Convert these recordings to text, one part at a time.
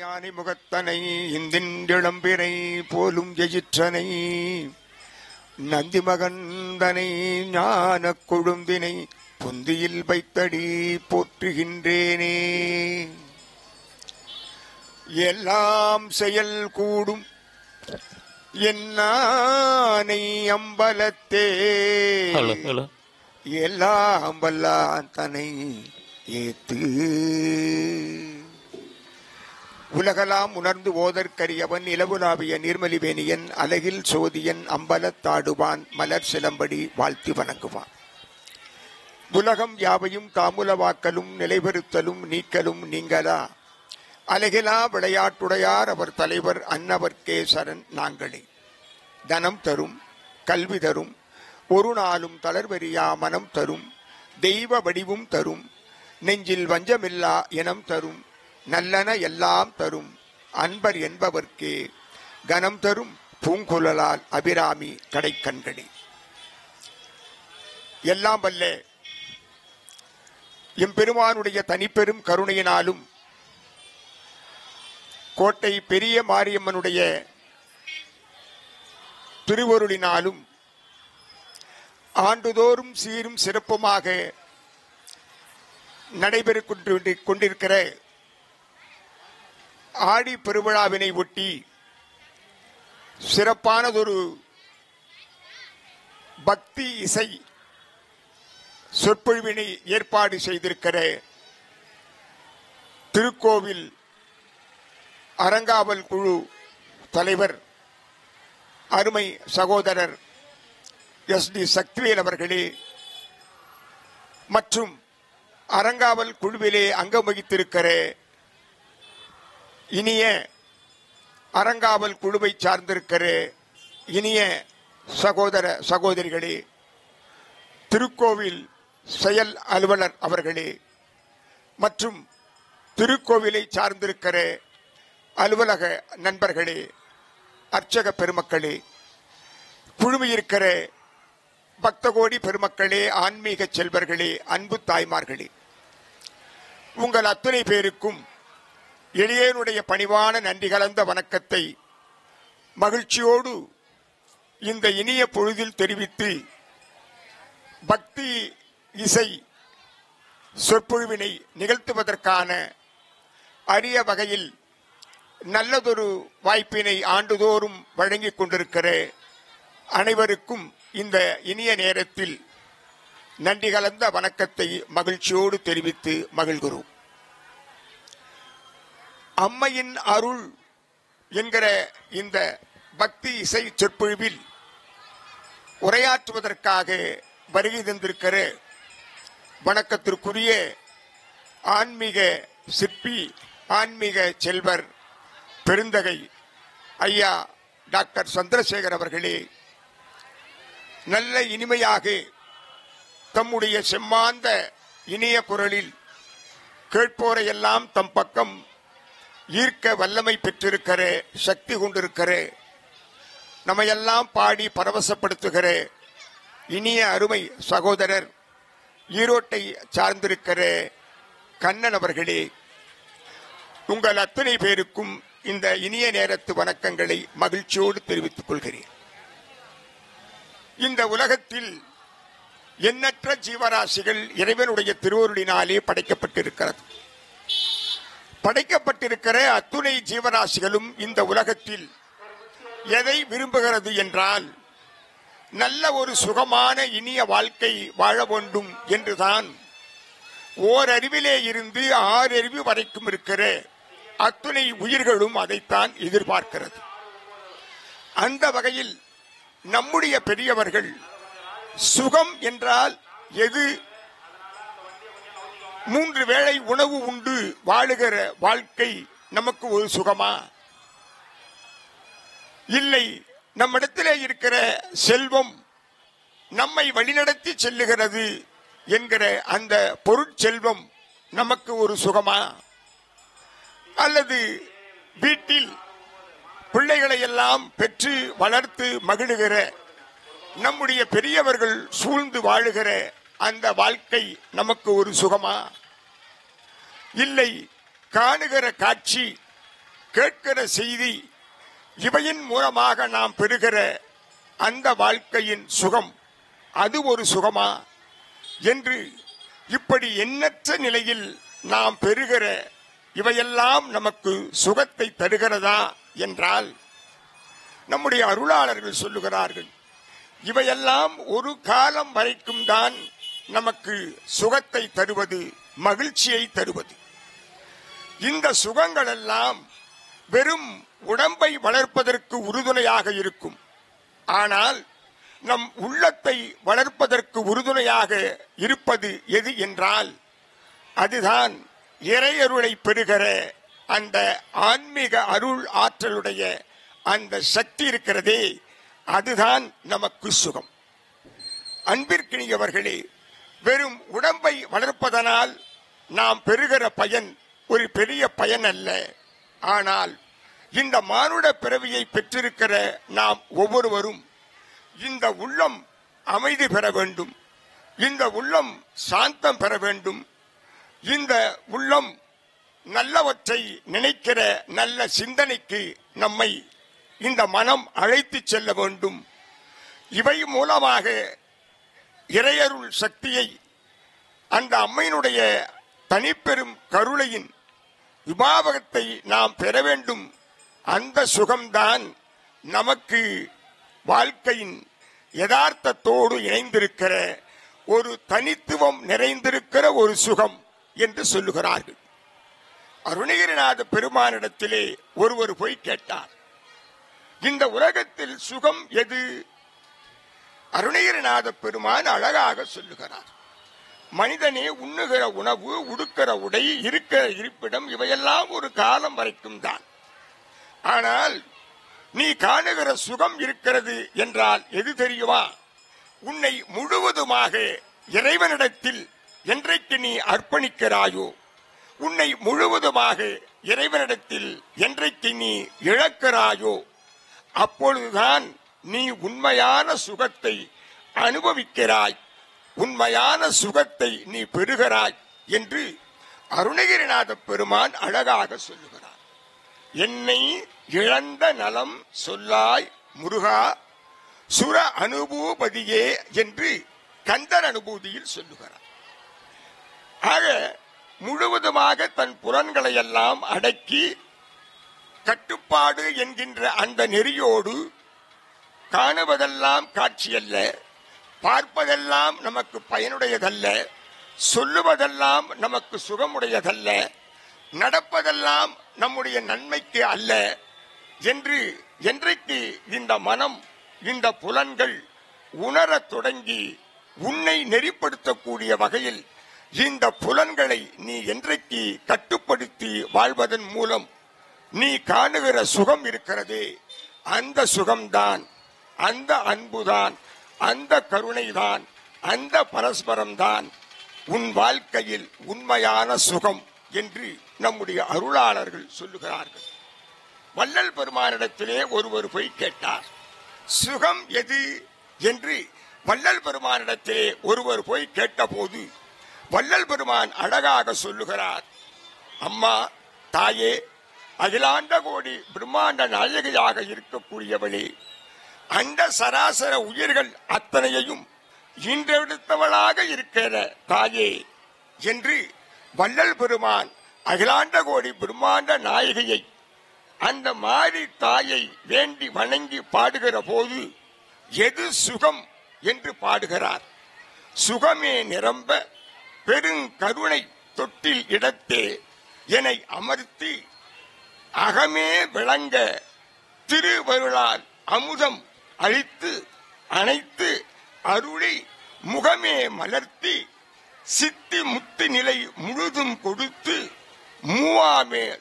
யானை முகத்தனை இந்திளம்பிரை போலும் எயிற்றனை நந்தி மகந்தனை ஞான கொழுந்தினை பொந்தியில் வைத்தடி போற்றுகின்றேனே. எல்லாம் செயல் கூடும் என்னானை அம்பலத்தே எல்லாம் வல்லான் தனை ஏத்து. உலகலாம் உணர்ந்து ஓதற்கரியவன் இலவுலாவிய நீர்மலிவேணியன் அலகில் சோதியன் அம்பலத்தாடுவான் மலர் சிலம்படி வாழ்த்தி வணங்குவான். உலகம் யாவையும் காமுலவாக்கலும் நிலைபெறுத்தலும் நீக்கலும் நீங்களா அலகிலா விளையாட்டுடையார் அவர் தலைவர் அன்னவர்க்கே சரண் நாங்களே. தனம் தரும் கல்வி தரும் ஒரு நாளும் தளர்வெறியா மனம் தரும் தெய்வ வடிவும் தரும் நெஞ்சில் வஞ்சமில்லா இனம் தரும் நல்லன எல்லாம் தரும் அன்பர் என்பவர்க்கே கனம் தரும் பூங்குழலால் அபிராமி கடைக்கண்களே. எல்லாம் வல்ல எம்பெருமானுடைய தனிப்பெரும் கருணையினாலும் கோட்டை பெரிய மாரியம்மனுடைய திருவருளினாலும் ஆண்டுதோறும் சீரும் சிறப்புமாக நடைபெற்றுக் கொண்டிருக்கிற ஆடி பெருவிழாவினை ஒட்டி சிறப்பானதொரு பக்தி இசை சொற்பொழிவினை ஏற்பாடு செய்திருக்கிற திருக்கோவில் அறங்காவல் குழு தலைவர் அருமை சகோதரர் SD சக்திவேல் அவர்களே மற்றும் அறங்காவல் குழுவிலே அங்கம் வகித்திருக்கிற இனிய அறங்காவல் குழுவை சார்ந்திருக்கிற இனிய சகோதர சகோதரிகளே, திருக்கோவில் செயல் அலுவலர் அவர்களே மற்றும் திருக்கோவிலை சார்ந்திருக்கிற அலுவலக நண்பர்களே, அர்ச்சக பெருமக்களே, குழுமியிருக்கிற பக்தகோடி பெருமக்களே, ஆன்மீக செல்வர்களே, அன்பு தாய்மார்களே, உங்கள் அத்தனை பேருக்கும் எளியனுடைய பணிவான நன்றி கலந்த வணக்கத்தை மகிழ்ச்சியோடு இந்த இனிய பொழுதில் தெரிவித்து பக்தி இசை சொற்பொழிவினை நிகழ்த்துவதற்கான அரிய வகையில் நல்லதொரு வாய்ப்பினை ஆண்டுதோறும் வழங்கிக் கொண்டிருக்கிற அனைவருக்கும் இந்த இனிய நேரத்தில் நன்றி கலந்த வணக்கத்தை மகிழ்ச்சியோடு தெரிவித்து மகிழ்கிறோம். அம்மையின் அருள் என்கிற இந்த பக்தி இசை சொற்பொழிவில் உரையாற்றுவதற்காக வருகை தந்திருக்கிற வணக்கத்திற்குரிய ஆன்மீக சிற்பி, ஆன்மீக செல்வர், பெருந்தகை ஐயா டாக்டர் சந்திரசேகர் அவர்களே, நல்ல இனிமையாக தம்முடைய செம்மாந்த இனிய குரலில் கேட்போரையெல்லாம் தம் பக்கம் ஈர்க்க வல்லமை பெற்றிருக்கிற, சக்தி கொண்டிருக்கிற, நம்மையெல்லாம் பாடி பரவசப்படுத்துகிற இனிய அருமை சகோதரர் ஈரோட்டை சார்ந்திருக்கிற கண்ணன் அவர்களே, உங்கள் அத்தனை பேருக்கும் இந்த இனிய நேரத்து வணக்கங்களை மகிழ்ச்சியோடு தெரிவித்துக் கொள்கிறேன். இந்த உலகத்தில் எண்ணற்ற ஜீவராசிகள் இறைவனுடைய திருவருளினாலே படைக்கப்பட்டிருக்கிறது. படைக்கப்பட்டிருக்கிற அத்துணை ஜீவராசிகளும் இந்த உலகத்தில் எதை விரும்புகிறது என்றால் நல்ல ஒரு சுகமான இனிய வாழ்க்கை வாழ வேண்டும் என்றுதான் ஓரறிவிலே இருந்து 6 அறிவு வரைக்கும் இருக்கிற அத்துணை உயிர்களும் அதைத்தான் எதிர்பார்க்கிறது. அந்த வகையில் நம்முடைய பெரியவர்கள் சுகம் என்றால் எது, 3 வேளை உணவு உண்டு வாழுகிற வாழ்க்கை நமக்கு ஒரு சுகமா? இல்லை, நம்மிடத்திலே இருக்கிற செல்வம் நம்மை வழிநடத்தி செல்லுகிறது என்கிற அந்த பொருட்செல்வம் நமக்கு ஒரு சுகமா? அல்லது வீட்டில் பிள்ளைகளை எல்லாம் பெற்று வளர்த்து மகிழுகிற நம்முடைய பெரியவர்கள் சூழ்ந்து வாழுகிற அந்த வாழ்க்கை நமக்கு ஒரு சுகமா? இல்லை, காணுகிற காட்சி கேட்கிற செய்தி, இவையின் மூலமாக நாம் பெறுகிற அந்த வாழ்க்கையின் சுகம் அது ஒரு சுகமா என்று இப்படி எண்ணற்ற நிலையில் நாம் பெறுகிற இவையெல்லாம் நமக்கு சுகத்தை தருகிறதா என்றால் நம்முடைய அருளாளர்கள் சொல்லுகிறார்கள், இவையெல்லாம் ஒரு காலம் வரைக்கும் தான் நமக்கு சுகத்தை தருவது, மகிழ்ச்சியை தருவது. இந்த சுகங்கள் எல்லாம் வெறும் உடம்பை வளர்ப்பதற்கு உறுதுணையாக இருக்கும். ஆனால் நம் உள்ளத்தை வளர்ப்பதற்கு உறுதுணையாக இருப்பது எது என்றால் அதுதான் இறையருளை பெறுகிற அந்த ஆன்மீக அருள் ஆற்றலுடைய அந்த சக்தி இருக்கிறதே, அதுதான் நமக்கு சுகம். அன்பிற்கினியவர்களே, வெறும் உடம்பை வளர்ப்பதனால் நாம் பெறுகிற பயன் ஒரு பெரிய பயன் அல்ல. ஆனால் இந்த மானுட பிறவியை பெற்றிருக்கிற நாம் ஒவ்வொருவரும் இந்த உள்ளம் அமைதி பெற வேண்டும், இந்த உள்ளம் சாந்தம் பெற வேண்டும், இந்த உள்ளம் நல்லவற்றை நினைக்கிற நல்ல சிந்தனைக்கு நம்மை இந்த மனம் அழைத்து செல்ல வேண்டும். இவை மூலமாக இறையருள் சக்தியை, அந்த அம்மையினுடைய தனிப்பெரும் கருணையின் விபாவகத்தை நாம் பெற வேண்டும். அந்த சுகம்தான் நமக்கு வாழ்க்கையின் யதார்த்தத்தோடு இணைந்திருக்கிற ஒரு தனித்துவம் நிறைந்திருக்கிற ஒரு சுகம் என்று சொல்லுகிறார்கள். அருணகிரிநாத பெருமானிடத்திலே ஒருவர் போய் கேட்டார், இந்த உலகத்தில் சுகம் எது? அருணகிரிநாத பெருமான் அழகாக சொல்லுகிறார், மனிதனே உண்ணுகிற உணவு, உடுக்கிற உடை, இருக்கிற இருப்பிடம் இவையெல்லாம் ஒரு காலம் வரைக்கும் தான். ஆனால் நீ காணுகிற சுகம் இருக்கிறது என்றால் எது தெரியுமா? உன்னை முழுவதுமாக இறைவனிடத்தில் என்றைக்கு நீ அர்ப்பணிக்கிறாயோ, உன்னை முழுவதுமாக இறைவனிடத்தில் என்றைக்கு நீ இழக்கிறாயோ, அப்பொழுதுதான் நீ உண்மையான சுகத்தை அனுபவிக்கிறாய், உண்மையான சுகத்தை நீ பெறுகிறாய் என்று அருணகிரிநாத பெருமான் அழகாக சொல்லுகிறார். என்னை இழந்த நலம் சொல்லாய் முருகா சுர அனுபூபதியே என்று கந்தர் அனுபூதியில் சொல்லுகிறார். ஆக முழுவதுமாக தன் புலன்களை எல்லாம் அடக்கி கட்டுப்பாடு என்கின்ற அந்த நெறியோடு காணுவதெல்லாம் காட்சியல்ல, பார்ப்பதெல்லாம் நமக்கு பயனுடையதல்ல, சொல்லுவதெல்லாம் நமக்கு சுகமுடையதல்ல, நடப்பதெல்லாம் நம்முடைய நன்மைக்கு அல்ல என்று என்றைக்கு இந்த மனம், இந்த புலன்கள் உணரத் தொடங்கி உன்னை நெறிப்படுத்தக்கூடிய வகையில் இந்த புலன்களை நீ என்றைக்கு கட்டுப்படுத்தி வாழ்வதன் மூலம் நீ காணுகிற சுகம் இருக்கிறதே, அந்த சுகம்தான், அந்த அன்புதான், அந்த கருணைதான், அந்த பரஸ்பரம்தான் உன் வாழ்க்கையில் உண்மையான சுகம் என்று நம்முடைய அருளாளர்கள் சொல்லுகிறார்கள். வள்ளல் பெருமானிடத்திலே ஒருவர் போய் கேட்டார், சுகம் எது என்று வள்ளல் பெருமானிடத்திலே ஒருவர் போய் கேட்டபோது வள்ளல் பெருமான் அழகாக சொல்லுகிறார், அம்மா, தாயே, அகிலாண்ட கோடி பிரம்மாண்ட நாயகியாக இருக்கக்கூடியவளே, அண்ட சராசர உயிர்கள் அத்தனையையும் ஈன்றெடுத்தவளாக இருக்கிற தாயே என்று வள்ளல் பெருமான் அகிலாண்ட கோடி பிரம்மாண்ட நாயகியை, அந்த மாறி தாயை வேண்டி வணங்கி பாடுகிற போது எது சுகம் என்று பாடுகிறார். சுகமே நிரம்ப பெருங்கருணை தொட்டில் இடத்தே என்னை அமர்த்தி அகமே விளங்க திருவருளால் அமுதம் அளித்து அனைத்து அருளை முகமே மலர்த்தி சித்தி முத்து நிலை முழுதும் கொடுத்து மூவாமேல்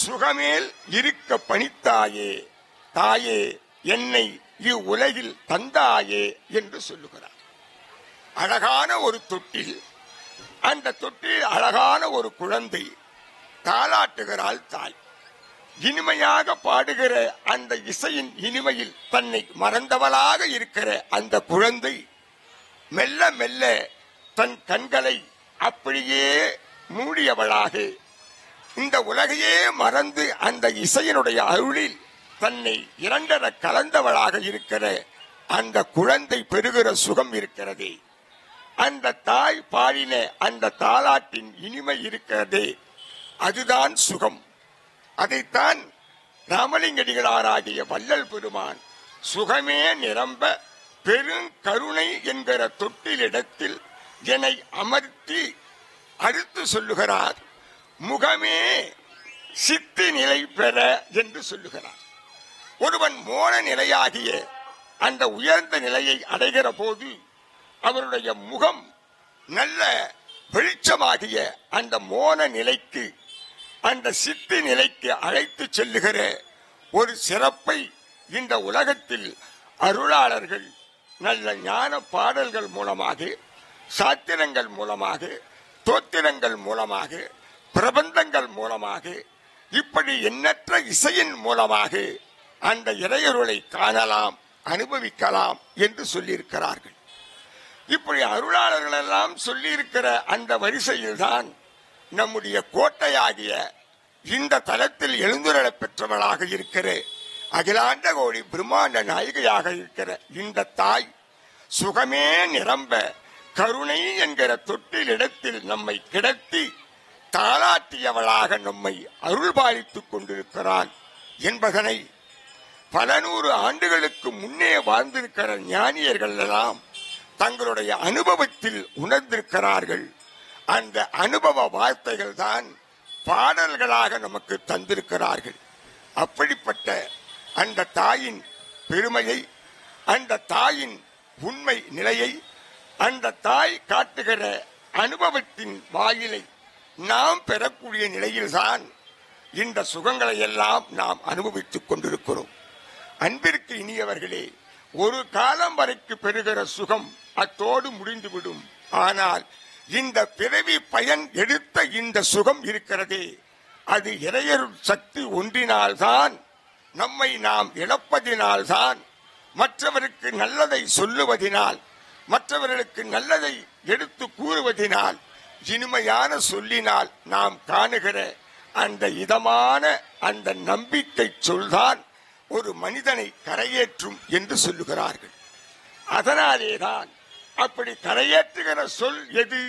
சுகமேல் இருக்க பணித்தாயே, தாயே என்னை இவ்வுலகில் தந்தாயே என்று சொல்லுகிறார். அழகான ஒரு தொட்டில், அந்த தொட்டில் அழகான ஒரு குழந்தை தாலாட்டுகிறாள் தாய். இனிமையாக பாடுகிற அந்த இசையின் இனிமையில் தன்னை மறந்தவளாக இருக்கிற அந்த குழந்தை மெல்ல மெல்ல தன் கண்களை அப்படியே மூடியவளாக இந்த உலகையே மறந்து அந்த இசையினுடைய அருளில் தன்னை இரண்டர கலந்தவளாக இருக்கிற அந்த குழந்தை பெறுகிற சுகம் இருக்கிறதே, அந்த தாய் பாடின அந்த தாலாட்டின் இனிமை இருக்கிறதே, அதுதான் சுகம். அதைத்தான் ராமலிங்கடிகளாராகிய வள்ளல் பெருமான் சுகமே நிரம்ப பெருங்கருணை என்கிற தொட்டிலிடத்தில் என்னை அமர்த்தி அடுத்து சொல்லுகிறார். முகமே சித்தி நிலை பெற என்று சொல்லுகிறார். ஒருவன் மோன நிலையாகிய அந்த உயர்ந்த நிலையை அடைகிற போது அவருடைய முகம் நல்ல வெளிச்சமாகிய அந்த மோன நிலைக்கு, அந்த சித்தி நிலைக்கு அழைத்து செல்லுகிற ஒரு சிறப்பை இந்த உலகத்தில் அருளாளர்கள் நல்ல ஞான பாடல்கள் மூலமாக, சாத்திரங்கள் மூலமாக, தோத்திரங்கள் மூலமாக, பிரபந்தங்கள் மூலமாக, இப்படி எண்ணற்ற இசையின் மூலமாக அந்த இறையருளை காணலாம், அனுபவிக்கலாம் என்று சொல்லியிருக்கிறார்கள். இப்படி அருளாளர்கள் எல்லாம் சொல்லியிருக்கிற அந்த வரிசையில் தான் நம்முடைய கோட்டையாகிய இந்த தலத்தில் எழுந்துருள பெற்றவளாக இருக்கிற அகிலாண்ட கோடி பிரம்மாண்ட நாயகியாக இருக்கிற இந்த தாய் சுகமே நிரம்ப கருணை என்கிற தொட்டிலிடத்தில் நம்மை கிடத்தி தாளாட்டியவளாக நம்மை அருள்பாலித்துக் கொண்டிருக்கிறாள் என்பதனை பல நூறு ஆண்டுகளுக்கு முன்னே வாழ்ந்திருக்கிற ஞானியர்கள் எல்லாம் தங்களுடைய அனுபவத்தில் உணர்ந்திருக்கிறார்கள். அந்த அனுபவ வார்த்தைகள் தான் பாடல்களாக நமக்கு தந்திருக்கிறார்கள். அப்படிப்பட்ட அந்த தாயின் பெருமையை, அந்த தாயின் உண்மை நிலையை, அந்த தாய் காட்டுகிற அனுபவத்தின் வாயிலை நாம் பெறக்கூடிய நிலையில்தான் இந்த சுகங்களை எல்லாம் நாம் அனுபவித்துக் கொண்டிருக்கிறோம். அன்பிற்கு இனியவர்களே, ஒரு காலம் வரைக்கு பெறுகிற சுகம் அத்தோடு முடிந்துவிடும். ஆனால் இந்த பிறவி பயன் எடுத்த இந்த சுகம் இருக்கிறதே, அது இறையருள் சக்தி ஒன்றினால்தான், நம்மை நாம் இழப்பதினால்தான், மற்றவருக்கு நல்லதை சொல்லுவதினால், மற்றவர்களுக்கு நல்லதை எடுத்து கூறுவதினால், இனிமையான சொல்லினால் நாம் காணுகிற அந்த இதமான அந்த நம்பிக்கை சொல்தான் ஒரு மனிதனை கரையேற்றும் என்று சொல்லுகிறார்கள். அதனாலேதான் அப்படி கரையேற்றுகிற சொல் எது?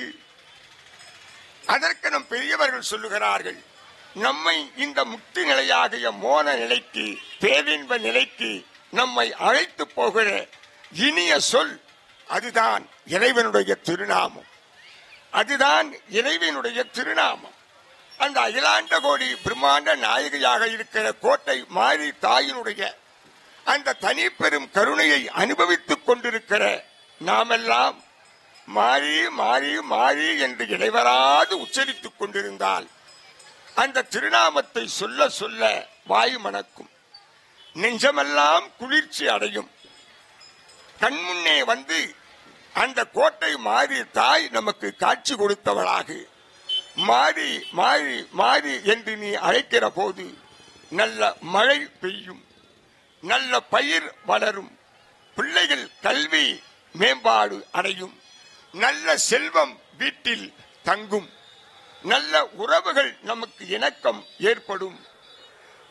அதற்கு நம் பெரியவர்கள் சொல்லுகிறார்கள், நம்மை இந்த முக்தி நிலையாகிய மோன நிலைக்கு, பேரின்ப நிலைக்கு நம்மை அழைத்து போகிற இனிய சொல் அதுதான் இறைவனுடைய திருநாமம். அதுதான் இறைவனுடைய திருநாமம். அந்த அகிலாண்ட கோடி பிரம்மாண்ட நாயகியாக இருக்கிற கோட்டை மாறி தாயினுடைய அந்த தனி பெரும் கருணையை அனுபவித்துக் கொண்டிருக்கிற நாமெல்லாம் மாறி மாறி மாறி என்று இடைவராது உச்சரித்துக் கொண்டிருந்தால் அந்த திருநாமத்தை சொல்ல சொல்ல வாயு மணக்கும், நெஞ்சமெல்லாம் குளிர்ச்சி அடையும். கண்முன்னே வந்து அந்த கோட்டை மாறி தாய் நமக்கு காட்சி கொடுத்தவளாக மாறி மாறி மாறி என்று நீ அழைக்கிற போது நல்ல மழை பெய்யும், நல்ல பயிர் வளரும், பிள்ளைகள் கல்வி மேம்பாடு அடையும், நல்ல செல்வம் வீட்டில் தங்கும், நல்ல உறவுகள் நமக்கு இணக்கம் ஏற்படும்,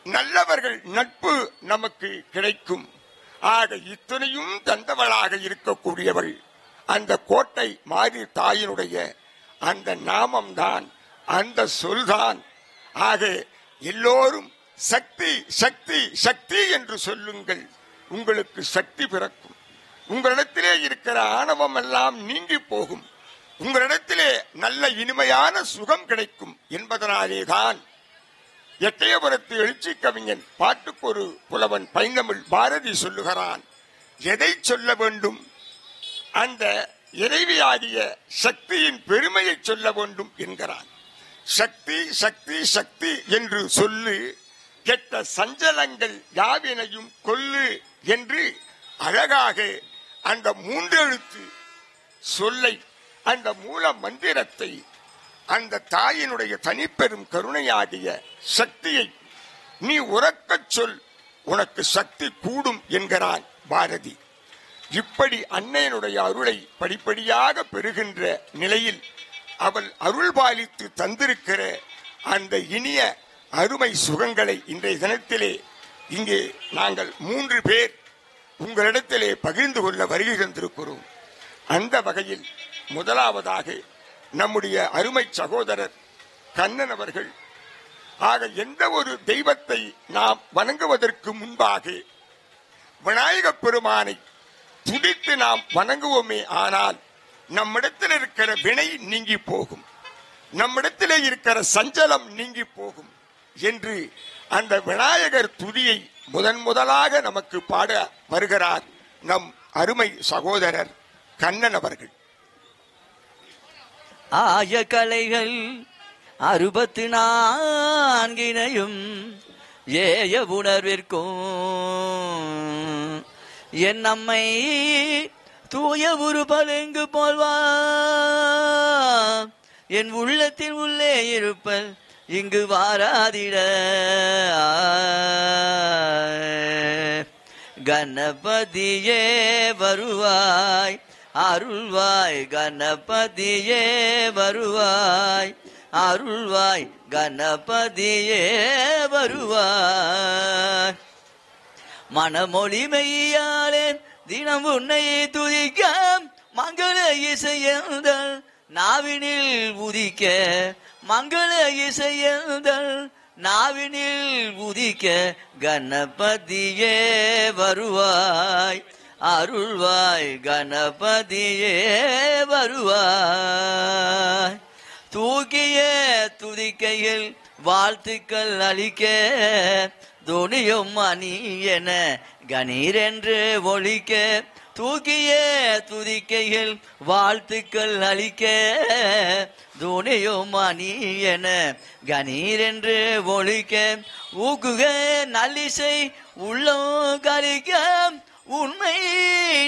நல்லவர்கள் நட்பு நமக்கு கிடைக்கும். ஆக இத்தனையும் தந்தவளாக இருக்கக்கூடியவள் அந்த கோட்டை மாறி தாயினுடைய அந்த நாமம்தான், அந்த சொல்தான். ஆக எல்லோரும் சக்தி சக்தி சக்தி என்று சொல்லுங்கள், உங்களுக்கு சக்தி பிறக்கும். உங்களிடத்திலே இருக்கிற ஆணவம் எல்லாம் நீங்கி போகும், உங்களிடத்திலே நல்ல இனிமையான சுகம் கிடைக்கும் என்பதனாலேதான் எட்டயபுரத்து எழுச்சி கவிஞன் பாட்டுக்கு ஒரு புலவன் பைந்தமிழ் பாரதி சொல்லுகிறான், எதை சொல்ல வேண்டும்? அந்த இறைவியாகிய சக்தியின் பெருமையை சொல்ல வேண்டும் என்கிறான். சக்தி சக்தி சக்தி என்று சொல்லு, கெட்ட சஞ்சலங்கள் யாவினையும் கொல்லு என்று அழகாக அந்த மூன்றெழுத்து சொல்லை, அந்த மூல மந்திரத்தை, அந்த தாயினுடைய தனிப்பெரும் கருணையாகிய சக்தியை நீ உறக்கச் சொல், உனக்கு சக்தி கூடும் என்கிறான் பாரதி. இப்படி அன்னையனுடைய அருளை படிப்படியாக பெறுகின்ற நிலையில் அவள் அருள் பாலித்து தந்திருக்கிற அந்த இனிய அருமை சுகங்களை இன்றைய தினத்திலே இங்கே நாங்கள் 3 பேர் உங்களிடத்திலே பகிர்ந்து கொள்ள வருகை தந்திருக்கிறோம். அந்த வகையில் முதலாவதாக நம்முடைய அருமை சகோதரர் கண்ணன் அவர்கள், ஆக எந்த ஒரு தெய்வத்தை நாம் வணங்குவதற்கு முன்பாக விநாயகப் பெருமானை துதித்து நாம் வணங்குவோமே ஆனால் நம்மிடத்தில் இருக்கிற வினை நீங்கி போகும், நம்மிடத்திலே இருக்கிற சஞ்சலம் நீங்கி போகும் என்று அந்த விநாயகர் துதியை முதலாக நமக்கு பாட வருகிறார் நம் அருமை சகோதரர் கண்ணன் அவர்கள். ஆய கலைகள் 64 ஏய உணர்விற்கும் என் நம்மை தூய உரு பலங்கு போல்வா என் உள்ளத்தில் உள்ளே இருப்பல் இங்கு வாராதிட கணபதியே வருவாய் அருள்வாய் கணபதியே வருவாய் அருள்வாய் கணபதியே வருவாய். மனமொழிமையாலே தினம் உன்னை துதிக்க மங்கள இசையந்தல் நாவினில் உதிக்க மங்கள இசையந்தல் நாவினில் உதிக்க கணபதியே வருவாய் அருள்வாய் கணபதியே வருவாய். தூக்கிய துதிக்கையில் வாழ்த்துக்கள் அளிக்க துணியும் அணி என கணீரென்று ஒழிக்க தூக்கிய துதிக்கையில் வாழ்த்துக்கள் அளிக்க துணியும் அணி என கணீரென்று ஒழிக்க ஊக்குக நல்லிசை உள்ளம் கழிக்க உண்மை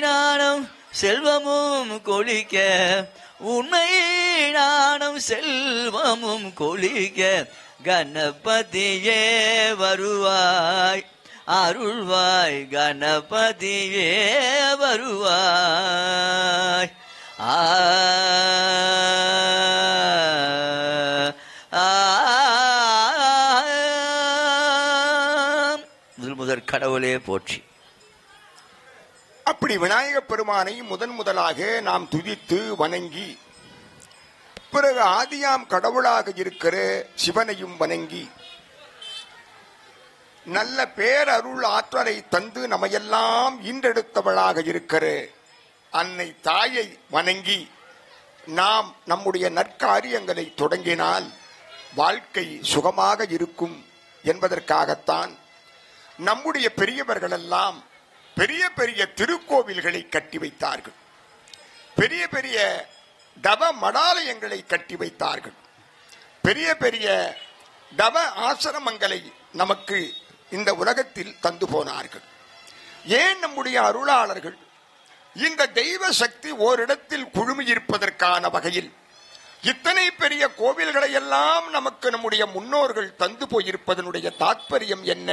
நாணம் செல்வமும் கொளிக்க உண்மை நாணம் செல்வமும் கொளிக்க கணபதியே வருவாய் அருள்வாய் கணபதியே வருவாய். முதல் கடவுளே போற்றி. அப்படி விநாயகப் பெருமானை முதலாக நாம் துதித்து வணங்கி, பிறகு ஆதியாம் கடவுளாக இருக்கிற சிவனையும் வணங்கி, நல்ல பேரருள் ஆற்றலை தந்து நம்மையெல்லாம் ஈன்றெடுத்தவளாக இருக்கிற அன்னை தாயை வணங்கி நாம் நம்முடைய நற்காரியங்களை தொடங்கினால் வாழ்க்கை சுகமாக இருக்கும் என்பதற்காகத்தான் நம்முடைய பெரியவர்களெல்லாம் பெரிய பெரிய திருக்கோவில்களை கட்டி வைத்தார்கள், பெரிய பெரிய தவ மடாலயங்களை கட்டி வைத்தார்கள், பெரிய பெரிய தவ ஆசிரமங்களை நமக்கு இந்த உலகத்தில் தந்து போனார்கள். ஏன் நம்முடைய அருளாளர்கள் இந்த தெய்வ சக்தி ஓரிடத்தில் குழுமியிருப்பதற்கான வகையில் இத்தனை பெரிய கோவில்களை எல்லாம் நமக்கு நம்முடைய முன்னோர்கள் தந்து போயிருப்பதனுடைய தாற்பயம் என்ன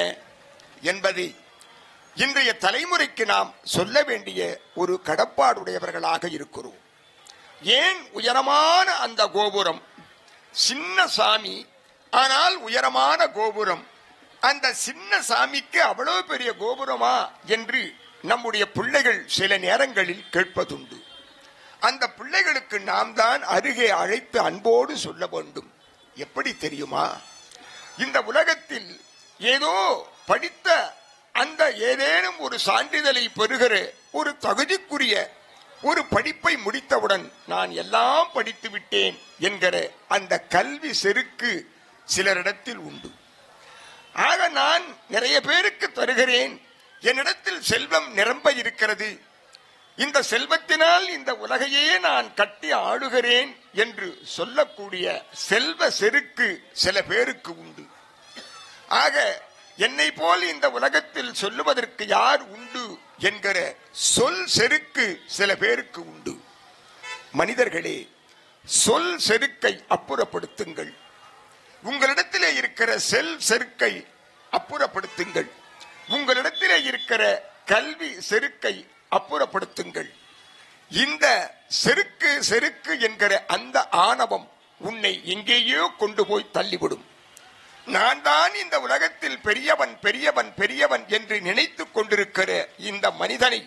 என்பதை இன்றைய தலைமுறைக்கு நாம் சொல்ல வேண்டிய ஒரு கடப்பாடுடையவர்களாக இருக்கிறோம். ஏன் உயரமான அந்த கோபுரம், சின்ன சாமி ஆனால் உயரமான கோபுரம், அந்த சின்ன சாமிக்கு அவ்வளவு பெரிய கோபுரமா என்று நம்முடைய பிள்ளைகள் சில நேரங்களில் கேட்பதுண்டு. அந்த பிள்ளைகளுக்கு நாம் தான் அருகே அழைத்து அன்போடு சொல்ல வேண்டும். எப்படி தெரியுமா? இந்த உலகத்தில் ஏதோ படித்த அந்த ஏதேனும் ஒரு சான்றிதழை பெறுகிற ஒரு தகுதிக்குரிய ஒரு படிப்பை முடித்தவுடன் நான் எல்லாம் படித்து விட்டேன் என்கிற அந்த கல்வி செருக்கு சிலரிடத்தில் உண்டு. ஆக நான் நிறைய பேருக்கு தருகிறேன், என்னிடத்தில் செல்வம் நிரம்ப இருக்கிறது, இந்த செல்வத்தினால் இந்த உலகையே நான் கட்டி ஆளுகிறேன் என்று சொல்லக்கூடிய செல்வ செருக்கு சில பேருக்கு உண்டு. ஆக என்னை போல் இந்த உலகத்தில் சொல்லுவதற்கு யார் உண்டு என்கிற சொல் செருக்கு சில பேருக்கு உண்டு. மனிதர்களே, சொல் செருக்கை அப்புறப்படுத்துங்கள். உங்களிடத்திலே இருக்கிற செல் செருக்கை அப்புறப்படுத்துங்கள். உங்களிடத்திலே இருக்கிற கல்வி செருக்கை அப்புறப்படுத்துங்கள். இந்த செருக்கு என்கிற அந்த ஆணவம் உன்னை எங்கேயோ கொண்டு போய் தள்ளிவிடும். நான் தான் இந்த உலகத்தில் பெரியவன் பெரியவன் பெரியவன் என்று நினைத்துக் கொண்டிருக்கிற இந்த மனிதனை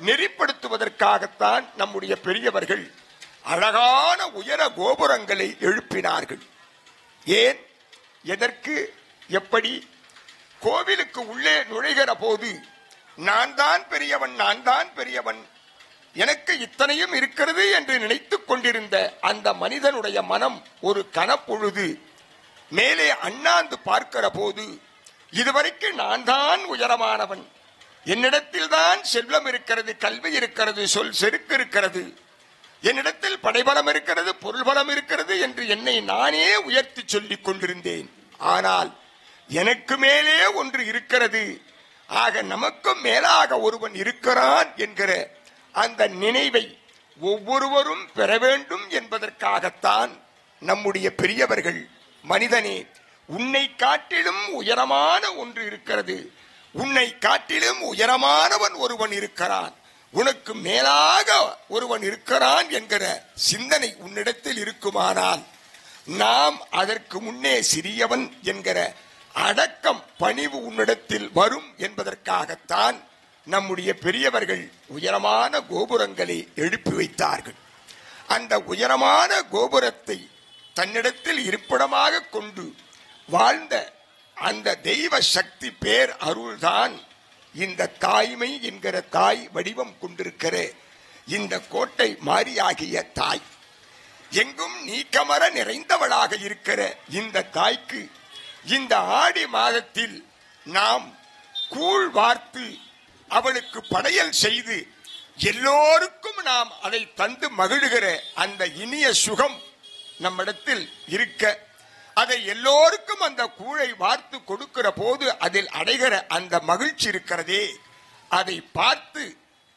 நெறிப்படுத்துவதற்காகத்தான் நம்முடைய பெரியவர்கள் அழகான உயர கோபுரங்களை எழுப்பினார்கள். ஏன், எதற்கு, எப்படி? கோவிலுக்கு உள்ளே நுழைகிற போது நான் தான் பெரியவன், நான் தான் பெரியவன், எனக்கு இத்தனையும் இருக்கிறது என்று நினைத்துக் கொண்டிருந்த அந்த மனிதனுடைய மனம் ஒரு கனப்பொழுது மேலே அண்ணாந்து பார்க்கிற போது இதுவரைக்கும் நான் தான் உயரமானவன், என்னிடத்தில் தான் செல்வம் இருக்கிறது, கல்வி இருக்கிறது, சொல் செருக்கு இருக்கிறது, என்னிடத்தில் படைபலம் இருக்கிறது, பொருள்பலம் இருக்கிறது என்று என்னை நானே உயர்த்தி சொல்லிக் கொண்டிருந்தேன். ஆனால் எனக்கு மேலே ஒன்று இருக்கிறது, ஆக நமக்கும் மேலாக ஒருவன் இருக்கிறான் என்கிற அந்த நினைவை ஒவ்வொருவரும் பெற வேண்டும் என்பதற்காகத்தான் நம்முடைய பெரியவர்கள், மனிதனே, உன்னை காட்டிலும் உயரமான ஒன்று இருக்கிறது, உன்னை காட்டிலும் உயரமானவன் ஒருவன் இருக்கிறான், உனக்கு மேலாக ஒருவன் இருக்கிறான் என்கிற சிந்தனை உன்னிடத்தில் இருக்குமானால் நாம் அதற்கு முன்னே சிறியவன் என்கிற அடக்கம், பணிவு உன்னிடத்தில் வரும் என்பதற்காகத்தான் நம்முடைய பெரியவர்கள் உயரமான கோபுரங்களை எழுப்பி வைத்தார்கள். அந்த உயரமான கோபுரத்தை தன்னிடத்தில் இருப்பிடமாக கொண்டு வாழ்ந்த அந்த தெய்வ சக்தி பேர் அருள்தான் இந்த தாய்மை என்கிற தாய் வடிவம் கொண்டிருக்கிற இந்த கோட்டை மாரியாகிய தாய். எங்கும் நீக்கமர நிறைந்தவளாக இருக்கிற இந்த தாய்க்கு இந்த ஆடி மாதத்தில் நாம் கூழ் வார்த்து அவளுக்கு படையல் செய்து எல்லோருக்கும் நாம் அதை தந்து மகிழ்கிற அந்த இனிய சுகம் நம்மிடத்தில் இருக்க, அதை எல்லோருக்கும் அந்த கூழை வார்த்து கொடுக்கிற போது அதில் அடைகிற அந்த மகிழ்ச்சி இருக்கிறதே, அதை பார்த்து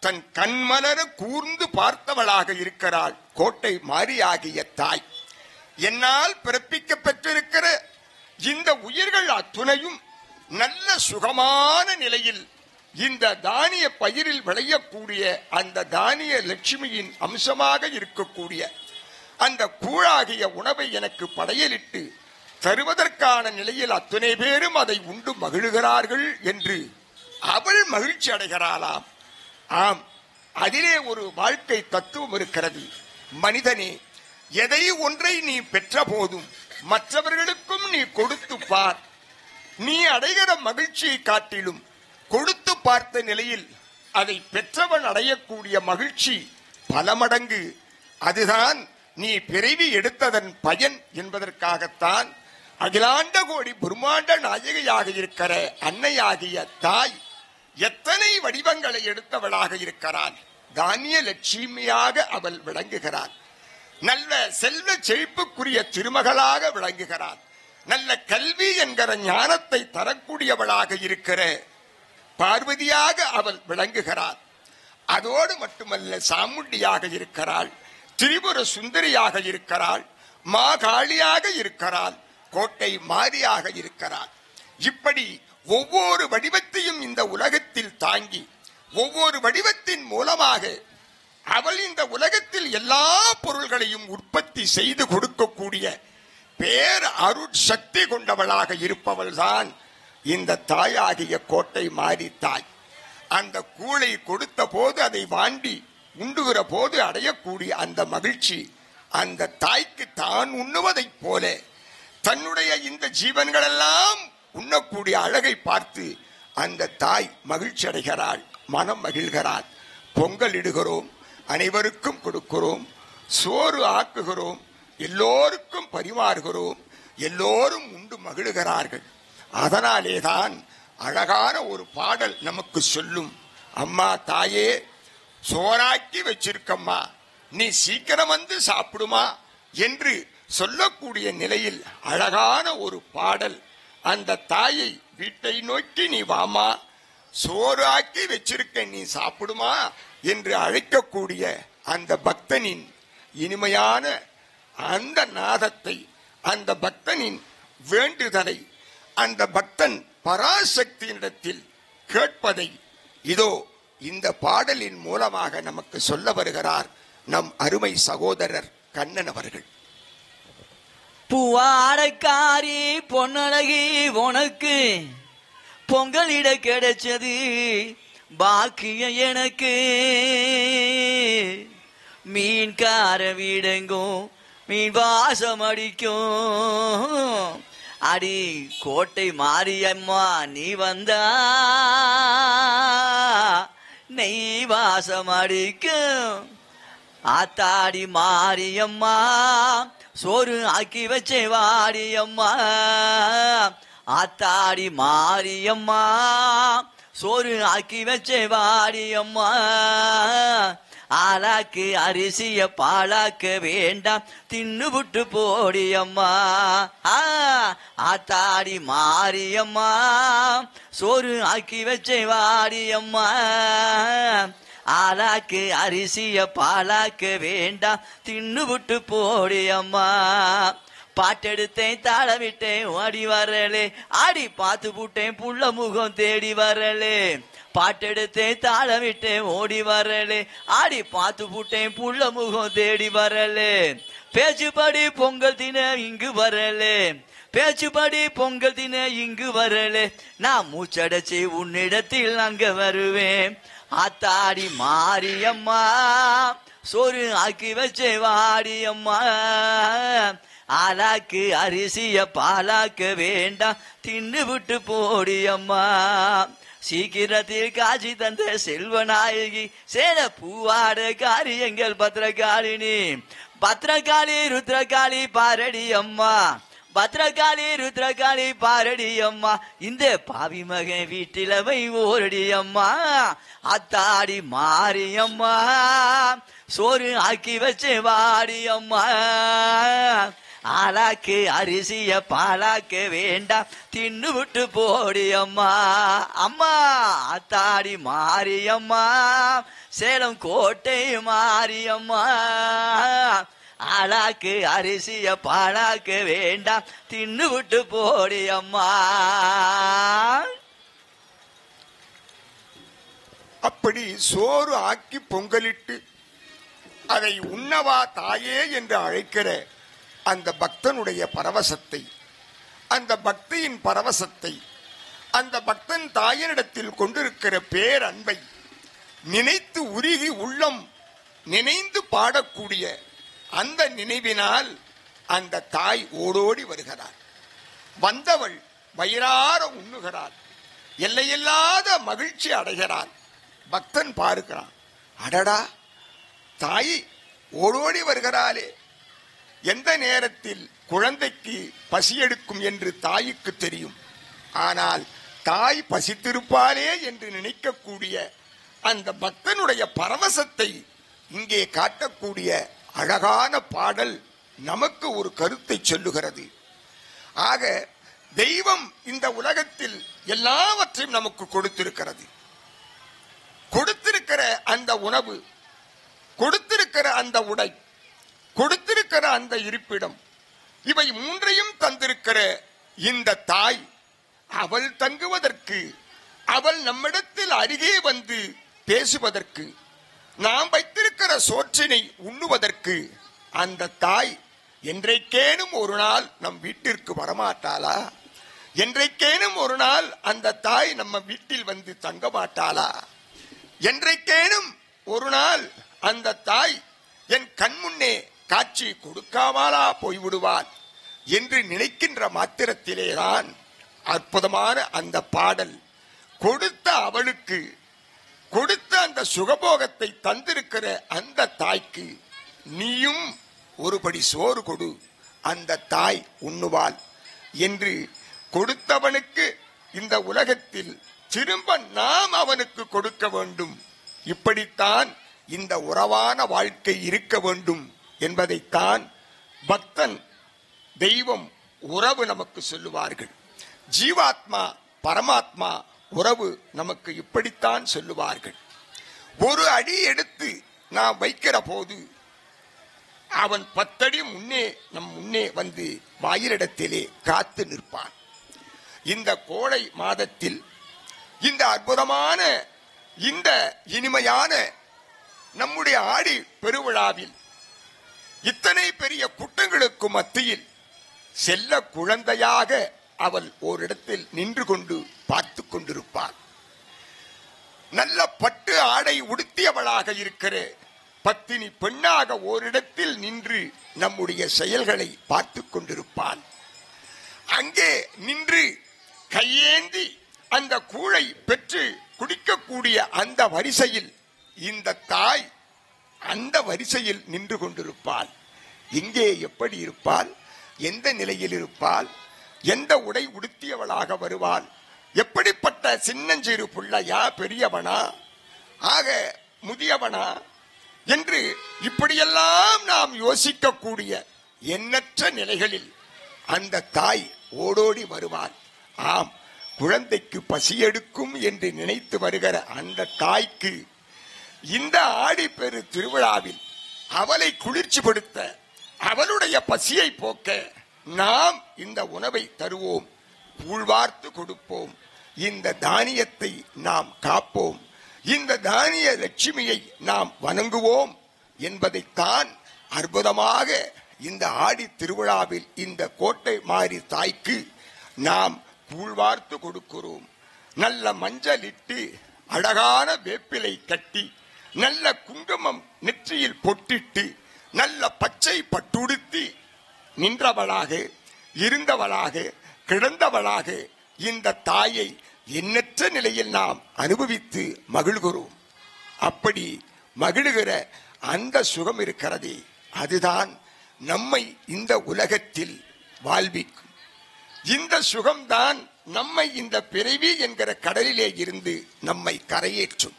தன் கண்மலர கூர்ந்து பார்த்தவளாக இருக்கிறாள் கோட்டை மாரியாகிய தாய். என்னால் பிறப்பிக்க பெற்றிருக்கிற இந்த உயிர்கள் அத்துணையும் நல்ல சுகமான நிலையில் இந்த தானிய பயிரில் விளையக்கூடிய அந்த தானிய லட்சுமியின் அம்சமாக இருக்கக்கூடிய அந்த கூழாகிய உணவை எனக்கு படையலிட்டு தருவதற்கான நிலையில் அத்தனை பேரும் அதை உண்டு மகிழ்கிறார்கள் என்று அவள் மகிழ்ச்சி அடைகிறாளாம். ஆம், அதிலே ஒரு வாழ்க்கை தத்துவம் இருக்கிறது. மனிதனே, எதை ஒன்றை நீ பெற்ற போதும் மற்றவர்களுக்கும் நீ கொடுத்து பார். நீ அடைகிற மகிழ்ச்சியை காட்டிலும் கொடுத்து பார்த்த நிலையில் அதை பெற்றவன் அடையக்கூடிய மகிழ்ச்சி பல மடங்கு. அதுதான் நீ பிறவி எடுத்ததன் பயன் என்பதற்காகத்தான் அகிலாண்ட கோடி பிரம்மாண்ட நாயகியாக இருக்கிற அன்னையாகிய தாய் எத்தனை வடிவங்களை எடுத்தவளாக இருக்கிறாள். தானிய லட்சுமியாக அவள் விளங்குகிறாள். நல்ல செல்வ செழிப்புக்குரிய திருமகளாக விளங்குகிறாள். நல்ல கல்வி என்கிற ஞானத்தை தரக்கூடியவளாக இருக்கிற பார்வதியாக அவள் விளங்குகிறாள். அதோடு மட்டுமல்ல, சாமுண்டியாக இருக்கிறாள், திரிபுர சுந்தரியாக இருக்கிறாள், மாகாளியாக இருக்கிறாள், கோட்டை மாரியாக இருக்கிறாள். இப்படி ஒவ்வொரு வடிவத்தையும் இந்த உலகத்தில் தாங்கி ஒவ்வொரு வடிவத்தின் மூலமாக அவள் இந்த உலகத்தில் எல்லா பொருள்களையும் உற்பத்தி செய்து கொடுக்கக்கூடிய பேர் அருட்சக்தி கொண்டவளாக இருப்பவள்தான் இந்த தாயாகிய கோட்டை மாரி தாய். அந்த கூளை கொடுத்த போது அதை வாண்டி உண்டுகிற போது அடையக்கூடிய அந்த மகிழ்ச்சி அந்த தாய்க்கு தான் உண்ணுவதைப் போல தன்னுடைய இந்த ஜீவன்களெல்லாம் உண்ணக்கூடிய அழகை பார்த்து அந்த தாய் மகிழ்ச்சி அடைகிறாள், மனம் மகிழ்கிறாள். பொங்கல் இடுகிறோம், அனைவருக்கும் கொடுக்கிறோம், சோறு ஆக்குகிறோம், எல்லோருக்கும் பரிமாறுகிறோம், எல்லோரும் உண்டு மகிழ்கிறார்கள். அதனாலேதான் அழகான ஒரு பாடல் நமக்கு சொல்லும், அம்மா தாயே சோறாக்கி வச்சிருக்கம்மா, நீ சீக்கிரம் வந்து சாப்பிடுமா என்று சொல்லக்கூடிய நிலையில் அழகான ஒரு பாடல். அந்த தாயை வீட்டை நோக்கி நீ வாமா, சோறு ஆக்கி வச்சிருக்க, நீ சாப்பிடுமா என்று அழைக்கக்கூடிய அந்த பக்தனின் இனிமையான அந்த நாதத்தை, அந்த பக்தனின் வேண்டுதலை, அந்த பக்தன் பராசக்தியினிடத்தில் கேட்பதை இதோ இந்த பாடலின் மூலமாக நமக்கு சொல்ல வருகிறார் நம் அருமை சகோதரர் கண்ணன் அவர்கள். பூவாடக்காரி பொன்னழகி உனக்கு பொங்கலிட கிடைச்சது பாக்கியம் எனக்கு. மீன்கார வீடெங்கும் மீன் வாசம் அடிக்கும். அடி கோட்டை மாரியம்மா நீ வந்தா நெய் வாசம் அடிக்கும். ஆத்தாடி மாரியம்மா சோறு ஆக்கி வச்சே வாடியம்மா. ஆத்தாடி மாரியம்மா சோறு ஆக்கி வச்சே வாடியம்மா. ஆளாக்கு அரிசிய பாலாக்க வேண்டாம் தின்னு விட்டு போடியம்மா. ஆத்தாடி மாரியம்மா சோறு ஆக்கி வச்சே வாடியம்மா. ஆளாக்கு அரிசிய பாலாக்க வேண்டாம் தின்னு விட்டு போடியம்மா. பாட்டெடுத்தேன் தாள விட்டேன் ஓடி வரலே ஆடி பார்த்து புட்டேன் புள்ள முகம் தேடி வரலே. பாட்டெடுத்தேன் தாள விட்டேன் ஓடி வரலே ஆடி பார்த்து புட்டேன் புள்ள முகம் தேடி வரலே. பேச்சுப்படி பொங்கல் தின இங்கு வரலே பேச்சுப்படி பொங்கல் தின இங்கு வரலே. நான் மூச்சடைச்சி உன்னிடத்தில் அங்க வருவேன். ஆத்தாடி மாரியம்மா சோறு ஆக்கி வச்சே வாடியம்மா. ஆளாக்கு அரிசிய பாலாக்க வேண்டாம் தின்னு விட்டு போடியம்மா. சீக்கிரத்தில் காட்சி தந்த செல்வநாயகி சேர பூவாட காரியங்கள் பத்திரகாளினி. பத்திரகாளி ருத்ரகாளி பாரடி அம்மா. பத்திரகாளி ருத்ரகாளி பாரடி அம்மா. இந்த பாவி மகன் வீட்டில வை ஓரடி அம்மா. அத்தாடி மாரியம்மா சோறு ஆக்கி வச்சே வாடி அம்மா. ஆளாக்கு அரிசிய பாலாக்க வேண்டாம் தின்னு விட்டு போடி அம்மா. அம்மா ஆத்தாடி மாரியம்மா சேலம் கோட்டை மாரியம்மா. ஆளாக்கு அரிசிய பாலாக்க வேண்டாம் தின்னு விட்டு போடி அம்மா. அப்படி சோறு ஆக்கி பொங்கலிட்டு அதை உண்ணவா தாயே என்று அழைக்கிற அந்த பக்தனுடைய பரவசத்தை, அந்த பக்தியின் பரவசத்தை, அந்த பக்தன் தாயினிடத்தில் கொண்டிருக்கிற பேரன்பை நினைத்து உருகி உள்ளம் நினைந்து பாடக்கூடிய அந்த நினைவினால் அந்த தாய் ஓடோடி வருகிறாள். வந்தவள் வயிறார உண்ணுகிறாள். எல்லையில்லாத மகிழ்ச்சி அடைகிறாள். பக்தன் பார்க்கிறான், அடடா தாய் ஓடோடி வருகிறாளே. எந்த நேரத்தில் குழந்தைக்கு பசி எடுக்கும் என்று தாய்க்கு தெரியும். ஆனால் தாய் பசித்திருப்பாளே என்று நினைக்கக்கூடிய அந்த பக்தனுடைய பரவசத்தை இங்கே காட்டக்கூடிய அழகான பாடல் நமக்கு ஒரு கருத்தை சொல்லுகிறது. ஆக தெய்வம் இந்த உலகத்தில் எல்லாவற்றையும் நமக்கு கொடுத்திருக்கிறது. கொடுத்திருக்கிற அந்த உணவு, கொடுத்திருக்கிற அந்த உடை, கொடுத்திருக்கிற அந்த இருப்பிடம், இவை மூன்றையும் தந்திருக்கிற இந்த தாய், அவள் தங்குவதற்கு, அவள் நம்மிடத்தில் அருகே வந்து பேசுவதற்கு, நாம் வைத்திருக்கிற சோற்றினை உண்ணுவதற்கு அந்த தாய் என்றைக்கேனும் ஒரு நாள் நம் வீட்டிற்கு வரமாட்டாளா? என்றைக்கேனும் ஒரு நாள் அந்த தாய் நம்ம வீட்டில் வந்து தங்க மாட்டாளா? என்றைக்கேனும் ஒரு நாள் அந்த தாய் என் கண்முன்னே காட்சி கொடுக்காமலா போய்விடுவாள் என்று நினைக்கின்ற மாத்திரத்திலேதான் அற்புதமான அந்த பாடல் கொடுத்த அவளுக்கு, கொடுத்த அந்த சுகபோகத்தை தந்திருக்கிற அந்த தாய்க்கு நீயும் ஒருபடி சோறு கொடு, அந்த தாய் உண்ணுவாள் என்று கொடுத்தவனுக்கு இந்த உலகத்தில் திரும்ப நாம் அவனுக்கு கொடுக்க வேண்டும். இப்படித்தான் இந்த உறவான வாழ்க்கை இருக்க வேண்டும் என்பதைத்தான் பக்தன், தெய்வம், உறவு நமக்கு சொல்லுவார்கள். ஜீவாத்மா பரமாத்மா உறவு நமக்கு இப்படித்தான் சொல்லுவார்கள். ஒரு அடி எடுத்து நாம் வைக்கிற போது அவன் 10 அடி முன்னே நம் முன்னே வந்து வாயிலிடத்திலே காத்து நிற்பான். இந்த கோடை மாதத்தில், இந்த அற்புதமான, இந்த இனிமையான நம்முடைய ஆடி பெருவிழாவில் இத்தனை பெரிய கூட்டங்களுக்கு மத்தியில் செல்ல குழந்தையாக அவள் ஓரிடத்தில் நின்று கொண்டு பார்த்து கொண்டிருப்பாள். நல்ல பட்டு ஆடை உடுத்தியவளாக இருக்கிற பத்தினி பெண்ணாக ஓரிடத்தில் நின்று நம்முடைய செயல்களை பார்த்து கொண்டிருப்பாள். அங்கே நின்று கையேந்தி அந்த கூழை பெற்று குடிக்கக்கூடிய அந்த வரிசையில் இந்த தாய் அந்த வரிசையில் நின்று கொண்டிருப்பாள். இங்கே எப்படி இருப்பாள்? எந்த நிலையில் இருப்பாள்? எந்த உடை உடுத்தியவளாக வருவாள்? எப்படிப்பட்ட சின்னஞ்சிறு பிள்ளையா, பெரியவனா, ஆக முதியவனா என்று இப்படியெல்லாம் நாம் யோசிக்கக்கூடிய எண்ணற்ற நிலைகளில் அந்த தாய் ஓடோடி வருவாள். ஆம், குழந்தைக்கு பசி எடுக்கும் என்று நினைத்து வருகிற அந்த தாய்க்கு இந்த ஆடிப்பெரு திருவிழாவில் அவளை குளிர்ச்சிப்படுத்த, அவளுடைய பசியை போக்க நாம் இந்த உணவை தருவோம், ஊழ்வார்த்து கொடுப்போம், இந்த தானியத்தை நாம் காப்போம், இந்த தானிய லட்சுமியை நாம் வணங்குவோம் என்பதைத்தான் அற்புதமாக இந்த ஆடி திருவிழாவில் இந்த கோட்டை மாறி தாய்க்கு நாம் ஊழ்வார்த்து கொடுக்கிறோம். நல்ல மஞ்சள் இட்டு, அழகான வேப்பிலை கட்டி, நல்ல குங்குமம் நெற்றியில் பொட்டிட்டு, நல்ல பச்சை பட்டுடுத்தி நின்றவளாக, இருந்தவளாக, கிடந்தவளாக இந்த தாயை எண்ணற்ற நிலையில் நாம் அனுபவித்து மகிழ்கிறோம். அப்படி மகிழ்கிற அந்த சுகம் இருக்கிறதே, அதுதான் நம்மை இந்த உலகத்தில் வாழ்விக்கும். இந்த சுகம்தான் நம்மை இந்த பிறவி என்கிற கடலிலே இருந்து நம்மை கரையேற்றும்.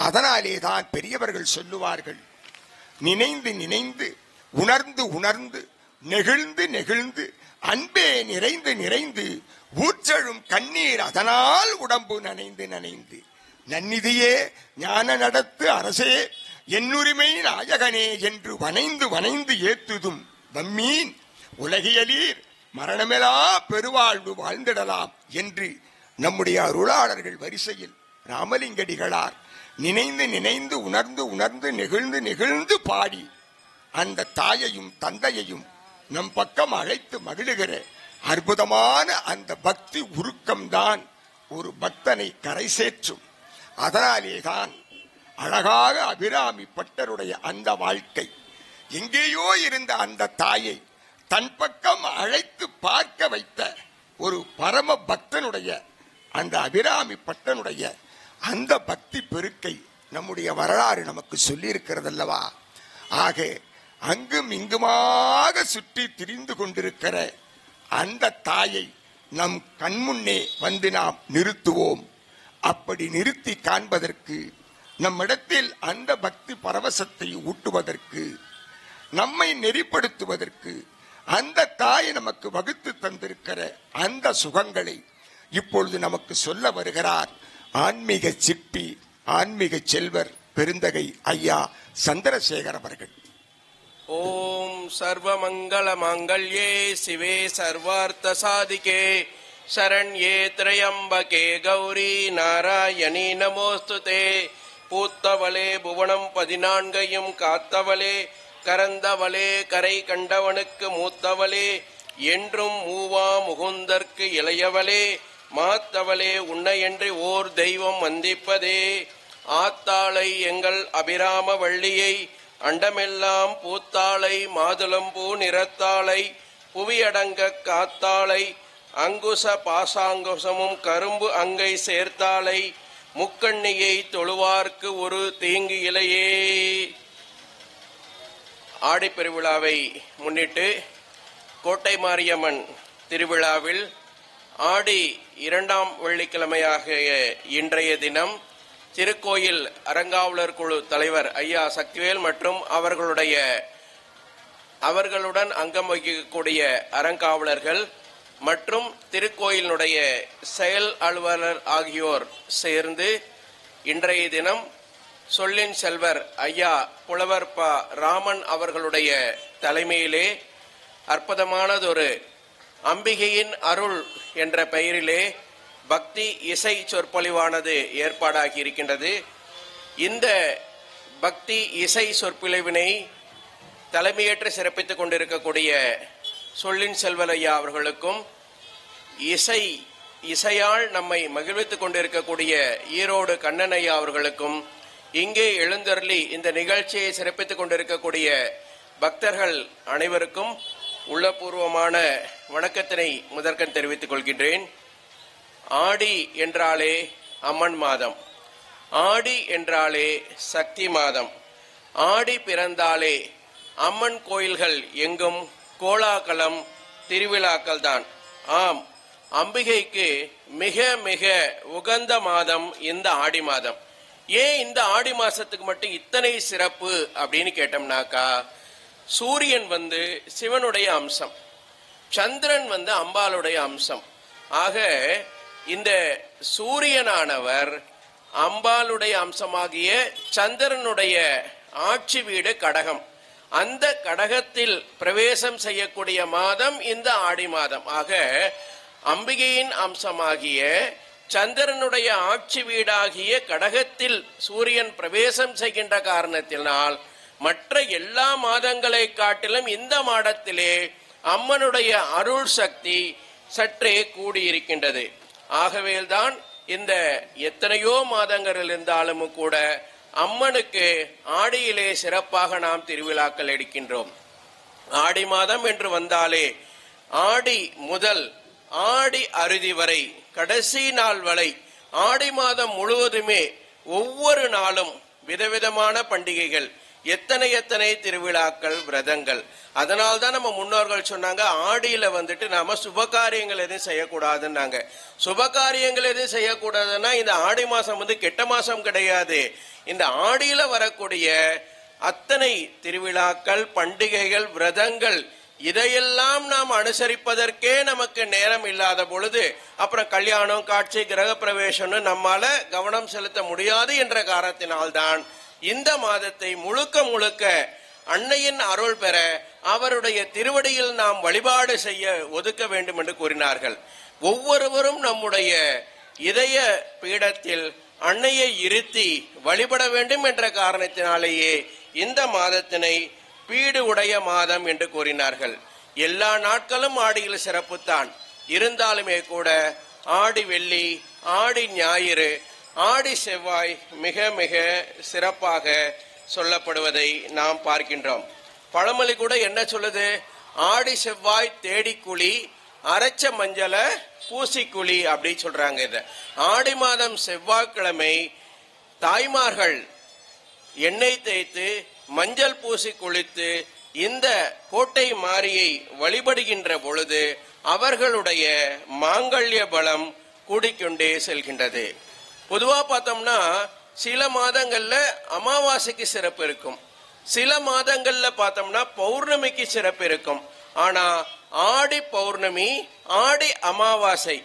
அதனாலேதான் பெரியவர்கள் சொல்லுவார்கள், நினைந்து நினைந்து, உணர்ந்து உணர்ந்து, நெகிழ்ந்து நெகிழ்ந்து, அன்பே நிறைந்து நிறைந்து, ஊற்றழும் கண்ணீர் அதனால் உடம்பு நனைந்து நனைந்து, நன்னிதியே ஞான நடத்து அரசே, என்னுரிமை நாயகனே என்று வனைந்து வனைந்து ஏத்துதும் வம்மீன் உலகியலீர் மரணமெலா பெருவாழ்வு வாழ்ந்திடலாம் என்று நம்முடைய அருளாளர்கள் வரிசையில் ராமலிங்கடிகளார் நினைந்து நினைந்து, உணர்ந்து உணர்ந்து, நெகிழ்ந்து நெகிழ்ந்து பாடி அந்த தாயையும் தந்தையையும் நம் பக்கம் அழைத்து மகிழுகிற அற்புதமான அந்த பக்தி உருக்கம்தான் ஒரு பக்தனை கரை சேர்ற்றும். அதனாலேதான் அழகாக அபிராமி பட்டருடைய அந்த வாழ்க்கை, எங்கேயோ இருந்த அந்த தாயை தன் பக்கம் அழைத்து பார்க்க வைத்த ஒரு பரம பக்தனுடைய அந்த அபிராமி பட்டனுடைய அந்த பக்தி பெருக்கை நம்முடைய வரலாறு நமக்கு சொல்லி இருக்கிறது அல்லவா. ஆக அங்கும் இங்குமாக சுற்றி திரிந்து கொண்டிருக்கிற அந்த தாயை நம் கண்முன்னே வந்து நாம் நிறுத்துவோம். அப்படி நிறுத்தி காண்பதற்கு, நம்மிடத்தில் அந்த பக்தி பரவசத்தை ஊட்டுவதற்கு, நம்மை நெறிப்படுத்துவதற்கு அந்த தாய் நமக்கு வகுத்து தந்திருக்கிற அந்த சுகங்களை இப்பொழுது நமக்கு சொல்ல வருகிறார் ஆன்மீக சிற்பி, ஆன்மீக செல்வர், பெருந்தகை ஐயா சந்திரசேகர் அவர்கள். ஓம் சர்வமங்கள மாங்கல்யே சிவே சர்வார்த்த சாதிகே சரண்யே திரையம்பகே கௌரி நாராயணி நமோஸ்துதே. பூத்தவளே புவனம் 14 காத்தவளே, கரந்தவளே கரை கண்டவனுக்கு மூத்தவளே, என்றும் மூவா முகுந்தற்கு இளையவளே, மாத்தவளே உன்னையன்றி ஓர் தெய்வம் வந்திப்பதே. ஆத்தாளை எங்கள் அபிராம வள்ளியை, அண்டமெல்லாம் பூத்தாளை மாதுளம்பூ நிறத்தாளை, புவியடங்க காத்தாளை, அங்குச பாசாங்குசமும் கரும்பு அங்கை சேர்த்தாளை, முக்கண்ணியை தொழுவார்க்கு ஒரு தீங்கு இலையே. ஆடிப்பெருவிழாவை முன்னிட்டு கோட்டை மாரியம்மன் திருவிழாவில் ஆடி 2ஆம் வெள்ளிக்கிழமையாகிய இன்றைய தினம் திருக்கோயில் அறங்காவலர் குழு தலைவர் ஐயா சக்திவேல் மற்றும் அவர்களுடன் அங்கம் வகிக்கக்கூடிய அறங்காவலர்கள் மற்றும் திருக்கோயிலுடைய செயல் அலுவலர் ஆகியோர் சேர்ந்து இன்றைய தினம் சொல்லின் செல்வர் ஐயா புலவர் ப. ராமன் அவர்களுடைய தலைமையிலே அற்புதமானதொரு அம்பிகையின் அருள் என்ற பெயரிலே பக்தி இசை சொற்பொழிவானது ஏற்பாடாகி இருக்கின்றது. இந்த பக்தி இசை சொற்பொழிவினை தலைமையேற்று சிறப்பித்துக் கொண்டிருக்கக்கூடிய சொல்லின் செல்வலையா அவர்களுக்கும், இசையால் நம்மை மகிழ்வித்துக் கொண்டிருக்கக்கூடிய ஈரோடு கண்ணனையா அவர்களுக்கும், இங்கே எழுந்தருளி இந்த நிகழ்ச்சியை சிறப்பித்துக் கொண்டிருக்கக்கூடிய பக்தர்கள் அனைவருக்கும் உள்ளபூர்வமான வணக்கத்தினை முதற்கண் தெரிவித்துக் கொள்கின்றேன். ஆடி என்றாலே அம்மன் மாதம், ஆடி என்றாலே சக்தி மாதம், ஆடி பிறந்தாலே அம்மன் கோயில்கள் எங்கும் கோலாகலம் திருவிழாக்கள் தான். ஆம், அம்பிகைக்கு மிக மிக உகந்த மாதம் இந்த ஆடி மாதம். ஏன் இந்த ஆடி மாசத்துக்கு மட்டும் இத்தனை சிறப்பு அப்படின்னு கேட்டோம்னாக்கா, சூரியன் சிவனுடைய அம்சம், சந்திரன் அம்பாளுடைய அம்சம். ஆக இந்த சூரியனானவர் அம்பாளுடைய அம்சமாகிய சந்திரனுடைய ஆட்சி வீடு கடகம், அந்த கடகத்தில் பிரவேசம் செய்யக்கூடிய மாதம் இந்த ஆடி மாதம். ஆக அம்பிகையின் அம்சமாகிய சந்திரனுடைய ஆட்சி வீடாகிய கடகத்தில் சூரியன் பிரவேசம் செய்கின்ற காரணத்தினால் மற்ற எல்லா மாதங்களை காட்டிலும் இந்த மாதத்திலே அம்மனுடைய அருள் சக்தி சற்றே கூடியிருக்கின்றது. ஆகவேதான் இந்த எத்தனையோ மாதங்கள் இருந்தாலும் கூட அம்மனுக்கு ஆடியிலே சிறப்பாக நாம் திருவிழாக்கள் எடுக்கின்றோம். ஆடி மாதம் என்று வந்தாலே ஆடி முதல் ஆடி அறுதி வரை கடைசி நாள் வரை ஆடி மாதம் முழுவதுமே ஒவ்வொரு நாளும் விதவிதமான பண்டிகைகள், எத்தனை திருவிழாக்கள், விரதங்கள். அதனால்தான் நம்ம முன்னோர்கள் சொன்னாங்க, ஆடியில நாம சுபகாரியங்கள் எதுவும் செய்யக்கூடாதுன்னாங்க. சுபகாரியங்கள் எதுவும் செய்யக்கூடாதுன்னா இந்த ஆடி மாசம் கெட்ட மாசம் கிடையாது. இந்த ஆடியில வரக்கூடிய அத்தனை திருவிழாக்கள், பண்டிகைகள், விரதங்கள் இதையெல்லாம் நாம் அனுசரிப்பதற்கே நமக்கு நேரம் இல்லாத பொழுது அப்புறம் கல்யாணம், காட்சி, கிரக பிரவேசம்னு நம்மால கவனம் செலுத்த முடியாது என்ற காரணத்தினால்தான் இந்த மாதத்தை முழுக்க முழுக்க அன்னையின் அருள் பெற அவருடைய திருவடியில் நாம் வழிபாடு செய்ய ஒதுக்க வேண்டும் என்று கூறினார்கள். ஒவ்வொருவரும் நம்முடைய இதய பீடத்தில் அன்னையை இருத்தி வழிபட வேண்டும் என்ற காரணத்தினாலேயே இந்த மாதத்தினை பீடு உடைய மாதம் என்று கூறினார்கள். எல்லா நாட்களும் ஆடியில் சிறப்புத்தான். இருந்தாலுமே கூட ஆடி வெள்ளி, ஆடி ஞாயிறு, ஆடி செவ்வாய் மிக மிக சிறப்பாக சொல்லப்படுவதை நாம் பார்க்கின்றோம். பழமொழி கூட என்ன சொல்லுது? ஆடி செவ்வாய் தேடி குழி, அரைச்ச மஞ்சள பூசிக்குழி அப்படி சொல்றாங்க. இத ஆடி மாதம் செவ்வாய்க்கிழமை தாய்மார்கள் எண்ணெய் தேய்த்து மஞ்சள் பூசி குளித்து இந்த கோட்டை மாரியை வழிபடுகின்ற பொழுது அவர்களுடைய மாங்கல்ய பலம் கூடிக்கொண்டே செல்கின்றது. பொதுவா பார்த்தோம்னா சில மாதங்கள்ல அமாவாசைக்கு சிறப்பு இருக்கும், சில மாதங்கள்ல பார்த்தோம்னா பௌர்ணமிக்கு சிறப்பு இருக்கும். ஆனா ஆடி பௌர்ணமி, ஆடி அமாவாசை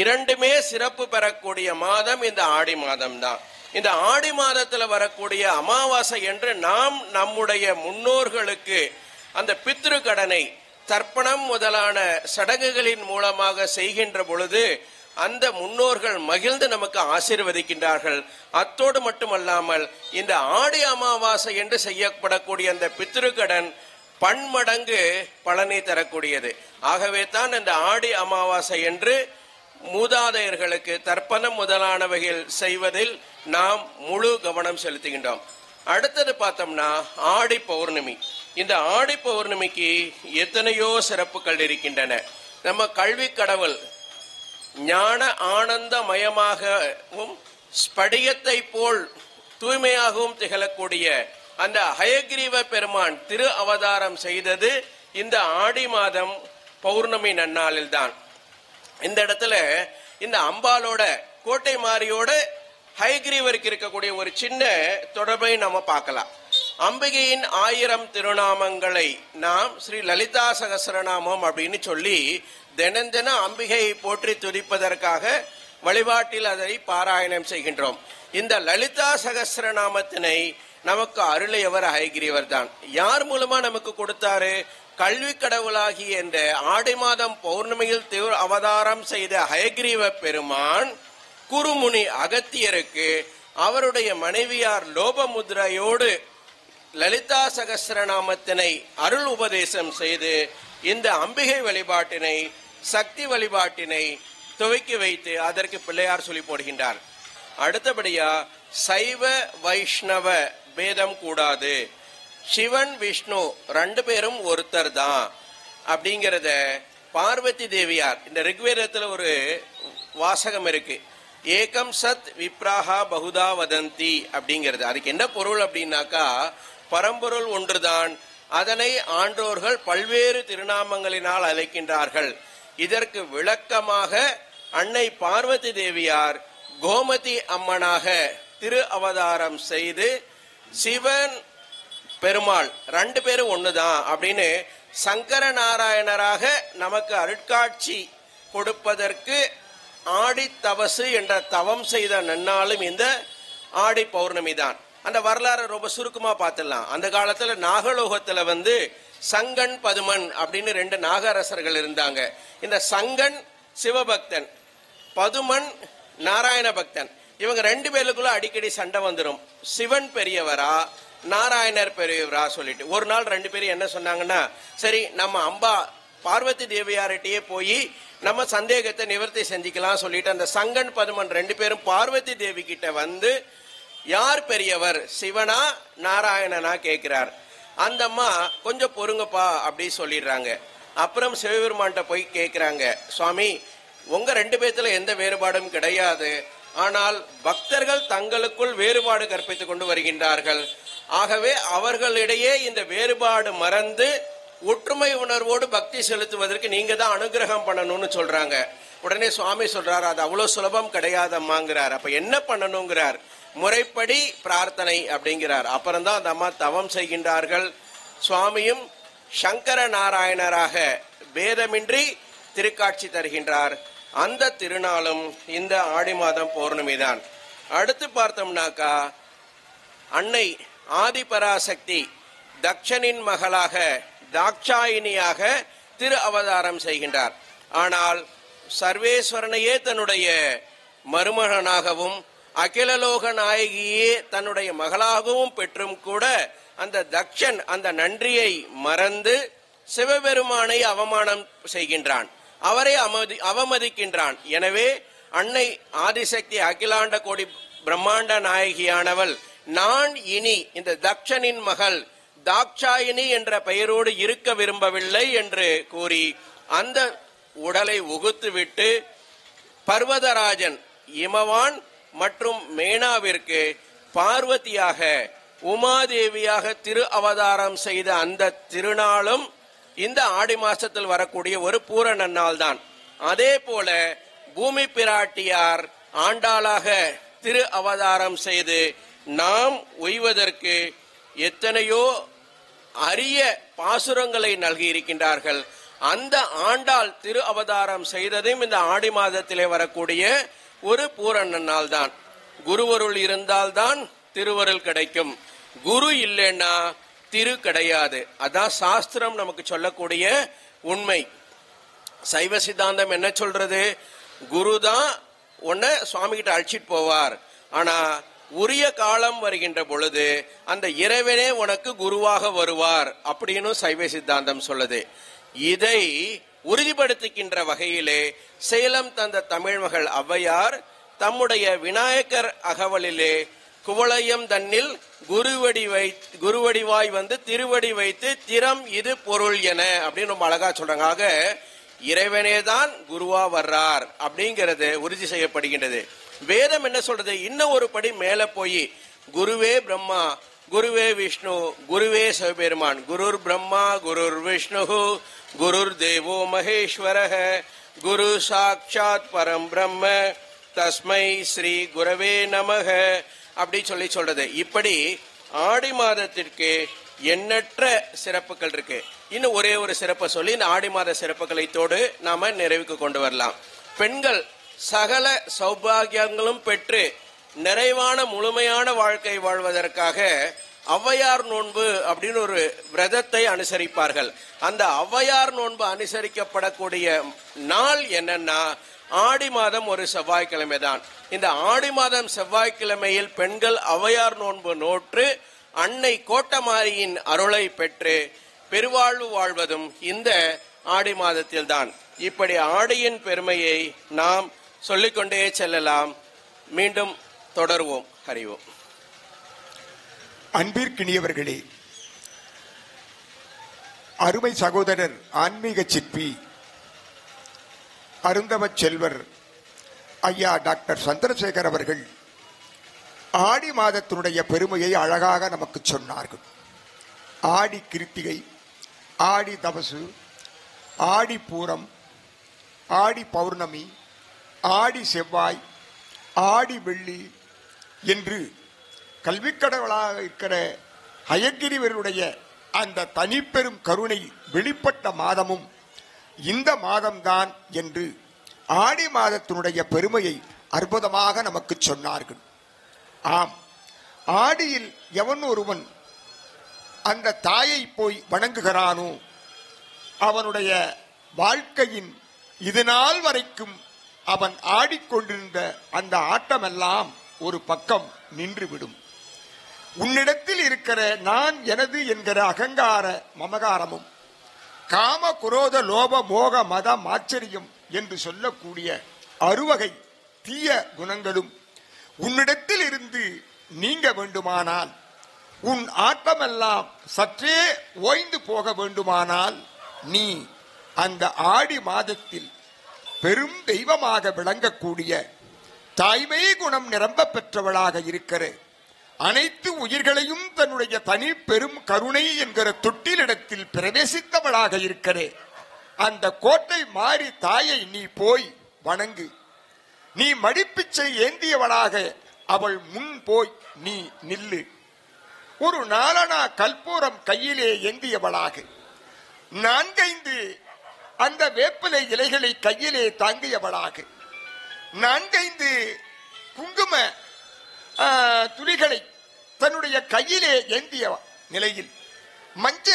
இரண்டுமே சிறப்பு பெறக்கூடிய மாதம் இந்த ஆடி மாதம் தான். இந்த ஆடி மாதத்துல வரக்கூடிய அமாவாசை என்று நாம் நம்முடைய முன்னோர்களுக்கு அந்த பித்ரு கடனை, தர்ப்பணம் முதலான சடங்குகளின் மூலமாக செய்கின்ற பொழுது அந்த முன்னோர்கள் மகிழ்ந்து நமக்கு ஆசீர்வதிக்கின்றார்கள். அத்தோடு மட்டுமல்லாமல் இந்த ஆடி அமாவாசை என்று செய்யப்படக்கூடிய அந்த பித்ருக்கடன் பன்மடங்கு பலனை தரக்கூடியது. ஆகவே தான் இந்த ஆடி அமாவாசை என்று மூதாதையர்களுக்கு தர்ப்பணம் முதலானவைகள் செய்வதில் நாம் முழு கவனம் செலுத்துகின்றோம். அடுத்தது பார்த்தோம்னா ஆடி பௌர்ணமி. இந்த ஆடி பௌர்ணமிக்கு எத்தனையோ சிறப்புகள் இருக்கின்றன. நம்ம கல்வி கடவுள் ஞான ஆனந்தமயமாகவும் ஸ்படிகத்தை போல் தூய்மையாகவும் திகழக்கூடிய அந்த ஹயகிரீவ பெருமான் திரு அவதாரம் செய்தது இந்த ஆடி மாதம் பௌர்ணமி நன்னாளில் தான். இந்த இடத்துல இந்த அம்பாலோட கோட்டை மாரியோட ஹயகிரீவருக்கு இருக்கக்கூடிய ஒரு சின்ன தொடர்பை நாம பார்க்கலாம். அம்பிகையின் 1000 திருநாமங்களை நாம் ஸ்ரீ லலிதா சகஸ்ரநாமம் அப்படின்னு சொல்லி தினம் தினம் அம்பிகையை போற்றி துதிப்பதற்காக வழிபாட்டில் அதை பாராயணம் செய்கின்றோம். இந்த லலிதா சகஸ்ரநாமத்தினை நமக்கு அருளையவர் ஹயகிரீவர் தான். யார் மூலமா நமக்கு கொடுத்தாரு? கல்வி கடவுளாகிய இந்த ஆடி மாதம் பௌர்ணமியில் அவதாரம் செய்த ஹயகிரீவ பெருமான் குருமுனி அகத்தியருக்கு அவருடைய மனைவியார் லோபமுத்ரையோடு லலிதா சகஸ்ரநாமத்தினை அருள் உபதேசம் செய்து இந்த அம்பிகை வழிபாட்டினை, சக்தி வழிபாட்டினை துவக்கி வைத்து அதற்கு பிள்ளையார் சொல்லி போடுகின்றார். அடுத்தபடியா சைவ வைஷ்ணவ பேதம் கூடாது, சிவன் விஷ்ணு 2 பேரும் ஒருத்தர் தான் அப்படிங்கிறத பார்வதி தேவியார், இந்த ரிக்வேதத்துல ஒரு வாசகம் இருக்கு, ஏகம் சத் விப்ராஹா பகுதா வதந்தி அப்படிங்கிறது. அதுக்கு என்ன பொருள் அப்படின்னாக்கா, பரம்பொருள் ஒன்றுதான், அதனை ஆன்றோர்கள் பல்வேறு திருநாமங்களினால் அழைக்கின்றார்கள். இதற்கு விளக்கமாக அன்னை பார்வதி தேவியார் கோமதி அம்மனாக திரு அவதாரம் செய்து சிவன் பெருமாள் 2 பேரும் ஒண்ணுதான் அப்படின்னு சங்கர நாராயணராக நமக்கு அருட்காட்சி கொடுப்பதற்கு ஆடி தவசு என்ற தவம் செய்த நன்னாளும் இந்த ஆடி பௌர்ணமி தான். அந்த வரலாறு ரொம்ப சுருக்கமா பார்த்துடலாம். அந்த காலத்துல நாகலோகத்துல சங்கன் பதுமன் அப்படின்னு 2 நாகரசர்கள் இருந்தாங்க. இந்த சங்கன் சிவபக்தன், பதுமன் நாராயண பக்தன். இவங்க 2 பேருக்குள்ள அடிக்கடி சண்டை வந்துடும். சிவன் பெரியவரா நாராயணர் பெரியவரா சொல்லிட்டு ஒரு நாள் 2 பேரும் என்ன சொன்னாங்கன்னா, சரி நம்ம அம்பா பார்வதி தேவியார்கிட்டயே போய் நம்ம சந்தேகத்தை நிவர்த்தி செஞ்சுக்கலாம் சொல்லிட்டு அந்த சங்கன் பதுமன் 2 பேரும் பார்வதி தேவி கிட்ட யார் பெரியவர், சிவனா நாராயணனா கேட்கிறார். அந்த அம்மா கொஞ்சம் பொறுங்கப்பா அப்படி சொல்லிடுறாங்க. அப்புறம் சிவபெருமான்கிட்ட போய் கேட்கிறாங்க, சுவாமி உங்க 2 பேத்துல எந்த வேறுபாடும் கிடையாது, ஆனால் பக்தர்கள் தங்களுக்குள் வேறுபாடு கற்பித்துக் கொண்டு வருகின்றார்கள். ஆகவே அவர்களிடையே இந்த வேறுபாடு மறந்து ஒற்றுமை உணர்வோடு பக்தி செலுத்துவதற்கு நீங்க தான் அனுகிரகம் பண்ணணும்னு சொல்றாங்க. உடனே சுவாமி சொல்றாரு, அது அவ்வளவு சுலபம் கிடையாதம்மாங்கிறார். அப்ப என்ன பண்ணணுங்கிறார், முறைப்படி பிரார்த்தனை அப்படிங்கிறார். அப்புறம்தான் அந்த அம்மா தவம் செய்கின்றார்கள். சுவாமியும் சங்கர நாராயணராக பேதமின்றி திருக்காட்சி தருகின்றார். அந்த திருநாளும் இந்த ஆடி மாதம் பௌர்ணமி தான். அடுத்து பார்த்தோம்னாக்கா, அன்னை ஆதிபராசக்தி தக்ஷனின் மகளாக தாக்ஷாயினியாக திரு அவதாரம் செய்கின்றார். ஆனால் சர்வேஸ்வரனையே தன்னுடைய மருமகனாகவும் அகிலலோக நாயகியே தன்னுடைய மகளாகவும் பெற்றும் கூட அந்த தக்ஷன் அந்த நன்றியை மறந்து சிவபெருமானை அவமானம் செய்கின்றான், அவரை அவமதிக்கின்றான். எனவே அன்னை ஆதிசக்தி அகிலாண்ட கோடி பிரம்மாண்ட நாயகியானவள் நான் இனி இந்த தக்ஷனின் மகள் தாக்ஷாயினி என்ற பெயரோடு இருக்க விரும்பவில்லை என்று கூறி அந்த உடலை உகுத்துவிட்டு பர்வதராஜன் இமவான் மற்றும் மேனாவிற்கு பார்வதியாக உமாதேவியாக திரு அவதாரம் செய்த அந்த திருநாளும் இந்த ஆடி மாசத்தில் வரக்கூடிய ஒரு பூரண நாள் தான். அதே போல பூமி பிராட்டியார் ஆண்டாளாக திரு அவதாரம் செய்து நாம் உய்வதற்கு எத்தனையோ அரிய பாசுரங்களை நல்கி இருக்கின்றார்கள். அந்த ஆண்டாள் திரு அவதாரம் செய்ததும் இந்த ஆடி மாதத்திலே வரக்கூடிய ஒரு பூரண நாள் தான். குருவருள் இருந்தால்தான் திருவருள் கிடைக்கும், குரு இல்லைன்னா திரு கிடையாது. அதான் சாஸ்திரம் நமக்கு சொல்லக்கூடிய உண்மை. சைவ சித்தாந்தம் என்ன சொல்றது, குரு தான் உன்னை சுவாமி கிட்ட அழைச்சிட்டு போவார், ஆனா உரிய காலம் வருகின்ற பொழுது அந்த இறைவனே உனக்கு குருவாக வருவார் அப்படின்னு சைவ சித்தாந்தம் சொல்லுது. இதை உறுதிப்படுத்துகின்ற வகையிலே சேலம் தந்த தமிழ் மகள் ஔவையார் தம்முடைய விநாயகர் அகவலிலே குவளையம் தன்னில் குருவடிவாய் திருவடி வைத்து திறம் இது பொருள் என அப்படின்னு ரொம்ப அழகா சொல்றாங்க. ஆக இறைவனே தான் குருவா வர்றார் அப்படிங்கிறது உறுதி செய்யப்படுகின்றது. வேதம் என்ன சொல்றது, இன்னும் ஒரு படி மேல போய் குருவே பிரம்மா குருவே விஷ்ணு குருவே சிவபெருமான், குருர் பிரம்மா குருர் விஷ்ணு குருர் தேவோ மகேஸ்வரஹ குரு சாட்சாத் பரம் பிரம்ம தஸ்மை ஸ்ரீ குரவே நமக அப்படி சொல்றது. இப்படி ஆடி மாதத்திற்கு எண்ணற்ற சிறப்புகள் இருக்கு. இன்னும் ஒரே ஒரு சிறப்பை சொல்லி இந்த ஆடி மாத சிறப்புகளைத்தோடு நாம நிறைவுக்கு கொண்டு வரலாம். பெண்கள் சகல சௌபாகியங்களும் பெற்று நிறைவான முழுமையான வாழ்க்கை வாழ்வதற்காக ஔவையார் நோன்பு அப்படின்னு ஒரு விரதத்தை அனுசரிப்பார்கள். அந்த ஔவையார் நோன்பு அனுசரிக்கப்படக்கூடிய நாள் என்னன்னா ஆடி மாதம் ஒரு செவ்வாய்க்கிழமை தான். இந்த ஆடி மாதம் செவ்வாய்க்கிழமையில் பெண்கள் ஔவையார் நோன்பு நோற்று அன்னை கோட்டமாரியின் அருளை பெற்று பெருவாழ்வு வாழ்வதும் இந்த ஆடி மாதத்தில்தான். இப்படி ஆடியின் பெருமையை நாம் சொல்லிக்கொண்டே செல்லலாம். மீண்டும் தொடருவோம். அறிவோம். அன்பிற்கினியவர்களே, அருமை சகோதரர் ஆன்மீக சிற்பி அருந்தவ செல்வர் ஐயா டாக்டர் சந்திரசேகர் அவர்கள் ஆடி மாதத்தினுடைய பெருமையை அழகாக நமக்கு சொன்னார்கள். ஆடி கிருத்திகை, ஆடி தபசு, ஆடி பூரம், ஆடி பௌர்ணமி, ஆடி செவ்வாய், ஆடி வெள்ளி என்று கல்விக்கடவுளாக இருக்கிற ஹயக்கிரிவருடைய அந்த தனிப்பெரும் கருணை வெளிப்பட்ட மாதமும் இந்த மாதம்தான் என்று ஆடி மாதத்தினுடைய பெருமையை அற்புதமாக நமக்கு சொன்னார்கள். ஆம், ஆடியில் எவன் ஒருவன் அந்த தாயை போய் வணங்குகிறானோ அவனுடைய வாழ்க்கையின் இது நாள் வரைக்கும் அவன் ஆடிக்கொண்டிருந்த அந்த ஆட்டமெல்லாம் ஒரு பக்கம் நின்றுவிடும். உன்னிடத்தில் இருக்கிற நான் எனது என்கிற அகங்கார மமகாரமும் காம குரோத லோப மோக மத மாச்சரியம் என்று சொல்லக்கூடிய அறுவகை தீய குணங்களும் உன்னிடத்தில் இருந்து நீங்க வேண்டுமானால், உன் ஆட்டமெல்லாம் சற்றே ஓய்ந்து போக வேண்டுமானால், நீ அந்த ஆடி மாதத்தில் பெரும் தெய்வமாக விளங்கக்கூடிய தாய்மை குணம் நிரம்ப பெற்றவளாக இருக்கிற அனைத்து உயிர்களையும் தன்னுடைய தனி பெரும் கருணை என்கிற தொட்டிலிடத்தில் பிரவேசித்தவளாக இருக்கிற அந்த கோட்டை மாறி தாயை நீ போய் வணங்கு. நீ மடிப்பிச்சை ஏந்தியவளாக அவள் முன் போய் நீ நில்லு. ஒரு நாலனா கற்பூரம் கையிலே ஏந்தியவளாக, 4-5 அந்த வேப்பிலை இலைகளை கையிலே தாங்கியவளாக, 4-5 குங்கும துளிகளை தன்னுடைய கையிலே ஏந்திய நிலையில், மஞ்ச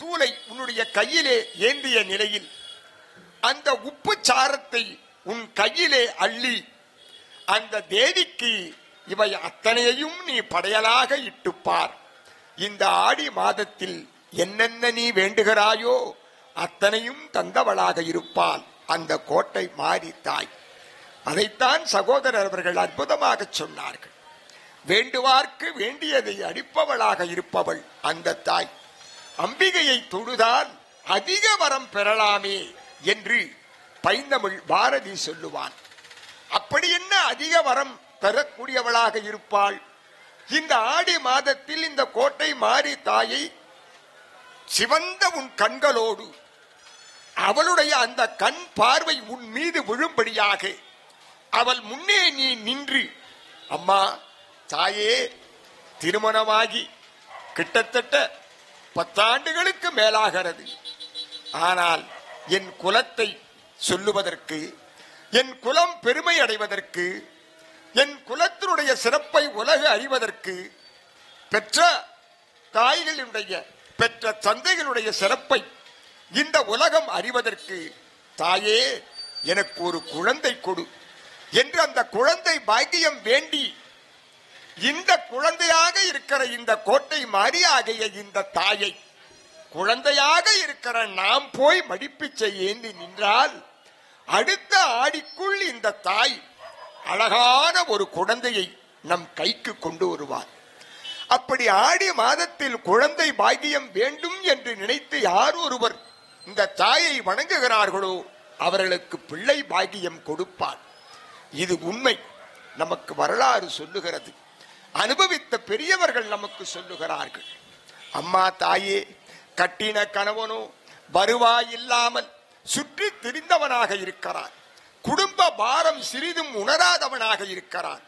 தூளை உன்னுடைய கையிலே ஏந்திய நிலையில், அந்த உப்பு சாரத்தை உன் கையிலே அள்ளி அந்த தேவிக்கு இவை அத்தனையையும் நீ படையலாக இட்டுப்பார். இந்த ஆடி மாதத்தில் என்னென்ன நீ வேண்டுகிறாயோ அத்தனையும் தந்தவளாக இருப்பாள் அந்த கோட்டை மாறி தாய். அதைத்தான் சகோதரர் அவர்கள் அற்புதமாக சொன்னார்கள். வேண்டுவார்க்கு வேண்டியதை அளிப்பவளாக இருப்பவள் அந்த தாய். அம்பிகையை தொழுதால் அதிக வரம் பெறலாமே என்று பைந்தமிழ் பாரதி சொல்லுவான். அப்படி என்ன அதிக வரம் பெறக்கூடியவளாக இருப்பாள்? இந்த ஆடி மாதத்தில் இந்த கோட்டை மாறி தாயை சிவந்த உன் கண்களோடு அவளுடைய அந்த கண் பார்வை உன் மீது விழும்படியாக அவள் முன்னே நீ நின்று, அம்மா தாயே, திருமணமாகி கிட்டத்தட்ட 10 ஆண்டுகளுக்கு மேலாகிறது. ஆனால் என் குலத்தை சொல்லுவதற்கு, என் குலம் பெருமை அடைவதற்கு, என் குலத்தினுடைய சிறப்பை உலக அறிவதற்கு, பெற்ற தாய்களுடைய பெற்ற தந்தைகளுடைய சிறப்பை இந்த உலகம் அறிவதற்கு, தாயே எனக்கு ஒரு குழந்தை கொடு என்று அந்த குழந்தை பாக்கியம் வேண்டி இந்த குழந்தையாக இருக்கிற இந்த கோட்டை மாறியாகிய இந்த தாயை குழந்தையாக இருக்கிற நாம் போய் மடிப்பிச்சை ஏந்தி நின்றால் அடுத்த ஆடிக்குள் இந்த தாய் அழகான ஒரு குழந்தையை நம் கைக்கு கொண்டு வருவார். அப்படி ஆடி மாதத்தில் குழந்தை பாக்கியம் வேண்டும் என்று நினைத்து யார் ஒருவர் இந்த தாயை வணங்குகிறார்களோ அவர்களுக்கு பிள்ளை பாக்கியம் கொடுப்பார். இது உண்மை. நமக்கு வரலாறு சொல்லுகிறது. அனுபவித்த பெரியவர்கள் நமக்கு சொல்லுகிறார்கள். அம்மா தாயே, கட்டின கணவனோ வருவாய் இல்லாமல் சுற்றி திரிந்தவனாக இருக்கிறான். குடும்ப பாரம் சிறிதும் உணராதவனாக இருக்கிறான்.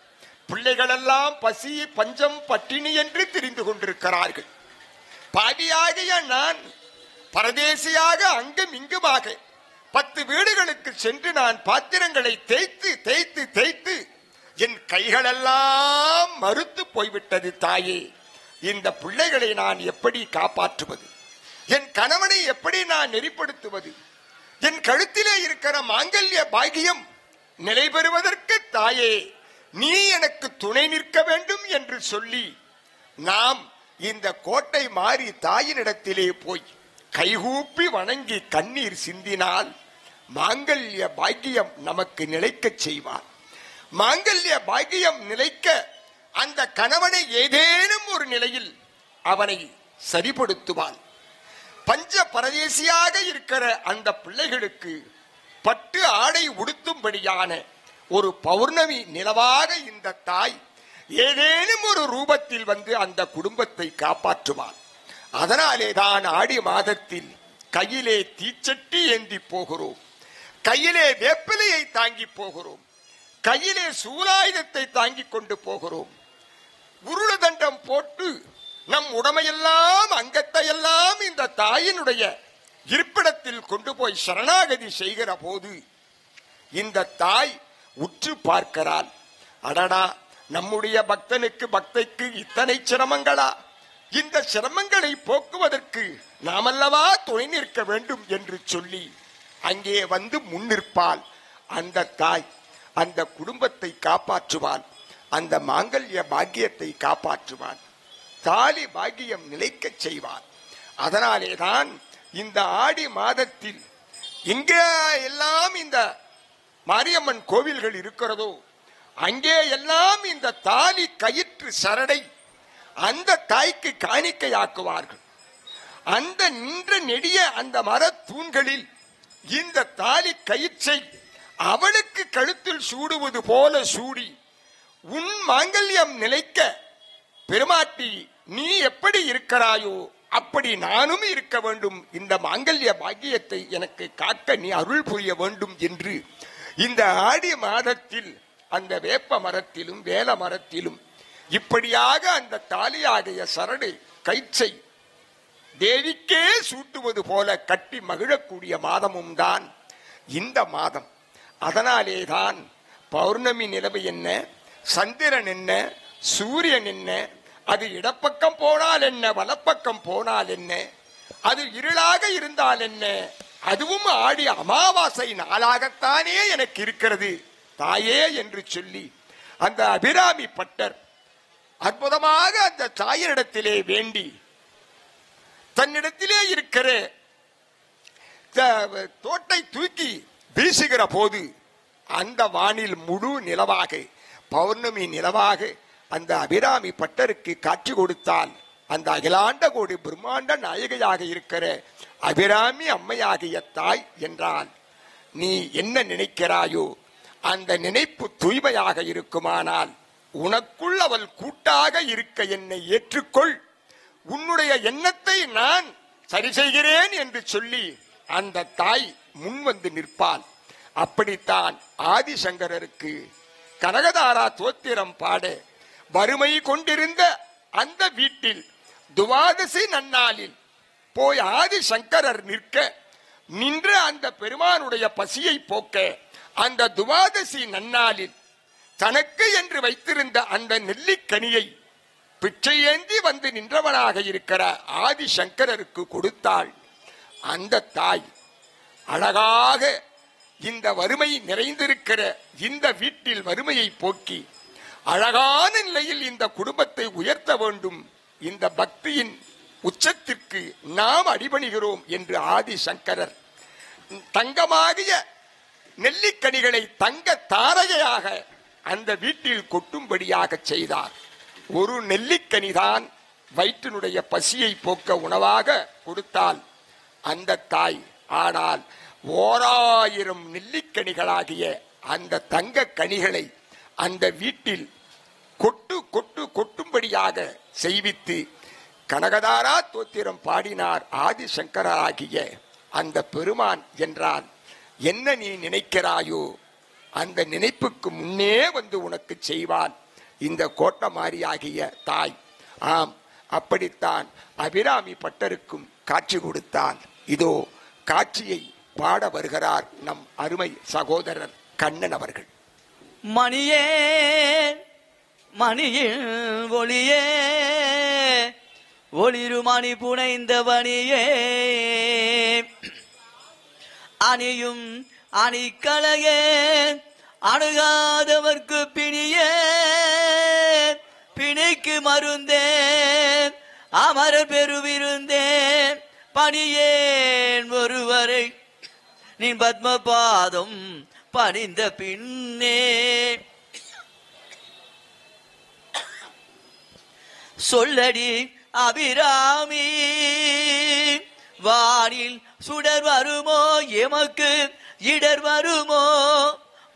பிள்ளைகளெல்லாம் பசி பஞ்சம் பட்டினி என்று திரிந்து கொண்டிருக்கிறார்கள். பாவியாகிய நான் பரதேசியாக அங்கும் இங்குமாக 10 வீடுகளுக்கு சென்று நான் பாத்திரங்களை தேய்த்து தேய்த்து தேய்த்து என் கைகளெல்லாம் மறுத்து போய்விட்டது. தாயே, இந்த பிள்ளைகளை நான் எப்படி காப்பாற்றுவது? என் கணவனை எப்படி நான் நெறிப்படுத்துவது? என் கழுத்திலே இருக்கிற மாங்கல்ய பாக்கியம் நிலை பெறுவதற்கு தாயே நீ எனக்கு துணை நிற்க வேண்டும் என்று சொல்லி நாம் இந்த கோட்டை மாறி தாயினிடத்திலே போய் கைகூப்பி வணங்கி கண்ணீர் சிந்தினால் மாங்கல்ய பாக்கியம் நமக்கு நிலைக்கச் செய்வார். மாங்கல்ய பாக்கியம் நிலைக்க அந்த கணவனை ஏதேனும் ஒரு நிலையில் அவனை சரிப்படுத்துவான். பஞ்ச பரதேசியாக இருக்கிற அந்த பிள்ளைகளுக்கு பட்டு ஆடை உடுத்தும்படியான ஒரு பௌர்ணமி நிலவாக இந்த தாய் ஏதேனும் ஒரு ரூபத்தில் வந்து அந்த குடும்பத்தை காப்பாற்றுவார். அதனாலே தான் ஆடி மாதத்தில் கையிலே தீச்சட்டி ஏந்தி போகிறோம், கையிலே வேப்பிலையை தாங்கி போகிறோம், கையிலே சூலாயுதத்தை தாங்கி கொண்டு போகிறோம். உருள தண்டம் போட்டு நம் உடமையெல்லாம் அங்கத்தையெல்லாம் இந்த தாயினுடைய இருப்பிடத்தில் கொண்டு போய் சரணாகதி செய்கிற போது இந்த தாய் உற்று பார்க்கிறாள். அடடா, நம்முடைய பக்தைக்கு இத்தனை சிரமங்களா? இந்த சிரமங்களை போக்குவதற்கு நாமல்லவா துணை நிற்க வேண்டும் என்று சொல்லி அங்கே வந்து முன்னிற்பாள். அந்த தாய் அந்த குடும்பத்தை காப்பாற்றுவாள், அந்த மாங்கல்ய பாக்கியத்தை காப்பாற்றுவாள், தாலி பாக்கியம் நிலைக்க செய்வாள். அதனாலேதான் இந்த ஆடி மாதத்தில் எங்கே எல்லாம் இந்த மாரியம்மன் கோவில்கள் இருக்கிறதோ அங்கே எல்லாம் இந்த தாலி கயிற்று சரடை அந்த தாய்க்கு காணிக்கையாக்குவார்கள். அந்த நின்ற நெடிய அந்த மர தூண்களில் இந்த தாலி கயிற்றை அவளுக்கு கழுத்தில் சூடுவது போல சூடி, உன் மாங்கல்யம் நிலைக்க பெருமாட்டி நீ எப்படி இருக்கிறாயோ அப்படி நானும் இருக்க வேண்டும், இந்த மாங்கல்ய பாக்கியத்தை எனக்கு காக்க நீ அருள் புரிய வேண்டும் என்று இந்த ஆடி மாதத்தில் அந்த வேப்ப மரத்திலும் வேல மரத்திலும் இப்படியாக அந்த தாலியாகிய சரடு கயிற்றை தேவிக்கே சூட்டுவது போல கட்டி மகிழக்கூடிய மாதமும் தான் இந்த மாதம். அதனாலேதான் பௌர்ணமி நிலவு என்ன, சந்திரன் என்ன, சூரியன் என்ன, அது இடப்பக்கம் போனால் என்ன, வலப்பக்கம் போனால் என்ன, அது இருளாக இருந்தால் என்ன, அதுவும் ஆடி அமாவாசை நாளாகத்தானே எனக்கு இருக்கிறது தாயே என்று சொல்லி அந்த அபிராமி பட்டர் அற்புதமாக அந்த தாயினிடத்திலே வேண்டி தன்னிடத்திலே இருக்கிற தோட்டை தூக்கி வீசுகிற போது அந்த வானில் முழு நிலவாக பௌர்ணமி நிலவாக அந்த அபிராமி பட்டருக்கு காட்சி கொடுத்தால் அந்த அகிலாண்ட கோடி பிரம்மாண்ட நாயகியாக இருக்கிற அபிராமி அம்மையாகிய தாய் என்றால் நீ என்ன நினைக்கிறாயோ அந்த நினைப்பு தூய்மையாக இருக்குமானால் உனக்குள் அவள் கூட்டாக இருக்க என்னை ஏற்றுக்கொள், உன்னுடைய எண்ணத்தை நான் சரி செய்கிறேன் என்று சொல்லி அந்த தாய் முன் வந்து நிற்பாள். அப்படித்தான் ஆதிசங்கரருக்கு கனகதாரா தோத்திரம் பாட வறுமை கொண்டிருந்த அந்த வீட்டில் துவாதசி நன்னாளில் போய் ஆதிசங்கரர் நிற்க நின்ற அந்த பெருமானுடைய பசியை போக்க அந்த துவாதசி நன்னாளில் தனக்கு என்று வைத்திருந்த அந்த நெல்லிக்கனியை பிச்சை ஏந்தி வந்து நின்றவனாக இருக்கிற ஆதிசங்கரருக்கு கொடுத்தாள். அந்த தாய் அழகாக இந்த வறுமை நிறைந்திருக்கிற இந்த வீட்டில் வறுமையை போக்கி அழகான நிலையில் இந்த குடும்பத்தை உயர்த்த வேண்டும், இந்த பக்தியின் உச்சத்திற்கு நாம் அடிபணிகிறோம் என்று ஆதிசங்கரர் தங்கமாகிய நெல்லிக்கனிகளை தங்க தாரகையாக அந்த வீட்டில் கொட்டும்படியாக செய்தார். ஒரு நெல்லிக்கனிதான் வயிற்றினுடைய பசியை போக்க உணவாக கொடுத்தால் அந்த தாய், ஆனால் 1000 நெல்லிக்கனிகளாகிய அந்த தங்க கனிகளை அந்த வீட்டில் கொட்டும்படியாக செய்வித்து கனகதாரா தோத்திரம் பாடினார் ஆதிசங்கராகிய அந்த பெருமான். என்றால் என்ன நீ நினைக்கிறாயோ அந்த நினைப்புக்கு முன்னே வந்து உனக்கு செய்வான் இந்த கோட்டமாரியாகிய தாய். ஆம், அப்படித்தான் அபிராமி பட்டருக்கும் காட்சி கொடுத்தால். இதோ காட்சியை பாட வருகிறார் நம் அருமை சகோதரர் கண்ணன் அவர்கள். மணியே மணியில் ஒளியே ஒளிருமணி புனைந்த பணியே அணியும் அணிக்கலையே அணுகாதவர்க்கு பிணியே பிணிக்கு மருந்தே அமர பெருவிருந்தே பணியேன் ஒருவரை நீ பத்மபாதம் பணிந்த பின்னே சொல்லடி அபிராமி வானில் சுடர் வருமோ எமக்கு இடர் வருமோ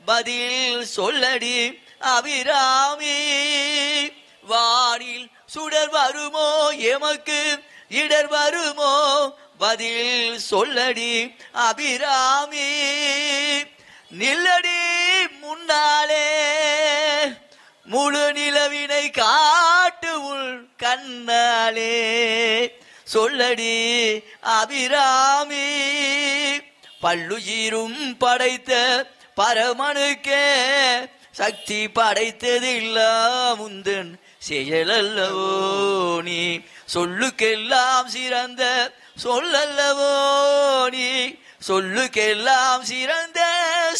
பதில் சொல்லடி அபிராமி வானில் சுடர் வருமோ எமக்கு இடர் வருமோ பதில் சொல்லடி அபிராமி நில்லடி முன்னாலே முழு நிலவினை காட்டு உள் கண்ணாலே சொல்லடி அபிராமி பல்லுயிரும் படைத்த பரமனுக்கே சக்தி படைத்ததில்ல முந்தன் செயலல்லவோ நீ சொல்லுக்கெல்லாம் சிறந்த சொல்லல்லவோ நீ சொல்லுக்கெல்லாம் சிறந்த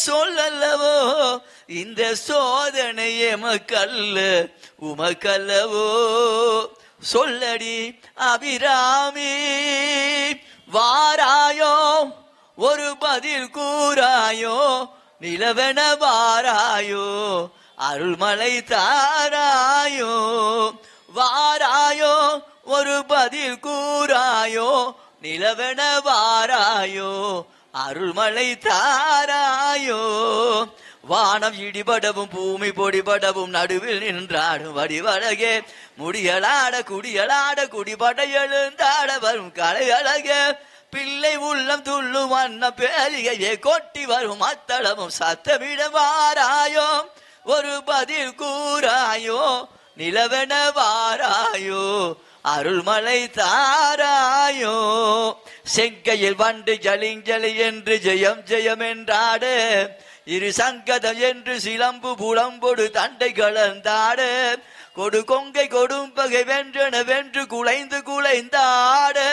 சொல்லல்லவோ இந்த சோதனை எமக்கல்ல உமக்கல்லவோ சொல்லடி அபிராமி வாராயோ ஒரு பதில் கூறாயோ நிலவென வாராயோ அருள்மலை தாராயோ வாராயோ ஒரு பதில் கூறாயோ நிலவென வாராயோ அருள்மலை தாராயோ வானம் இடிபடவும் பூமி பொடிபடவும் நடுவில் நின்றாடும் வடிவழகே முடியலாட குடியலாட குடிபட எழுந்தாட வரும் கலை அழகே பிள்ளை உள்ளம் துள்ளும் வண்ண பேரிகையே கொட்டி வரும் அத்தளமும் சத்தமிட வாராயோ ஒரு பதில் கூறாயோ நிலவென வாராயோ அருள்மலை தாராயோ செங்கையில் வண்டு ஜலிஞ்சலி என்று ஜெயம் ஜெயம் என்றாடு இரு சங்கதம் என்று சிலம்பு புலம்பொடு தண்டை கலந்தாடு கொடு கொங்கை கொடும் பகை வென்றன வென்று குலைந்து குலைந்தாடு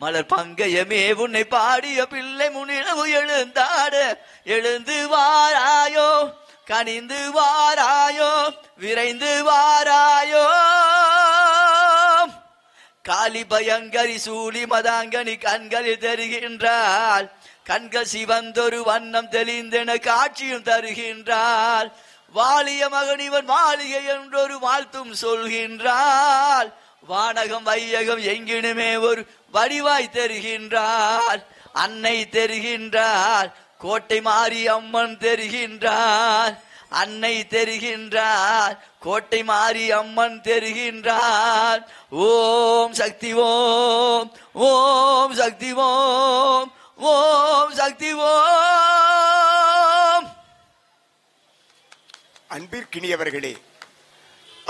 மலர் பங்கையமே உன்னை பாடிய பிள்ளை முன்னிலவு எழுந்தாடு எழுந்து வாராயோ கனிந்து வாராயோ விரைந்து வாராயோ காளி பயங்கரி சூழி மதாங்கனி கண்களில் தருகின்றாள் கண்கள் சிவந்தொரு வண்ணம் தெளிந்தென காட்சியும் தருகின்றாள் வாலிய மகனிவன் மாளிகை என்றொரு வாழ்த்தும் சொல்கின்றாள் வானகம் வையகம் எங்கினுமே ஒரு வடிவாய் தருகின்றாள் அன்னை தெரிகின்றாள் கோட்டை மாறி அம்மன் தெரிகின்றாள் அன்னை தெரிகின்றாள் கோட்டை மாறி அம்மன் தெரிகின்றாள் ஓம் சக்தி ஓம் ஓம் சக்தி ஓம் ஓம் சக்தி ஓம். அன்பிற்கினியவர்களே,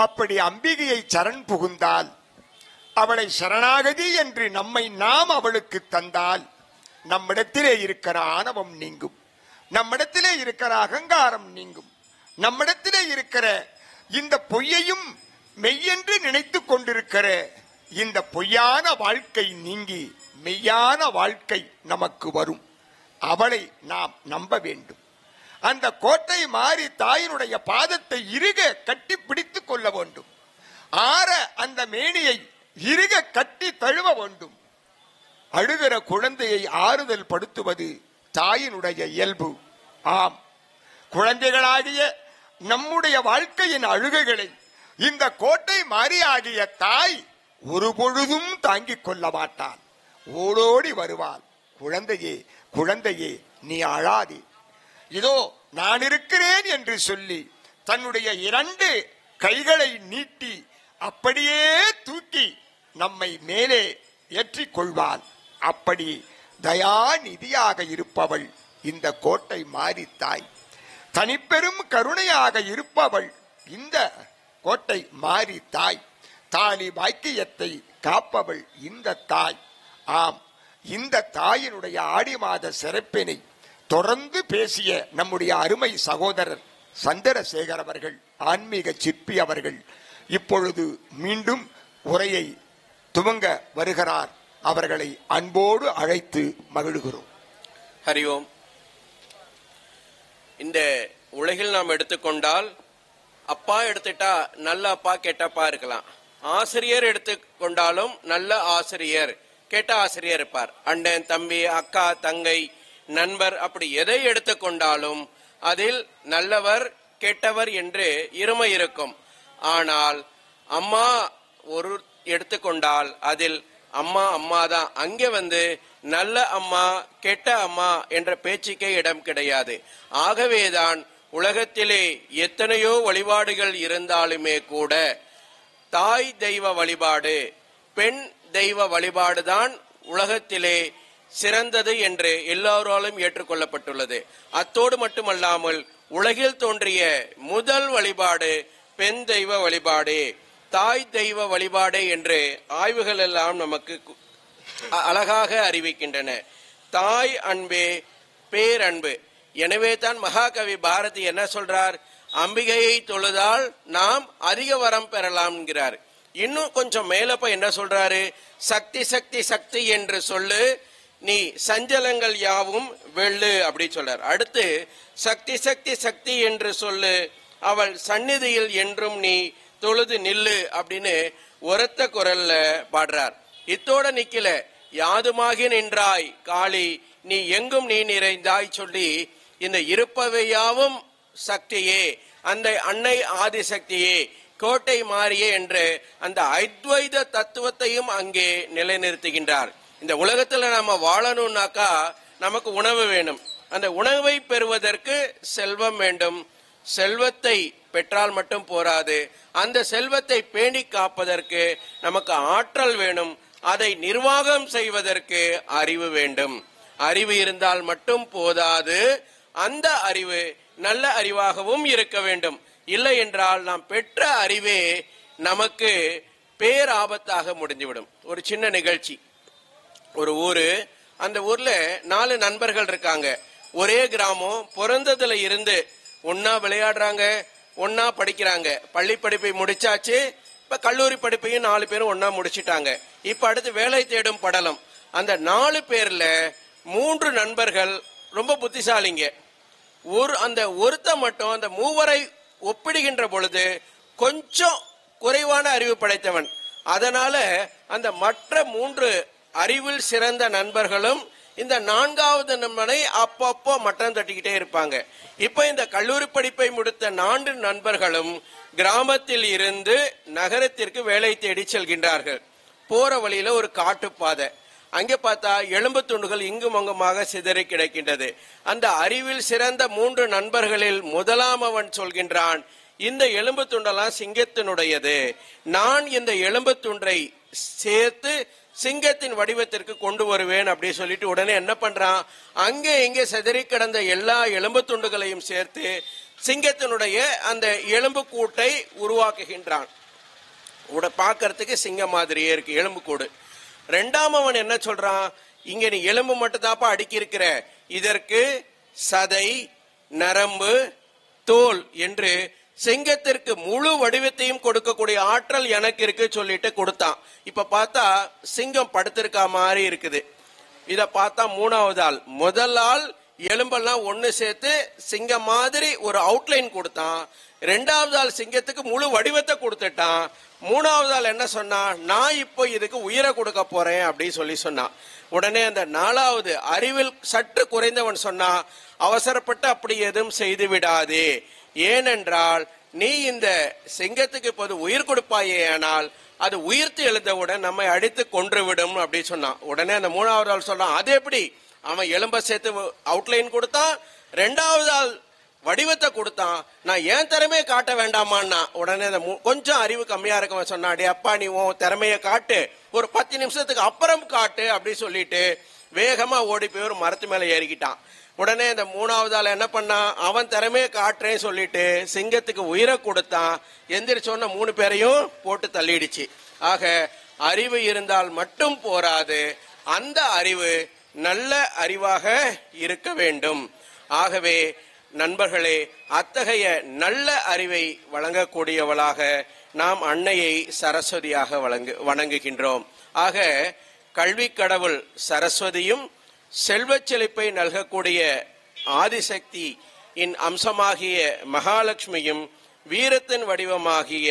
அப்படி அம்பிகையை சரண் புகுந்தால், அவளை சரணாகதி என்று நம்மை நாம் அவளுக்கு தந்தால், நம்மிடத்திலே இருக்கிற ஆணவம் நீங்கும், நம்மிடத்திலே இருக்கிற அகங்காரம் நீங்கும், நம்மிடத்திலே இருக்கிற இந்த பொய்யையும் மெய்யென்று நினைத்து கொண்டிருக்கிற இந்த பொய்யான வாழ்க்கை நீங்கி மெய்யான வாழ்க்கை நமக்கு வரும். அவளை நாம் நம்ப வேண்டும். அந்த கோட்டை மாறி தாயினுடைய பாதத்தை இறுக கட்டி பிடித்துக் கொள்ள வேண்டும். ஆற அந்த மேனியை இறுக கட்டி தழுவ வேண்டும். அழுகிற குழந்தையை ஆறுதல் படுத்துவது தாயினுடைய இயல்பு. ஆம், குழந்தைகளாகிய நம்முடைய வாழ்க்கையின் அழுகைகளை இந்த கோட்டை மாறியாகிய தாய் ஒரு பொழுதும் தாங்கிக் கொள்ள மாட்டாள். ஓடோடி வருவாள். குழந்தையே, குழந்தையே, நீ அழாதே, இதோ நான் இருக்கிறேன் என்று சொல்லி தன்னுடைய 2 கைகளை நீட்டி அப்படியே தூக்கி நம்மை மேலே ஏற்றிக் கொள்வாள். அப்படி தயாநிதியாக இருப்பவள் இந்த கோட்டை மாறி தாய். தனிப்பெரும் கருணையாக இருப்பவள் இந்த கோட்டை மாறி தாய். தாலி பாக்கியத்தை காப்பவள் இந்த தாய். ஆம், இந்த தாயினுடைய ஆடி மாத சிறப்பினை தொடர்ந்து பேசிய நம்முடைய அருமை சகோதரர் சந்திரசேகர் அவர்கள், ஆன்மீக சிற்பி அவர்கள் இப்பொழுது மீண்டும் உரையை துவங்க வருகிறார். அவர்களை அன்போடு அழைத்து மகிழ்கிறோம். ஹரி ஓம். இந்த உலகில் நாம் எடுத்துக்கொண்டால், அப்பா எடுத்துட்டா நல்ல அப்பா கெட்ட அப்பா இருக்கலாம், ஆசிரியர் எடுத்துக்கொண்டாலும் நல்ல ஆசிரியர் கெட்ட ஆசிரியர் இருப்பார். அண்ணன், தம்பி, அக்கா, தங்கை, நண்பர், அப்படி எதை எடுத்துக்கொண்டாலும் அதில் நல்லவர் கெட்டவர் என்று இருமை இருக்கும். ஆனால் அம்மா ஒரு எடுத்துக்கொண்டால் அதில் அம்மா அம்மா தான். அங்கே நல்ல அம்மா கெட்ட அம்மா என்ற பேச்சுக்கே இடம் கிடையாது. ஆகவேதான் உலகத்திலே எத்தனையோ வழிபாடுகள் இருந்தாலுமே கூட தாய் தெய்வ வழிபாடு, பெண் தெய்வ வழிபாடுதான் உலகத்திலே சிறந்தது என்று எல்லோராலும் ஏற்றுக்கொள்ளப்பட்டுள்ளது. அத்தோடு மட்டுமல்லாமல் உலகில் தோன்றிய முதல் வழிபாடு பெண் தெய்வ வழிபாடு, தாய் தெய்வ வழிபாடு என்று ஆய்வுகள் எல்லாம் நமக்கு அழகாக அறிவிக்கின்றன. தாய் அன்பே பேரன்பு. எனவே தான் மகாகவி பாரதி என்ன சொல்றார்? அம்பிகையை தொழுதால் நாம் அதிக வரம் பெறலாம் என்கிறார். இன்னும் கொஞ்சம் மேல போய் என்ன சொல்றாரு? சக்தி சக்தி சக்தி என்று சொல்லு, நீ சஞ்சலங்கள் யாவும் வெள்ளு அப்படி சொல்றார். அடுத்து சக்தி சக்தி சக்தி என்று சொல்லு, அவள் சந்நிதியில் என்றும் நீ தொழுது நில்லு அப்படின்னு உரத்த குரல்ல பாடுறார். இத்தோட நிக்கல, யாதுமாகி நின்றாய் காளி நீ எங்கும் நீ நிறைந்தாய் சொல்லி இந்த இருப்பவையாவும் சக்தியே, அந்த அன்னை ஆதிசக்தியே, கோட்டை மாறியே என்று அந்த அத்வைத தத்துவத்தையும் அங்கே நிலைநிறுத்துகின்றார். இந்த உலகத்துல நாம வாழணும்னாக்கா நமக்கு உணவு வேணும். அந்த உணவை பெறுவதற்கு செல்வம் வேண்டும். செல்வத்தை பெற்றால் மட்டும் போராது, அந்த செல்வத்தை பேணி காப்பதற்கு நமக்கு ஆற்றல் வேணும். அதை நிர்வாகம் செய்வதற்கு அறிவு வேண்டும். அறிவு இருந்தால் மட்டும் போதாது, அந்த அறிவு நல்ல அறிவாகவும் இருக்க வேண்டும். இல்லை என்றால் நாம் பெற்ற அறிவே நமக்கு பேராபத்தாக முடிந்துவிடும். ஒரு சின்ன நிகழ்ச்சி. ஒரு ஊரு, அந்த ஊர்ல 4 நண்பர்கள் இருக்காங்க. ஒரே கிராமம். பிறந்ததுல இருந்து ஒன்னா விளையாடுறாங்க, ஒன்னா படிக்கிறாங்க. பள்ளி படிப்பை முடிச்சாச்சு, இப்ப கல்லூரி படிப்பையும் 4 பேரும் ஒன்னா முடிச்சிட்டாங்க. இப்ப அடுத்து வேலை தேடும் படலம். அந்த 4 பேர்ல 3 நண்பர்கள் ரொம்ப புத்திசாலிங்க. அந்த ஒருத்த மட்டும் அந்த 3வரை ஒப்பிடுகின்ற பொழுது கொஞ்சம் குறைவான அறிவு படைத்தவன். அதனால அந்த மற்ற 3 அறிவில் சிறந்த நண்பர்களும் இந்த 4வது நண்பனை அப்பப்போ மட்டம் தட்டிக்கிட்டே இருப்பாங்க. இப்ப இந்த கல்லூரி படிப்பை முடித்த 4 நண்பர்களும் கிராமத்தில் இருந்து நகரத்திற்கு வேலை தேடி செல்கின்றார்கள். போற வழியில ஒரு காட்டுப்பாதை. அங்கே பார்த்தா எலும்பு துண்டுகள் இங்கும் அங்குமாக சிதறி கிடக்கின்றது. அந்த அறிவில் சிறந்த 3 நண்பர்களில் முதலாம் அவன் சொல்கின்றான், இந்த எலும்பு துண்டெல்லாம் சிங்கத்தினுடையது, நான் இந்த எலும்பு துண்டை சேர்த்து சிங்கத்தின் வடிவத்திற்கு கொண்டு வருவேன் அப்படி சொல்லிட்டு உடனே என்ன பண்றான், அங்கே இங்கே சிதறி கிடந்த எல்லா எலும்பு துண்டுகளையும் சேர்த்து சிங்கத்தினுடைய அந்த எலும்பு கூட்டை உருவாக்குகின்றான். பார்க்கறதுக்கு சிங்கம் மாதிரியே இருக்கு எலும்பு கூடு. 2ஆம் அவன் என்ன சொல்றான், இங்க நீ எலும்பு மட்டும் தாப்பா அடுக்கி இருக்கிற, இதற்கு சதை, நரம்பு, தோல் என்று சிங்கத்திற்கு முழு வடிவத்தையும் கொடுக்கக்கூடிய ஆற்றல் எனக்கு இருக்கு சொல்லிட்டு கொடுத்தான். இப்ப பார்த்தா சிங்கம் படுத்திருக்கா மாதிரி இருக்குது. இத பார்த்தா 3வது ஆள், முதல் ஆள் எலும்பெல்லாம் ஒண்ணு சேர்த்து சிங்கம் மாதிரி ஒரு அவுட்லைன் கொடுத்தான். 2வது ஆள் சிங்கத்துக்கு முழு வடிவத்தை கொடுத்துட்டான். 3வது ஆள் என்ன சொன்னா, நான் இப்போ இதுக்கு உயிரை கொடுக்க போறேன் அப்படின்னு சொல்லி சொன்னான். உடனே அந்த 4வது அறிவில் சற்று குறைந்தவன் சொன்னா, அவசரப்பட்டு அப்படி எதுவும் செய்து விடாதே, ஏனென்றால் நீ இந்த சிங்கத்துக்கு இப்போது உயிர் கொடுப்பாயே, ஆனால் அது உயிர்த்து எழுந்தவுடன் நம்மை அடித்து கொன்றுவிடும் அப்படி சொன்னான். உடனே அந்த 3வது ஆள் சொன்னான், அது எப்படி, அவன் எலும்ப சேர்த்து அவுட்லைன் கொடுத்தான், 2வது ஆள் வடிவத்தை கொடுத்தான், நான் ஏன் திறமையை காட்ட வேண்டாமான்னா. உடனே அந்த கொஞ்சம் அறிவு கம்மியா இருக்கவன் சொன்னாடி, அப்பா நீ உன் திறமையை காட்டு, ஒரு 10 நிமிஷத்துக்கு அப்புறம் காட்டு அப்படி சொல்லிட்டு வேகமா ஓடி போய் ஒரு மரத்து மேல ஏறிக்கிட்டான். உடனே இந்த 3வது ஆள் என்ன பண்ணான், அவன் திறமையை காட்டுறேன்னு சொல்லிட்டு சிங்கத்துக்கு உயிரை கொடுத்தான். எந்திரிச்சோன்ன 3 பேரையும் போட்டு தள்ளிடுச்சு. ஆக அறிவு இருந்தால் மட்டும் போராது, அந்த அறிவு நல்ல அறிவாக இருக்க வேண்டும். ஆகவே நண்பர்களே, அத்தகைய நல்ல அறிவை வழங்கக்கூடியவளாக நாம் அன்னையை சரஸ்வதியாக வணங்குகின்றோம். ஆக கல்வி கடவுள் சரஸ்வதியும் செல்வச் செழிப்பை நல்கக்கூடிய ஆதிசக்தி அம்சமாகிய மகாலட்சுமியும் வீரத்தின் வடிவமாகிய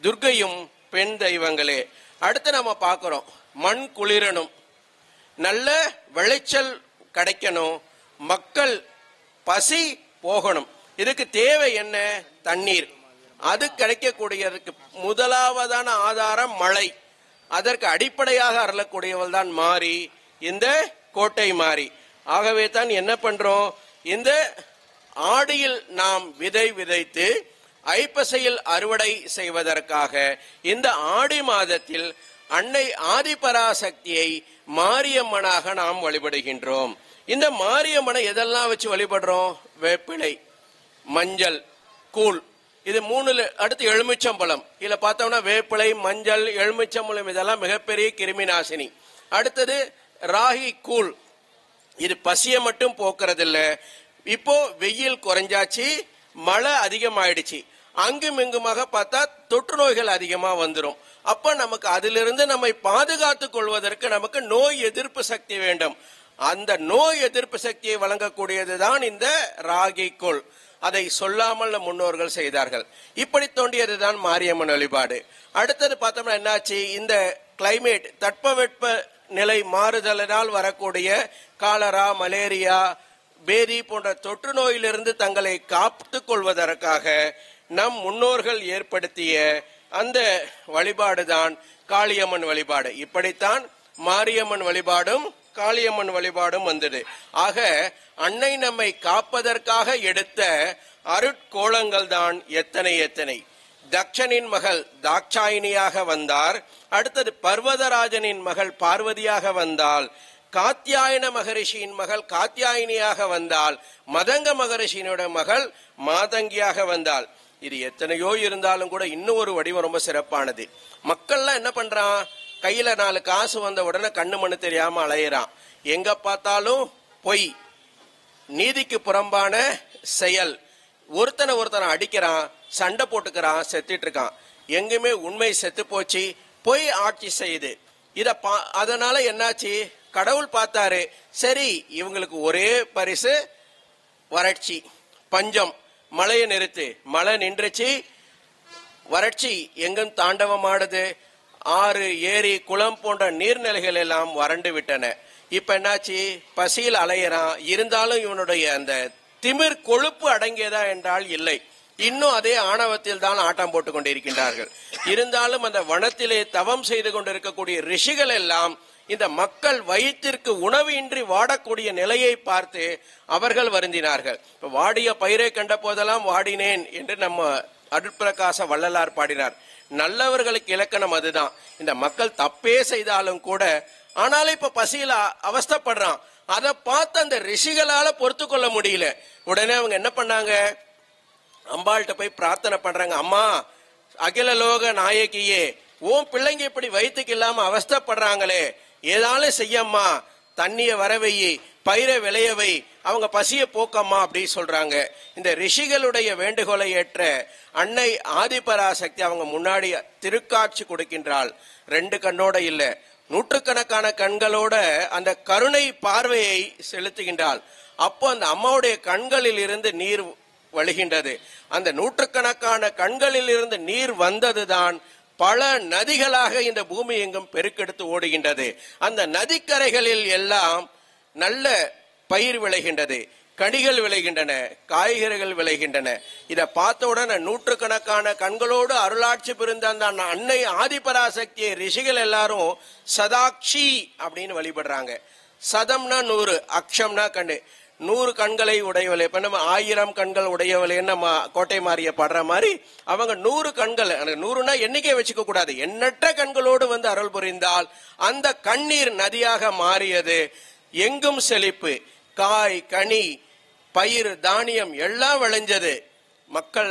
துர்க்கையும் பெண் தெய்வங்களே. அடுத்து நம்ம பார்க்கிறோம், மண் குளிரணும் நல்ல விளைச்சல் கிடைக்கணும், மக்கள் பசி போகணும். இதுக்கு தேவை என்ன? தண்ணீர். அது கிடைக்கக்கூடியதற்கு முதலாவதான ஆதாரம் மழை. அதற்கு அடிப்படையாக அருளக்கூடியவள் தான் மாரி, இந்த கோட்டை மாரி. ஆகவே தான் என்ன பண்றோம், இந்த ஆடியில் நாம் விதை விதைத்து ஐப்பசையில் அறுவடை செய்வதற்காக இந்த ஆடி மாதத்தில் அன்னை ஆதிபராசக்தியை மாரியம்மனாக நாம் வழிபடுகின்றோம். இந்த மாரியம்மனை எதெல்லாம் வச்சு வழிபடுறோம்? வேப்பிலை, மஞ்சள், கூழ், இது மூணுல. அடுத்து எலுமிச்சம்பழம். இதுல பார்த்தோம்னா வேப்பிலை, மஞ்சள், எலுமிச்சம்பழம் இதெல்லாம் மிகப்பெரிய கிருமி நாசினி. அடுத்தது ராகி கூழ். இது பசியை மட்டும் போக்குறது இல்ல. இப்போ வெயில் குறைஞ்சாச்சு, மழை அதிகமாயிடுச்சு, அங்கும் இங்குமாக பார்த்தா தொற்று நோய்கள் அதிகமா வந்துடும். அப்ப நமக்கு அதிலிருந்து நம்மை பாதுகாத்துக் கொள்வதற்கு நமக்கு நோய் எதிர்ப்பு சக்தி வேண்டும். அந்த நோய் எதிர்ப்பு சக்தியை வழங்கக்கூடியதுதான் இந்த ராகி கூழ். அதை சொல்லாமல் முன்னோர்கள் செய்தார்கள். இப்படி தோண்டியதுதான் மாரியம்மன் வழிபாடு. அடுத்தது பார்த்தோம்னா என்னாச்சு, இந்த கிளைமேட் தட்பவெட்ப நிலை மாறுதலினால் வரக்கூடிய காலரா, மலேரியா, பேதி போன்ற தொற்று நோயிலிருந்து தங்களை காத்துக் கொள்வதற்காக நம் முன்னோர்கள் ஏற்படுத்திய அந்த வழிபாடுதான் காளியம்மன் வழிபாடு. இப்படித்தான் மாரியம்மன் வழிபாடும் காளியம்மன் வழிபாடும் வந்தது. ஆக அன்னை நம்மை காப்பதற்காக எடுத்த அருட்கோலங்கள் தான் எத்தனை எத்தனை. தக்ஷனின் மகள் தாட்சாயினியாக வந்தார். அடுத்தது பர்வதராஜனின் மகள் பார்வதியாக வந்தால், காத்தியாயன மகரிஷியின் மகள் காத்தியாயினியாக வந்தால், மதங்க மகரிஷியினோட மகள் மாதங்கியாக வந்தாள். இது எத்தனையோ இருந்தாலும் கூட இன்னும் ஒரு வடிவம் ரொம்ப சிறப்பானது. மக்கள்லாம் என்ன பண்றான், கையில 4 காசு வந்த உடனே கண்ணு மண்ணு தெரியாம அலையிறான். எங்க பார்த்தாலும் பொய், நீதிக்கு புறம்பான செயல், ஒருத்தனை அடிக்கிறான், சண்டை போட்டுக்கிறான், செத்துட்டு இருக்கான். எங்குமே உண்மை செத்து போச்சு, பொய் ஆட்சி செய்யுது. அதனால என்னாச்சு, கடவுள் பார்த்தாரு, சரி இவங்களுக்கு ஒரே பரிசு வறட்சி, பஞ்சம், மழையை நிறுத்து. மழை நின்றுச்சு, வறட்சி எங்கும் தாண்டவமாடுது. ஆறு, ஏரி, குளம் போன்ற நீர்நிலைகள் எல்லாம் வறண்டு விட்டன. இப்ப என்னாச்சு, பசியில் அலையறான். இருந்தாலும் இவனுடைய அந்த திமிர் கொழுப்பு அடங்கியதா என்றால் இல்லை, இன்னும் அதே ஆணவத்தில் தான் ஆட்டம் போட்டுக் கொண்டிருக்கின்றார்கள். இருந்தாலும் அந்த வனத்திலே தவம் செய்து கொண்டிருக்கக்கூடிய ரிஷிகள் எல்லாம் இந்த மக்கள் வயிற்றிற்கு உணவு இன்றி வாடக்கூடிய நிலையை பார்த்து அவர்கள் வருந்தினார்கள். வாடிய பயிரை கண்ட போதெல்லாம் வாடினேன் என்று நம்ம அருட்பிரகாச வள்ளலார் பாடினார். நல்லவர்களுக்கு இலக்கணம் அதுதான். இந்த மக்கள் தப்பே செய்தாலும் கூட, ஆனாலும் இப்ப பசியில அவஸ்தைப்படுறான். அதை பார்த்து அந்த ரிஷிகளால பொறுத்து கொள்ள முடியல. உடனே அவங்க என்ன பண்ணாங்க, அம்பாள்கிட்ட போய் பிரார்த்தனை பண்றாங்க. அம்மா அகில லோக நாயகியே, உன் பிள்ளைங்க இப்படி வயிற்றுக்கு இல்லாம அவஸ்தைப்படுறாங்களே, ஏதாலும் செய்யம்மா, தண்ணிய வரவை, பயிரை விளையவை, அவங்க பசிய போக்கம்மா அப்படி சொல்றாங்க. இந்த ரிஷிகளுடைய வேண்டுகோளை ஏற்ற அன்னை ஆதிபராசக்தி அவங்க முன்னாடி திருக்காட்சி கொடுக்கின்றாள். 2 கண்ணோட இல்ல, நூற்றுக்கணக்கான கண்களோட அந்த கருணை பார்வையை செலுத்துகின்றாள். அப்போ அந்த அம்மாவுடைய கண்களில் இருந்து நீர் வழிகின்றது. அந்த நூற்றுக்கணக்கான கண்களில் இருந்து நீர் வந்ததுதான் பல நதிகளாக இந்த பூமி எங்கும் பெருக்கெடுத்து ஓடுகின்றது. அந்த நதிக்கரைகளில் எல்லாம் நல்ல பயிர் விளைகின்றது, கனிகள் விளைகின்றன, காய்கறிகள் விளைகின்றன. இதை பார்த்த உடனே நூற்றுக்கணக்கான கண்களோடு அருளாட்சி புரிந்த அந்த அன்னை ஆதிபராசக்தியை ரிஷிகள் எல்லாரும் சதாட்சி அப்படின்னு வழிபடுறாங்க. சதம்னா 100, அக்ஷம்னா கண்ணு. 100 கண்களை உடையவளே. இப்ப நம்ம 1000 கண்கள் உடையவளேன்னு நம்ம கோட்டை மாறிய பாடுற மாதிரி அவங்க 100 கண்கள், 100னா எண்ணிக்கை வச்சுக்க கூடாது, எண்ணற்ற கண்களோடு வந்து அருள் புரிந்தால் அந்த கண்ணீர் நதியாக மாறியது. எங்கும் செழிப்பு, காய், கனி, பயிர், தானியம் எல்லாம் விளைஞ்சது. மக்கள்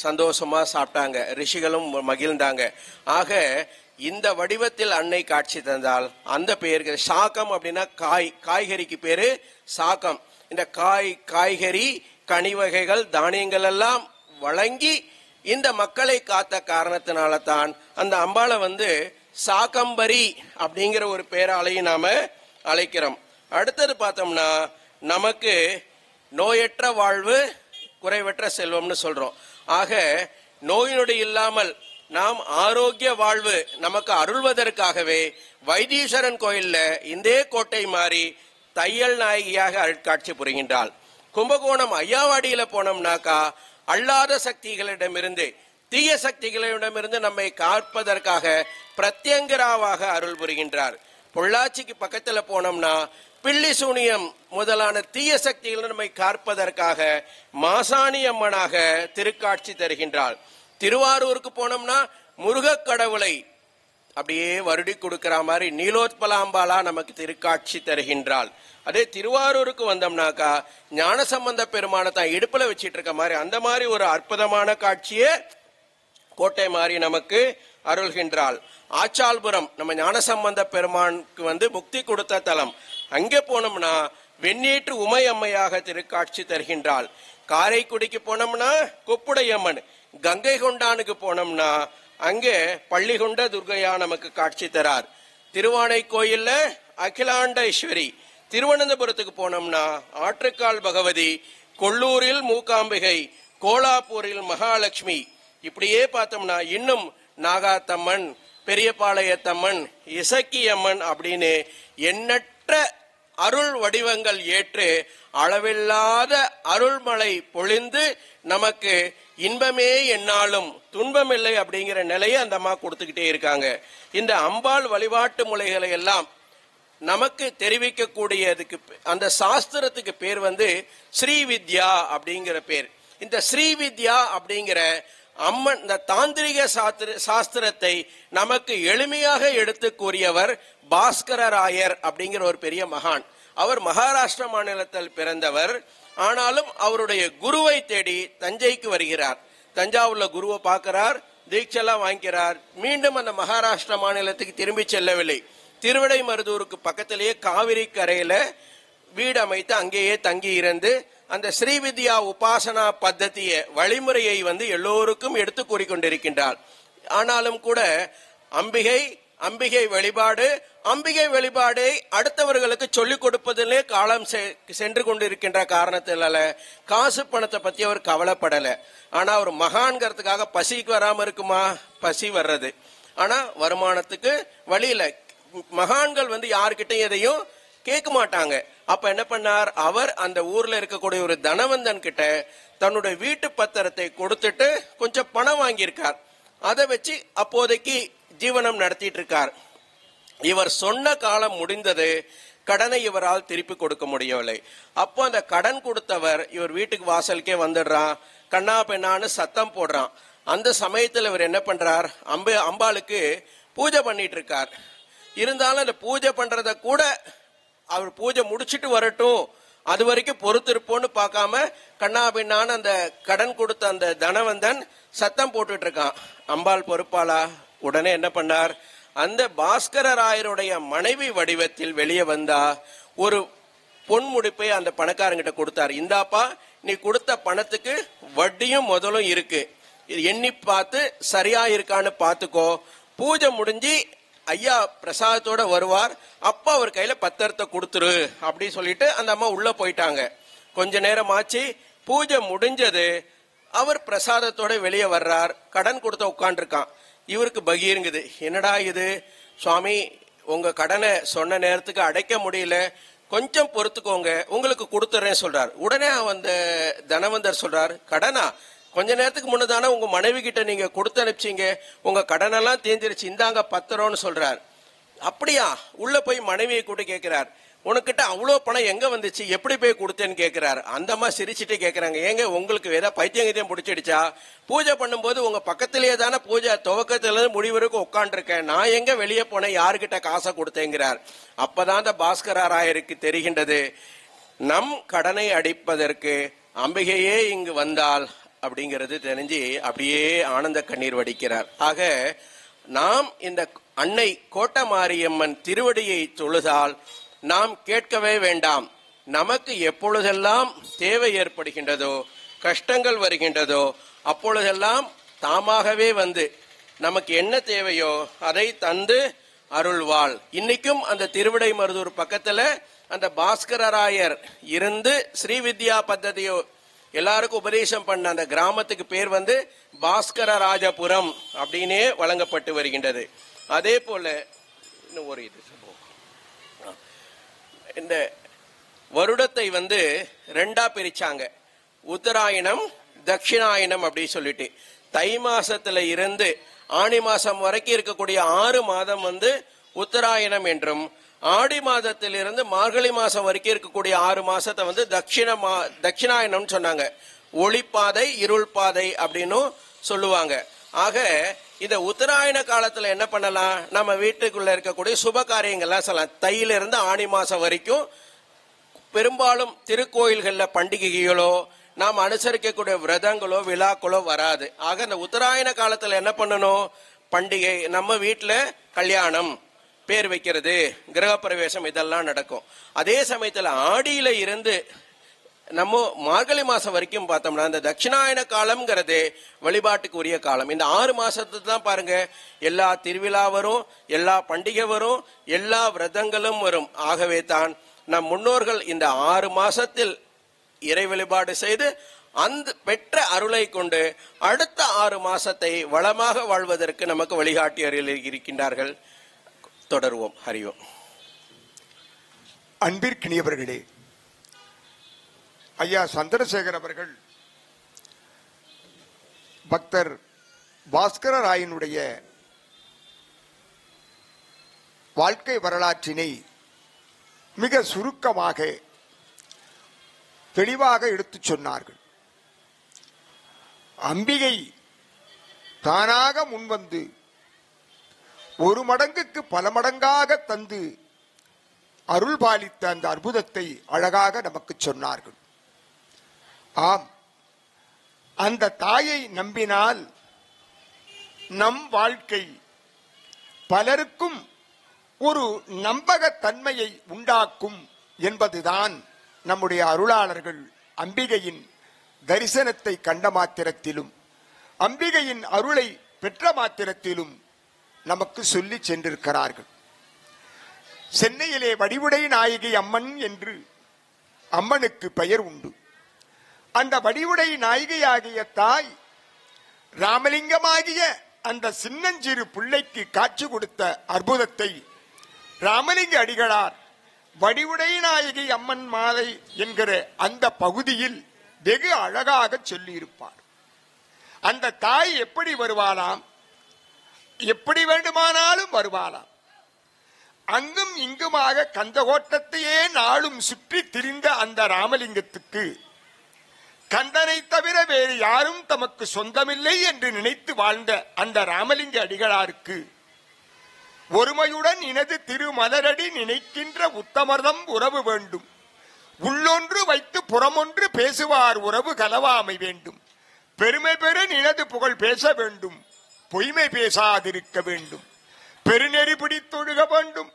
சந்தோஷமா சாப்பிட்டாங்க, ரிஷிகளும் மகிழ்ந்தாங்க. ஆக இந்த வடிவத்தில் அன்னை காட்சி தந்தால் அந்த பெயருக்கு சாக்கம் அப்படின்னா காய்கறிக்கு பேரு சாக்கம். இந்த காய்கறி, கனி வகைகள், தானியங்கள் எல்லாம் வழங்கி இந்த மக்களை காத்த காரணத்தினால தான் அந்த அம்பாளை வந்து சாக்கம்பரி அப்படிங்கிற ஒரு பேராலையும் நாம அழைக்கிறோம். அடுத்தது பார்த்தோம்னா நமக்கு நோயற்ற வாழ்வு குறைவற்ற செல்வம்னு சொல்றோம். ஆக நோய் நொடி இல்லாமல் நாம் ஆரோக்கிய வாழ்வு நமக்கு அருள்வதற்காகவே வைத்தீஸ்வரன் கோயில்ல இந்தே கோட்டை மாறி தையல் நாயகியாக அருட்காட்சி புரிகின்றாள். கும்பகோணம் ஐயாவாடியில போனோம்னாக்கா அல்லாத சக்திகளிடமிருந்து, தீய சக்திகளிடமிருந்து நம்மை காப்பதற்காக பிரத்யங்கராவாக அருள் புரிகின்றார். பொள்ளாச்சிக்கு பக்கத்துல போனோம்னா பில்லி சூனியம் முதலான தீய சக்திகள் நம்மை காப்பதற்காக மாசாணி அம்மனாக திருக்காட்சி தருகின்றாள். திருவாரூருக்கு போனோம்னா முருகக் கடவுளை அப்படியே வருடி கொடுக்கிற மாதிரி நீலோத்பலாம்பாலா நமக்கு திருக்காட்சி தருகின்றாள். அதே திருவாரூருக்கு வந்தோம்னாக்கா ஞானசம்பந்த பெருமானை தான் இடுப்புல வச்சிட்டு இருக்க மாதிரி அந்த மாதிரி ஒரு அற்புதமான காட்சியே கோட்டை மாதிரி நமக்கு அருள்கின்றாள். ஆச்சால்புரம் நம்ம ஞானசம்பந்த பெருமானுக்கு முக்தி கொடுத்த தலம். அங்கே போனோம்னா வெண்ணீற்று உமை அம்மையாக திருக்காட்சி தருகின்றாள். காரைக்குடிக்கு போனோம்னா கொப்புடையம்மன், கங்கை கொண்டானுக்கு போனோம்னா அங்கே பள்ளிகொண்ட துர்கையா நமக்கு காட்சி தரார். திருவானை கோயில்ல அகிலாண்டேஸ்வரி, திருவனந்தபுரத்துக்கு போனோம்னா ஆற்றுக்கால் பகவதி, கொல்லூரில் மூகாம்பிகை, கோலாப்பூரில் மகாலட்சுமி, இப்படியே பார்த்தோம்னா இன்னும் நாகாத்தம்மன், பெரியபாளையத்தம்மன், இசக்கியம்மன் அப்படின்னு எண்ணற்ற அருள் வடிவங்கள் ஏற்று அளவில்லாத அருள்மழை பொழிந்து நமக்கு இன்பமே என்னாலும் துன்பமில்லை அப்படிங்கிற நிலையை அந்த அம்மா கொடுத்துக்கிட்டே இருக்காங்க. இந்த அம்பாள் வழிபாட்டு முறைகளை எல்லாம் நமக்கு தெரிவிக்கக்கூடியதுக்கு அந்த சாஸ்திரத்துக்கு பேர் ஸ்ரீவித்யா அப்படிங்கிற பேர். இந்த ஸ்ரீவித்யா அப்படிங்கிற அம்மன் இந்த தாந்திரிக சாஸ்திரத்தை நமக்கு எளிமையாக எடுத்து கூறியவர் பாஸ்கரராயர் அப்படிங்கிற ஒரு பெரிய மகான். அவர் மகாராஷ்டிர மாநிலத்தில் பிறந்தவர். ஆனாலும் அவருடைய குருவை தேடி தஞ்சைக்கு வருகிறார். தஞ்சாவூர்ல குருவை பார்க்கிறார், தீட்செல்லாம் வாங்கிக்கிறார். மீண்டும் அந்த மகாராஷ்டிர மாநிலத்துக்கு திரும்பி செல்லவில்லை. திருவிடைமருதூருக்கு பக்கத்திலேயே காவிரி கரையில வீடு அமைத்து அங்கேயே தங்கி இருந்து அந்த ஸ்ரீவித்யா உபாசனா பத்ததிய வழிமுறையை எல்லோருக்கும் எடுத்து கூறிக்கொண்டிருக்கின்றார். ஆனாலும் கூட அம்பிகை வழிபாடை அடுத்தவர்களுக்கு சொல்லிக் கொடுப்பதிலே காலம் சென்று கொண்டிருக்கின்ற காரணத்தினால காசு பணத்தை பத்தி அவர் கவலைப்படல. ஆனா அவர் மகான்கிறதுக்காக பசிக்கு வராம இருக்குமா? பசி வர்றது. ஆனா வருமானத்துக்கு வழியில மகான்கள் யாருக்கிட்டையும் எதையும் கேட்க மாட்டாங்க. அப்ப என்ன பண்ணார்? அவர் அந்த ஊர்ல இருக்கக்கூடிய ஒரு தனவந்தன் கிட்ட தன்னுடைய வீட்டு பத்திரத்தை கொடுத்துட்டு கொஞ்சம் பணம் வாங்கியிருக்கார். அதை வச்சு அப்போதைக்கு ஜீவனம் நடத்திட்டு இருக்கார். இவர் சொன்ன காலம் முடிந்தது. கடனை இவரால் திருப்பி கொடுக்க முடியவில்லை. அப்போ அந்த கடன் கொடுத்தவர் இவர் வீட்டுக்கு வாசலுக்கே வந்துடுறான். கண்ணா பெண்ணான்னு சத்தம் போடுறான். அந்த சமயத்தில் இவர் என்ன பண்றார்? அம்பாளுக்கு பூஜை பண்ணிட்டு இருக்கார். இருந்தாலும் அந்த பூஜை பண்றத கூட அவர் பூஜை முடிச்சிட்டு வரட்டும், அது வரைக்கும் பொறுத்திருப்போன்னு பார்க்காம கண்ணா பின்னான்னு அந்த கடன் கொடுத்த அந்த தனவந்தன் சத்தம் போட்டுட்டு இருக்கான். அம்பாள் பொறுப்பாளா? உடனே என்ன பண்ணார்? அந்த பாஸ்கரராயருடைய மனைவி வடிவத்தில் வெளியே வந்தா ஒரு பொன் முடிப்பை அந்த பணக்காரங்கிட்ட கொடுத்தார். இந்தாப்பா, நீ கொடுத்த பணத்துக்கு வட்டியும் முதலும் இருக்கு, எண்ணி பார்த்து சரியா இருக்கான்னு பாத்துக்கோ. பூஜை முடிஞ்சு ஐயா பிரசாதத்தோட வருவார், அப்ப அவர் கையில பத்திரத்தை கொடுத்துரு அப்படின்னு சொல்லிட்டு அந்த அம்மா உள்ள போயிட்டாங்க. கொஞ்ச நேரம் ஆச்சு, பூஜை முடிஞ்சது. அவர் பிரசாதத்தோட வெளியே வர்றார். கடன் கொடுத்த உட்காந்துருக்கான். இவருக்கு பகீருங்குது. என்னடா இது சுவாமி, உங்க கடனை சொன்ன நேரத்துக்கு அடைக்க முடியல, கொஞ்சம் பொறுத்துக்கோங்க, உங்களுக்கு கொடுத்துறேன் சொல்றார். உடனே அந்த தனவந்தர் சொல்றார், கடனா? கொஞ்ச நேரத்துக்கு முன்னதானே உங்க மனைவி கிட்ட நீங்க கொடுத்து அனுப்பிச்சீங்க, உங்க கடனெல்லாம் தேர்ந்துருச்சு, இந்தாங்க பத்திரம்னு சொல்றார். அப்படியா? உள்ள போய் மனைவியை கூட கேட்கிறார், உனக்கிட்ட அவ்வளோ பணம் எங்க வந்துச்சு, எப்படி போய் கொடுத்தேன்னு கேட்கிறாரு. அந்த அம்மா சிரிச்சுட்டு கேட்கறாங்க, ஏங்க உங்களுக்கு ஏதாவது பைத்தியம் பிடிச்சிடுச்சா? பூஜை பண்ணும்போது உங்க பக்கத்திலேயே தானே பூஜை துவக்கத்துல இருந்து முடிவரைக்கும் உட்காந்துருக்கேன், நான் எங்க வெளியே போனேன், யாருக்கிட்ட காசை கொடுத்தேங்கிறார். அப்பதான் அந்த பாஸ்கரராயருக்கு தெரிகின்றது, நம் கடனை அடைப்பதற்கு அம்பிகையே இங்கு வந்தால் அப்படிங்கிறது தெரிஞ்சு அப்படியே ஆனந்த கண்ணீர் வடிக்கிறார். ஆக நாம் இந்த அன்னை கோட்டமாரியம்மன் திருவடியை தொழுதால் நாம் கேட்கவே வேண்டாம். நமக்கு எப்பொழுதெல்லாம் தேவை ஏற்படுகின்றதோ, கஷ்டங்கள் வருகின்றதோ, அப்பொழுதெல்லாம் தாமாகவே நமக்கு என்ன தேவையோ அதை தந்து அருள்வாள். இன்னைக்கும் அந்த திருவிடைமருதூர் பக்கத்துல அந்த பாஸ்கரராயர் இருந்து ஸ்ரீவித்யா பத்ததியோ எல்லாருக்கும் உபதேசம் பண்ண அந்த கிராமத்துக்கு பேர் பாஸ்கரராஜபுரம் அப்படின்னே வழங்கப்பட்டு வருகின்றது. அதே போல இன்னும் ஒரு இது இந்த வருடத்தை ரெண்டா பிரிச்சாங்க. உத்தராயணம், தட்சிணாயனம் அப்படி சொல்லிட்டு தை மாசத்துல இருந்து ஆணி மாசம் வரைக்கும் இருக்கக்கூடிய 6 மாதம் உத்தராயணம் என்றும், ஆடி மாதத்திலிருந்து மார்கழி மாசம் வரைக்கும் இருக்கக்கூடிய 6 மாசத்தை தட்சிணாயனம் சொன்னாங்க. ஒளிப்பாதை, இருள் பாதை அப்படின்னு சொல்லுவாங்க. ஆக இந்த உத்தராயண காலத்துல என்ன பண்ணலாம், நம்ம வீட்டுக்குள்ள இருக்கக்கூடிய சுப காரியங்கள்லாம் சொல்லலாம். தையிலிருந்து ஆணி மாசம் வரைக்கும் பெரும்பாலும் திருக்கோயில்கள்ல பண்டிகைகளோ நாம் அனுசரிக்கக்கூடிய விரதங்களோ விழாக்களோ வராது. ஆக இந்த உத்தராயண காலத்துல என்ன பண்ணணும், பண்டிகை, நம்ம வீட்டுல கல்யாணம், பேர் வைக்கிறது, கிரகப்பிரவேசம் இதெல்லாம் நடக்கும். அதே சமயத்துல ஆடியில இருந்து நம்ம மார்கழி மாசம் வரைக்கும் பார்த்தோம்னா இந்த தட்சிணாயன காலம்ங்கிறது வழிபாட்டுக்கு உரிய காலம். இந்த 6 மாசத்துக்கு தான் பாருங்க எல்லா திருவிழா வரும், எல்லா பண்டிகை வரும், எல்லா விரதங்களும் வரும். ஆகவே தான் நம் முன்னோர்கள் இந்த 6 மாசத்தில் இறை வழிபாடு செய்து அந்த பெற்ற அருளை கொண்டு அடுத்த 6 மாசத்தை வளமாக வாழ்வதற்கு நமக்கு வழிகாட்டி இருக்கின்றார்கள். தொடருவோம். ஹரிவோம். அன்பிற்கினியவர்களே, ஐயா சந்திரசேகர் அவர்கள் பக்தர் பாஸ்கர ராயனுடைய வாழ்க்கை வரலாற்றினை மிக சுருக்கமாக தெளிவாக எடுத்துச் சொன்னார்கள். அம்பிகை தானாக முன்வந்து 1 மடங்குக்கு பல மடங்காக தந்து அருள் பாலித்த அந்த அற்புதத்தை அழகாக நமக்கு சொன்னார்கள். ஆம், அந்த தாயை நம்பினால் நம் வாழ்க்கை பலருக்கும் ஒரு நம்பகத்தன்மையை உண்டாக்கும் என்பதுதான் நம்முடைய அருளாளர்கள் அம்பிகையின் தரிசனத்தை கண்ட மாத்திரத்திலும் அம்பிகையின் அருளை பெற்ற மாத்திரத்திலும் நமக்கு சொல்லி சென்றிருக்கிறார்கள். சென்னையிலே வடிவுடை நாயகி அம்மன் என்று அம்மனுக்கு பெயர் உண்டு. அந்த வடிவுடை நாயகியாகிய தாய் ராமலிங்கமாகிய அந்த சின்னஞ்சிறு பிள்ளைக்கு காட்சி கொடுத்த அற்புதத்தை ராமலிங்க அடிகளார் வடிவுடை நாயகி அம்மன் மாலை என்கிற அந்த பகுதியில் வெகு அழகாக சொல்லியிருப்பார். அந்த தாய் எப்படி வருவாளாம், எப்படி வேண்டுமானாலும் வருவாளாம். அங்கும் இங்குமாக கந்தகோட்டத்தையே நாளும் சுற்றி திரிந்த அந்த ராமலிங்கத்துக்கு கந்தனை தவிர வேறு யாரும் தமக்கு சொந்தமில்லை என்று நினைத்து வாழ்ந்த அந்த ராமலிங்க அடிகளாருக்கு ஒருமையுடன் இனது திருமலரடி நினைக்கின்ற உத்தமர்தம் உறவு வேண்டும். உள்ளொன்று வைத்து புறமொன்று பேசுவார் உறவு கலவாமை வேண்டும். பெருமை பெரு நினது புகழ் பேச வேண்டும், பொய்மை பேசாதிருக்க வேண்டும். பெருநெறி பிடித்தொழுக வேண்டும்,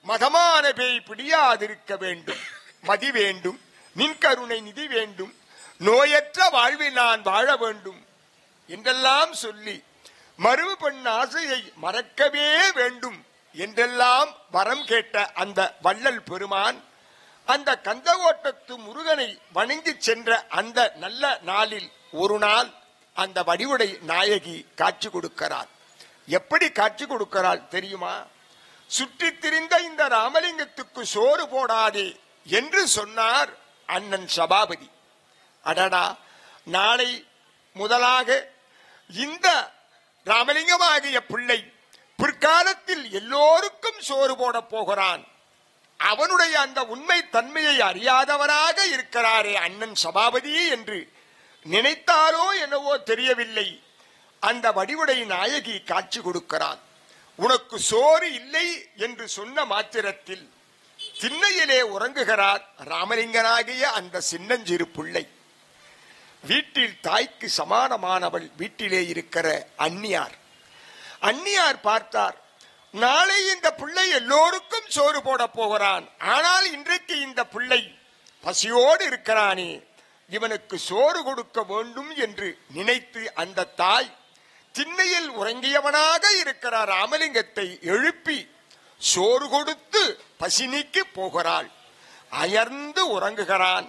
மதமான பேய் பிடியாதிருக்க வேண்டும். மதி வேண்டும், நின் கருணை நிதி வேண்டும், நோயற்ற வாழ்வில் நான் வாழ வேண்டும் என்றெல்லாம் சொல்லி மறுவு பெண் ஆசையை மறக்கவே வேண்டும் என்றெல்லாம் வரம் கேட்ட அந்த வள்ளல் பெருமான் அந்த கந்தகோட்டத்து முருகனை வணங்கி சென்ற அந்த நல்ல நாளில் ஒரு நாள் அந்த வடிவுடை நாயகி காட்சி கொடுக்கிறார். எப்படி காட்சி கொடுக்கிறாள் தெரியுமா? சுற்றி திரிந்த இந்த ராமலிங்கத்துக்கு சோறு போடாதே என்று சொன்னார் அண்ணன் சபாபதி. அடடா, நாளை முதலாக இந்த ராமலிங்கமாகிய பிள்ளை பிற்காலத்தில் எல்லோருக்கும் சோறு போட போகிறான். அவனுடைய அந்த உண்மை தன்மையை அறியாதவராக இருக்கிறாரே அண்ணன் சபாபதி என்று நினைத்தாரோ என்னவோ தெரியவில்லை. அந்த வடிவுடை நாயகி காட்சி கொடுக்கிறான். உனக்கு சோறு இல்லை என்று சொன்ன மாத்திரத்தில் திண்ணையிலே உறங்குகிறார் ராமலிங்கனாகிய அந்த சின்னஞ்சிறு பிள்ளை. வீட்டில் தாய்க்கு சமானமானவள் வீட்டிலே இருக்கிற அந்நியார். அந்நியார் பார்த்தார், நாளை இந்த பிள்ளை எல்லோருக்கும் சோறு போட போகிறான், ஆனால் இன்றைக்கு இந்த பிள்ளை பசியோடு இருக்கிறானே, இவனுக்கு சோறு கொடுக்க வேண்டும் என்று நினைத்து அந்த தாய் திண்ணையில் உறங்கியவனாக இருக்கிற ராமலிங்கத்தை எழுப்பி சோறு கொடுத்து பசி நீக்கி போகிறாள். அயர்ந்து உறங்குகிறான்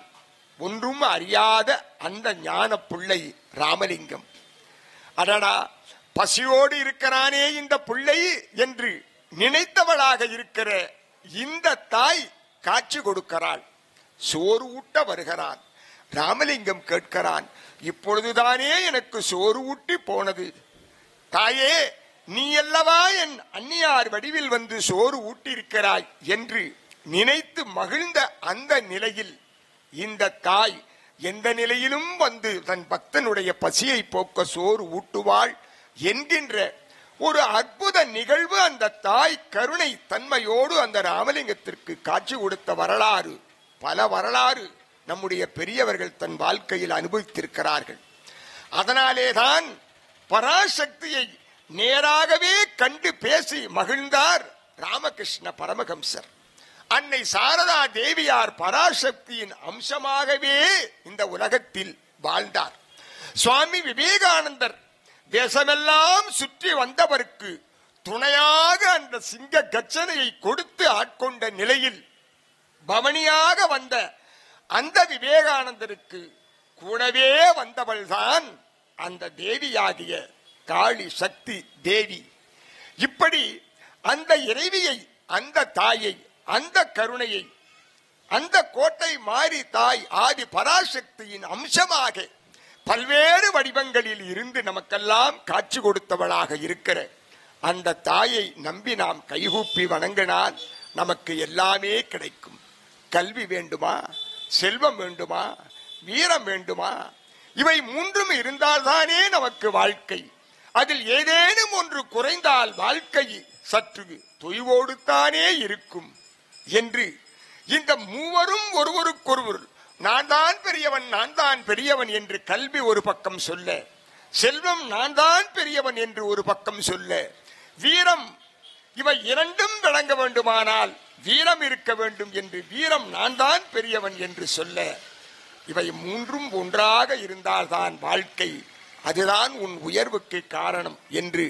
ஒன்றும் அறியாத அந்த ஞான பிள்ளை ராமலிங்கம். அடடா, பசியோடு இருக்கிறானே இந்த பிள்ளை என்று நினைத்தவளாக இருக்கிற இந்த தாய் காட்சி கொடுக்கிறாள். சோறு ஊட்ட வருகிறான். ராமலிங்கம் கேட்கிறான், இப்பொழுதுதானே எனக்கு சோறு ஊட்டி போனது. தாயே, நீ அல்லவா என் அன்னியார் வடிவில் வந்து சோறு ஊட்டியிருக்கிறாய் என்று நினைத்து மகிழ்ந்த அந்த நிலையில் இந்த தாய் எந்த நிலையிலும் வந்து தன் பக்தனுடைய பசியை போக்க சோறு ஊட்டுவாள் என்கின்ற ஒரு அற்புத நிகழ்வு அந்த தாய் கருணை தன்மையோடு அந்த ராமலிங்கத்திற்கு காட்சி கொடுத்த வரலாறு, பல வரலாறு நம்முடைய பெரியவர்கள் தன் வாழ்க்கையில் அனுபவித்திருக்கிறார்கள். அதனாலேதான் பராசக்தியை நேராகவே கண்டு பேசி மகிழ்ந்தார் ராமகிருஷ்ண பரமஹம்சர். அன்னை சாரதா தேவியார் பராசக்தியின் அம்சமாகவே இந்த உலகத்தில் வாழ்ந்தார். சுவாமி விவேகானந்தர் தேசமெல்லாம் சுற்றி வந்தவருக்கு துணையாக அந்த சிங்க கச்சனையை கொடுத்து ஆட்கொண்ட நிலையில் பவனியாக வந்த அந்த விவேகானந்தருக்கு கூடவே வந்தவள்தான் அந்த தேவியாகிய காளி சக்தி தேவி. இப்படி அந்த இறைவியை, அந்த தாயை, அந்த கருணையை, அந்த கோட்டை மாறி தாய் ஆதி பராசக்தியின் அம்சமாக பல்வேறு வடிவங்களில் இருந்து நமக்கெல்லாம் காட்சி கொடுத்தவளாக இருக்கிற அந்த தாயை நம்பி நாம் கைகூப்பி வணங்கினால் நமக்கு எல்லாமே கிடைக்கும். கல்வி வேண்டுமா, செல்வம் வேண்டுமா, வீரம் வேண்டுமா, இவை மூன்றும் இருந்தால்தானே நமக்கு வாழ்க்கை. அதில் ஏதேனும் ஒன்று குறைந்தால் வாழ்க்கை சற்று தொய்வோடுத்தானே இருக்கும் என்று இந்த மூவரும் ஒருவருக்கொருவர் நான் தான் பெரியவன், நான் தான் பெரியவன் என்று கல்வி ஒரு பக்கம் சொல்ல, செல்வம் நான் தான் பெரியவன் என்று ஒரு பக்கம் சொல்ல, வீரம் இவை இரண்டும் விளங்க வேண்டுமானால் வீரம் இருக்க வேண்டும் என்று வீரம் நான் தான் பெரியவன் என்று சொல்ல, இவை மூன்றும் ஒன்றாக இருந்தால்தான் வாழ்க்கை, அதுதான் உன் உயர்வுக்கு காரணம் என்று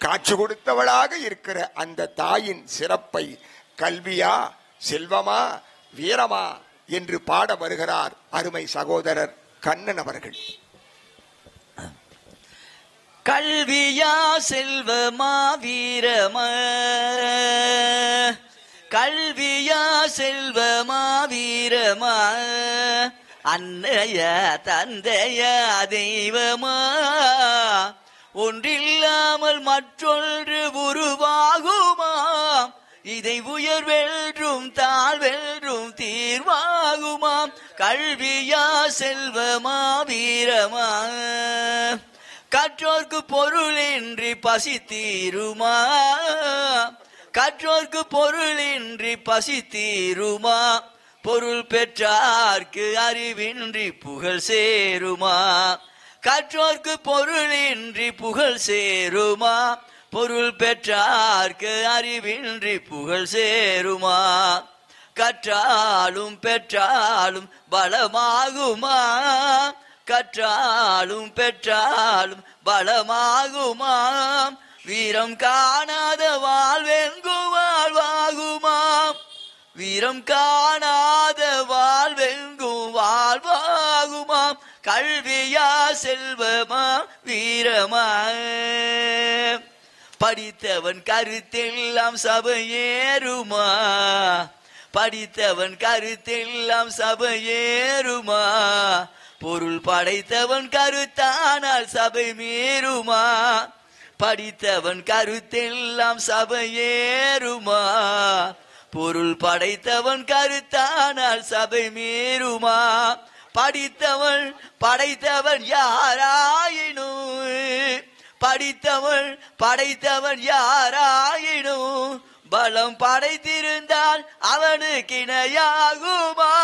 காட்சி கொடுத்தவளாக இருக்கிற அந்த தாயின் சிறப்பை கல்வியா, செல்வமா, வீரமா என்று பாட வருகிறார் அருமை சகோதரர் கண்ணன் அவர்கள். கல்வியா, செல்வமா, வீரமா, கல்வியா, செல்வமா, வீரமா, அன்னையா, தந்தையா, தெய்வமா, ஒன்றில்லாமல் மற்றொன்று உருவாகுமா, இதை உயர்வென்றும் தாழ்வென்றும் தீர்வாகுமாம். கல்வியா, செல்வமா, வீரமா, கற்றோர்க்கு பொருளின்றி பசி தீருமா, கற்றோர்க்கு பொருளின்றி பசி தீருமா, பொருள் பெற்றார்க்கு அறிவின்றி புகழ் சேருமா, கற்றோர்க்கு பொருளின்றி புகழ் சேருமா, பொருள் பெற்றார்க்கு அறிவின்றி புகழ் சேருமா, கற்றாலும் பெற்றாலும் பலமாகுமா, கற்றாலும் பெற்றாலும் பலமாகுமா, வீரம் காணாத வாழ்வெங்கு வாழ்வாகுமா, வீரம் காணாத வாழ்வெங்கும் வாழ்வாகுமா, கல்வியா, செல்வமா, வீரமா, படித்தவன் கருத்தெல்லாம் சபையேறுமா, படித்தவன் கருத்தெல்லாம் சபையேறுமா, பொருள் படைத்தவன் கருத்தானால் சபை மீறுமா, படித்தவன் கருத்தெல்லாம் சபையேறுமா, பொருள் படைத்தவன் கருத்தானால் சபை மீறுமா, படித்தவன் படைத்தவன் யாராயினும், படித்தவன் படைத்தவன் யாராயினும், பலம் படைத்திருந்தால் அவனுக்கு இணையாகுமா,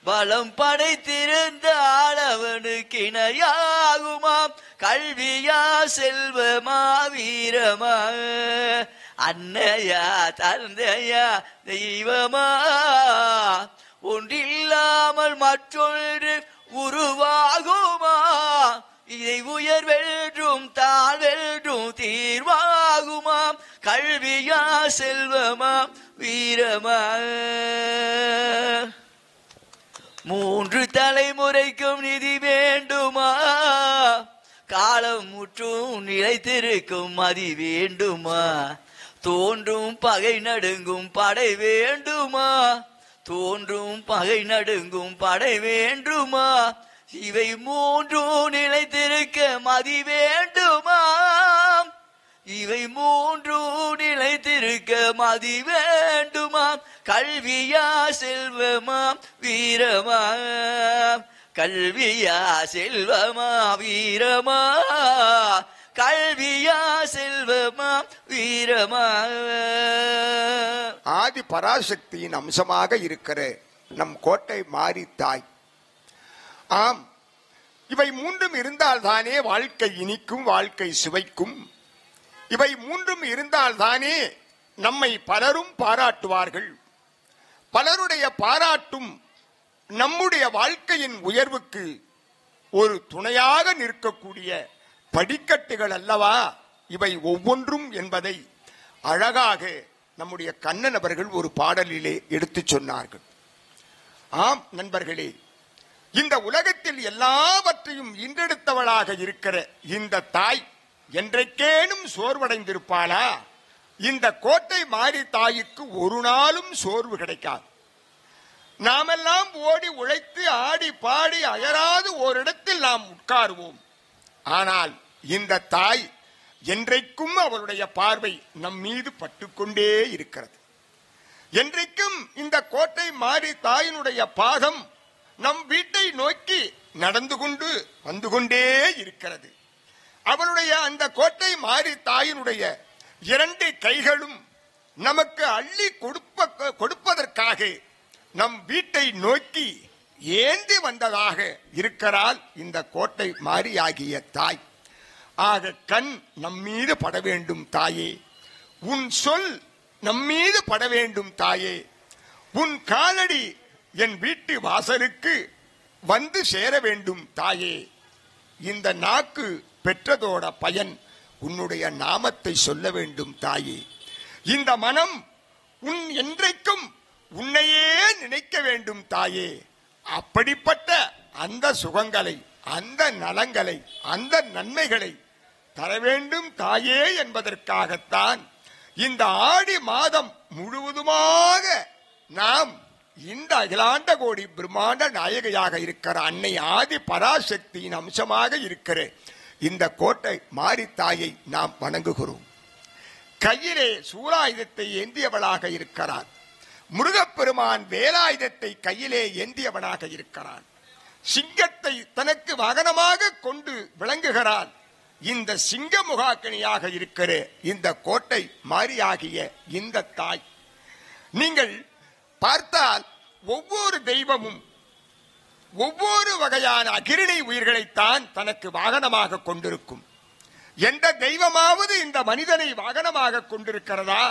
பலம் படைத்திருந்தால் அவனுக்கு இணையாகுமா, கல்வியா, செல்வமா, வீரமா, அன்னையா, தந்தையா, தெய்வமா, ஒன்றில்லாமல் மற்றொன்று உருவாகுமா, இதை உயர்வென்றும் தாழ்வென்றும் தீர்வாகுமா, கல்வியா, செல்வமா, வீரமா, மூன்று தலைமுறைக்கும் நிதி வேண்டுமா, காலம் முற்றும் நிலைத்திருக்கும் மதி வேண்டுமா, தோன்றும் பகை நடுங்கும் படை வேண்டுமா, தோன்றும் பகை நடுங்கும் படை வேண்டுமா, இவை மூன்றும் நிலைத்திருக்க மதி வேண்டுமா, இவை மூன்றும் நிலைத்திருக்க மதி வேண்டுமா, கல்வியா செல்வமா வீரமா, கல்வியா செல்வமா வீரமா, கல்வியா செல்வமா வீரமா. ஆதி பராசக்தியின் அம்சமாக இருக்கிற நம் கோட்டை மாரித்தாய். ஆம், இவை மூன்றும் இருந்தால்தானே வாழ்க்கை இனிக்கும், வாழ்க்கை சுவைக்கும். இவை மூன்றும் இருந்தால்தானே நம்மை பலரும் பாராட்டுவார்கள். பலருடைய பாராட்டும் நம்முடைய வாழ்க்கையின் உயர்வுக்கு ஒரு துணையாக நிற்கக்கூடிய படிக்கட்டுகள் அல்லவா இவை ஒவ்வொன்றும் என்பதை அழகாக நம்முடைய கண்ணன் அவர்கள் ஒரு பாடலிலே எடுத்து சொன்னார்கள். ஆம் நண்பர்களே, இந்த உலகத்தில் எல்லாவற்றையும் ஈன்றெடுத்தவளாக இருக்கிற இந்த தாய் என்றைக்கேனும் சோர்வடைந்திருப்பாளா? இந்த கோட்டை மாரி தாய்க்கு ஒரு நாளும் சோர்வு கிடைக்காது. நாமெல்லாம் ஓடி உழைத்து ஆடி பாடி அயராது ஓரிடத்தில் நாம் உட்காருவோம். ஆனால் இந்த தாய் என்றைக்கும் அவளுடைய பார்வை நம் மீது பட்டுக்கொண்டே இருக்கிறது. என்றைக்கும் இந்த கோட்டை மாரி தாயினுடைய பாதம் நம் வீட்டை நோக்கி நடந்து கொண்டு வந்து கொண்டே இருக்கிறது. அவளுடைய அந்த கோட்டை மாரி தாயினுடைய இரண்டு கைகளும் நமக்கு அள்ளி கொடுப்பதற்காக நம் வீட்டை நோக்கி ஏந்தி வந்ததாக இருக்கிறாள் இந்த கோட்டை மாரியாகிய தாய். ஆக கண் நம்மீது பட வேண்டும் தாயே, உன் சொல் நம்மீது பட வேண்டும் தாயே, உன் காலடி என் வீட்டு வாசலுக்கு வந்து சேர வேண்டும் தாயே. இந்த நாக்கு பெற்றதோட பயன் உன்னுடைய நாமத்தை சொல்ல வேண்டும் தாயே. இந்த மனம் உன் என்றைக்கும் உன்னையே நினைக்க வேண்டும் தாயே. அப்படிப்பட்ட அந்த சுகங்களை, அந்த நலங்களை, அந்த நன்மைகளை தர வேண்டும் தாயே என்பதற்காகத்தான் இந்த ஆடி மாதம் முழுவதுமாக நாம் இந்த அகிலாண்ட கோடி பிரம்மாண்ட நாயகியாக இருக்கிற அன்னை ஆதி பராசக்தியின் அம்சமாக இருக்கிற இந்த கோட்டை மாரித்தாயை நாம் வணங்குகிறோம். கையிலே சூலாயுதத்தை ஏந்தியவளாக இருக்கிறார். முருகப்பெருமான் வேலாயுதத்தை கையிலே ஏந்தியவனாக இருக்கிறான். சிங்கத்தை தனக்கு வாகனமாக கொண்டு விளங்குகிறான். இந்த சிங்க முகாக்கினியாக இருக்கிற இந்த கோட்டை மாரியாகிய இந்த தாய், நீங்கள் பார்த்தால் ஒவ்வொரு தெய்வமும் ஒவ்வொரு வகையான அகிரிணை உயிர்களைத்தான் தனக்கு வாகனமாக கொண்டிருக்கும். எந்த தெய்வமாவது இந்த மனிதனை வாகனமாக கொண்டிருக்கிறதா?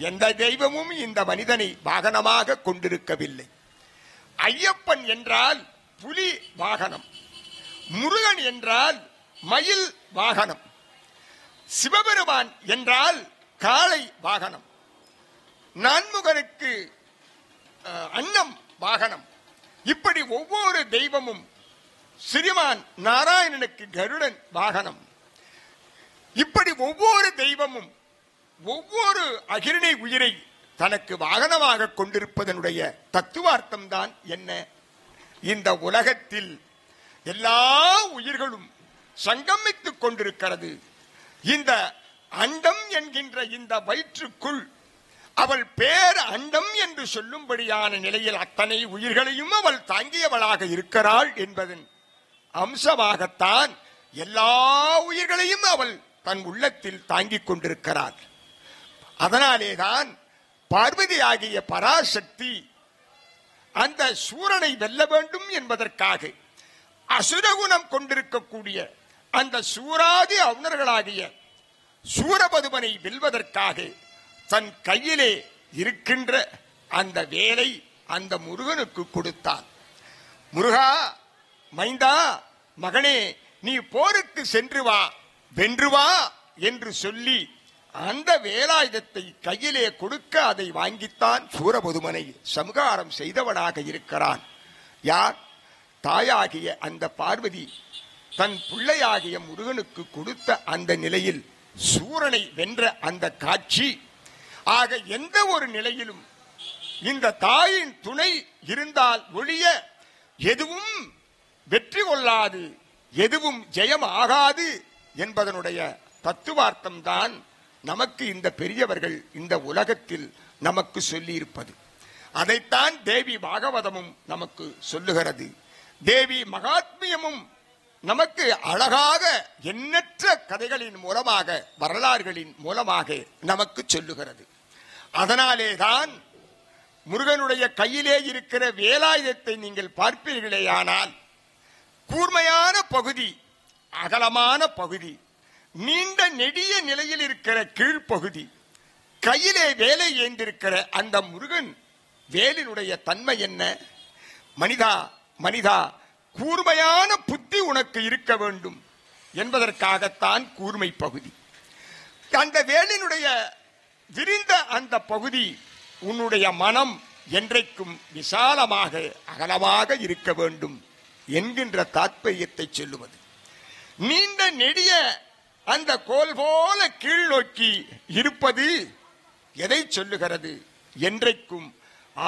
எந்த தெய்வமும் இந்த மனிதனை வாகனமாக கொண்டிருக்கவில்லை. ஐயப்பன் என்றால் புலி வாகனம், முருகன் என்றால் மயில் வாகனம், சிவபெருமான் என்றால் காளை வாகனம், நான்முகனுக்கு அன்னம் வாகனம். இப்படி ஒவ்வொரு தெய்வமும், ஸ்ரீமான் நாராயணனுக்கு கருடன் வாகனம். இப்படி ஒவ்வொரு தெய்வமும் ஒவ்வொரு அகிரிணை உயிரை தனக்கு வாகனமாக கொண்டிருப்பதனுடைய தத்துவார்த்தம் தான் என்ன? இந்த உலகத்தில் எல்லா உயிர்களும் சங்கமித்துக் கொண்டிருக்கிறது. இந்த அண்டம் என்கின்ற இந்த வயிற்றுக்குள் அவள் பேர் அண்டம் என்று சொல்லும்படியான நிலையில் அத்தனை உயிர்களையும் அவள் தாங்கியவளாக இருக்கிறாள் என்பதன் அம்சமாகத்தான் எல்லா உயிர்களையும் அவள் தன் உள்ளத்தில் தாங்கிக் கொண்டிருக்கிறாள். அதனாலேதான் பார்வதி ஆகிய பராசக்தி அந்த சூரனை வெல்ல வேண்டும் என்பதற்காக அசுரகுணம் கொண்டிருக்கக்கூடிய அந்த சூராதி அவுணர்களாகிய சூரபதுமனை வெல்வதற்காக தன் கையிலே இருக்கின்ற அந்த வேலை அந்த முருகனுக்கு கொடுத்தான். முருகா, மைந்தா, மகனே, நீ போருக்கு சென்று வா, வென்று வா என்று சொல்லி அந்த வேலாயுதத்தை கையிலே கொடுக்க அதை வாங்கித்தான் சூரபதுமனை சம்ஹாரம் செய்தவனாக இருக்கிறான். யார்? தாயாகிய அந்த பார்வதி தன் பிள்ளையாகிய முருகனுக்கு கொடுத்த அந்த நிலையில் சூரனை வென்ற அந்த காட்சி ஆக எந்த ஒரு நிலையிலும் இந்த தாயின் துணை இருந்தால் ஒழிய எதுவும் வெற்றி கொள்ளாது, எதுவும் ஜெயம் ஆகாது என்பதனுடைய தத்துவார்த்தம் தான் நமக்கு இந்த பெரியவர்கள் இந்த உலகத்தில் நமக்கு சொல்லி இருப்பது. அதைத்தான் தேவி பாகவதமும் நமக்கு சொல்லுகிறது. தேவி மகாத்மியமும் நமக்கு அழகாக எண்ணற்ற கதைகளின் மூலமாக, வரலாறுகளின் மூலமாக நமக்கு சொல்லுகிறது. அதனாலேதான் முருகனுடைய கையிலே இருக்கிற வேலாயுதத்தை நீங்கள் பார்ப்பீர்களேயானால் கூர்மையான பகுதி, அகலமான பகுதி, நீண்ட நெடிய நிலையில் இருக்கிற கீழ்ப்பகுதி, கையிலே வேலை ஏந்திருக்கிற அந்த முருகன் வேலினுடைய தன்மை என்ன? மனிதா மனிதா, கூர்மையான புத்தி உனக்கு இருக்க வேண்டும் என்பதற்காகத்தான் கூர்மை பகுதி. அந்த வேலினுடைய விரிந்த அந்த பகுதி உன்னுடைய மனம் என்றைக்கும் விசாலமாக அகலமாக இருக்க வேண்டும் என்கின்ற தாற்பயத்தை சொல்லுவது. நீண்ட நெடிய அந்த கோல் போல கீழ் நோக்கி இருப்பது எதை சொல்லுகிறது? என்றைக்கும்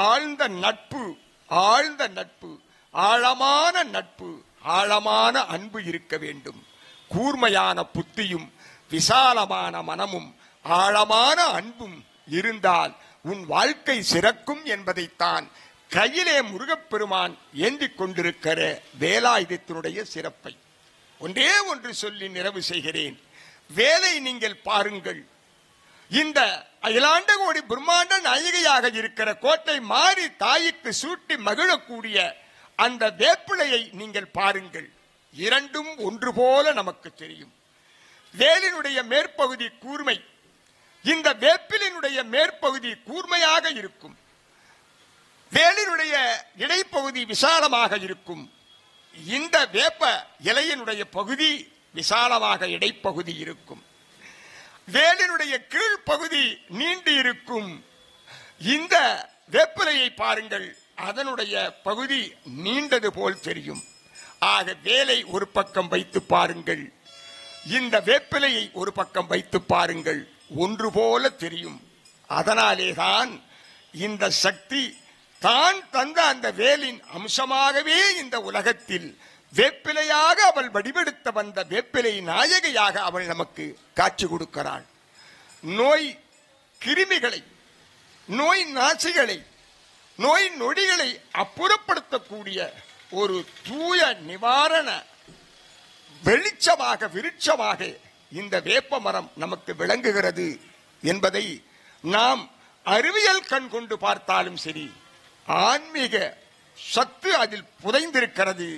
ஆழ்ந்த நட்பு, ஆழ்ந்த நட்பு, ஆழமான நட்பு, ஆழமான அன்பு இருக்க வேண்டும். கூர்மையான புத்தியும் விசாலமான மனமும் ஆழமான அன்பும் இருந்தால் உன் வாழ்க்கை சிறக்கும் என்பதைத்தான் கையிலே முருகப்பெருமான் ஏந்திக் கொண்டிருக்கிற வேலாயுதத்தினுடைய சிறப்பை ஒன்றே ஒன்று சொல்லி நிறைவு செய்கிறேன். வேலை நீங்கள் பாருங்கள். இந்த அகிலாண்ட கோடி பிரம்மாண்ட நாயகியாக இருக்கிற கோட்டை மாறி தாய்க்கு சூட்டி மகிழக்கூடிய அந்த வேப்பிலையை நீங்கள் பாருங்கள். இரண்டும் ஒன்று போல நமக்கு தெரியும். வேலினுடைய மேற்பகுதி கூர்மை, இந்த வேப்பிலினுடைய மேற்பகுதி கூர்மையாக இருக்கும். வேலினுடைய இடைப்பகுதி விசாலமாக இருக்கும். இந்த வேப்ப இலையினுடைய பகுதி விசாலமாக இடைப்பகுதி இருக்கும். வேலினுடைய கீழ்ப்பகுதி நீண்டு இருக்கும். இந்த வேப்பிலையை பாருங்கள், அதனுடைய பகுதி நீண்டது போல் தெரியும். ஆக வேலை ஒரு பக்கம் வைத்து பாருங்கள், இந்த வேப்பிலையை ஒரு பக்கம் வைத்து பாருங்கள், ஒன்று போல தெரியும். அதனாலேதான் இந்த சக்தி தான் தந்த அந்த வேலின் அம்சமாகவே இந்த உலகத்தில் வேப்பிலையாக அவள் வடிவெடுத்த வந்த வேப்பிலை நாயகியாக அவள் நமக்கு காட்சி கொடுக்கிறாள். நோய் கிருமிகளை, நோய் நாசிகளை, நோய் நொடிகளை அப்புறப்படுத்தக்கூடிய ஒரு தூய நிவாரண வெளிச்சமாக, விருட்சமாக இந்த வேப்ப மரம் நமக்கு விளங்குகிறது என்பதை நாம் அறிவியல் கண் கொண்டு பார்த்தாலும் சரி, ஆன்மீக சத்து அதில் புதைந்திருக்கிறது.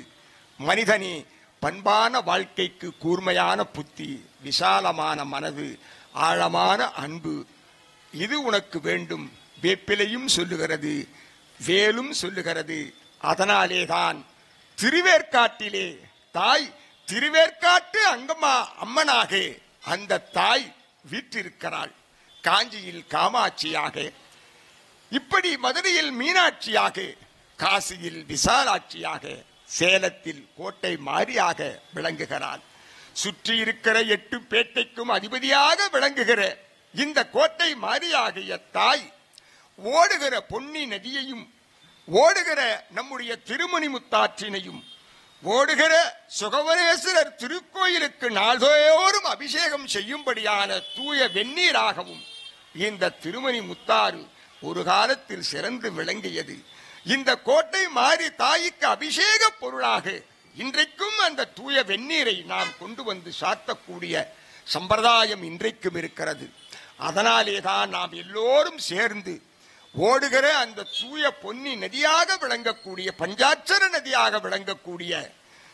மனிதனே, பண்பான வாழ்க்கைக்கு கூர்மையான புத்தி, விசாலமான மனது, ஆழமான அன்பு, இது உனக்கு வேண்டும். வேப்பிலையும் சொல்லுகிறது, வேலும் சொல்லுகிறது. அதனாலேதான் திருவேற்காட்டிலே தாய், திருவேற்காட்டு அங்கம்மா அம்மனாக அந்த தாய் வீற்றிருக்கிறாள். காஞ்சியில் காமாட்சியாக, இப்படி மதுரையில் மீனாட்சியாக, காசியில் விசாலாட்சியாக, சேலத்தில் கோட்டை மாரியாக விளங்குகிறாள். சுற்றி இருக்கிற 8 பேட்டைக்கும் அதிபதியாக விளங்குகிற இந்த கோட்டை மாரியாகிய தாய் ஓடுகிற பொன்னி நதியையும், ஓடுகிற நம்முடைய திருமணி முத்தாற்றினையும், ஓடுகிற சுகவனேஸ்வரர் திருக்கோயிலுக்கு நாள்தோறும் அபிஷேகம் செய்யும்படியான தூய வெந்நீராகவும் இந்த திருமணி முத்தாறு ஒரு காலத்தில் சிறந்து விளங்கியது. இந்த கோட்டை மாறி தாய்க்கு அபிஷேக பொருளாக இன்றைக்கும் அந்த தூய வெந்நீரை நாம் கொண்டு வந்து சாத்தக்கூடிய சம்பிரதாயம் இன்றைக்கும் இருக்கிறது. அதனாலேதான் நாம் எல்லோரும் சேர்ந்து ஓடுகிற அந்த தூய பொன்னி நதியாக விளங்கக்கூடிய, பஞ்சாட்சர நதியாக விளங்கக்கூடிய,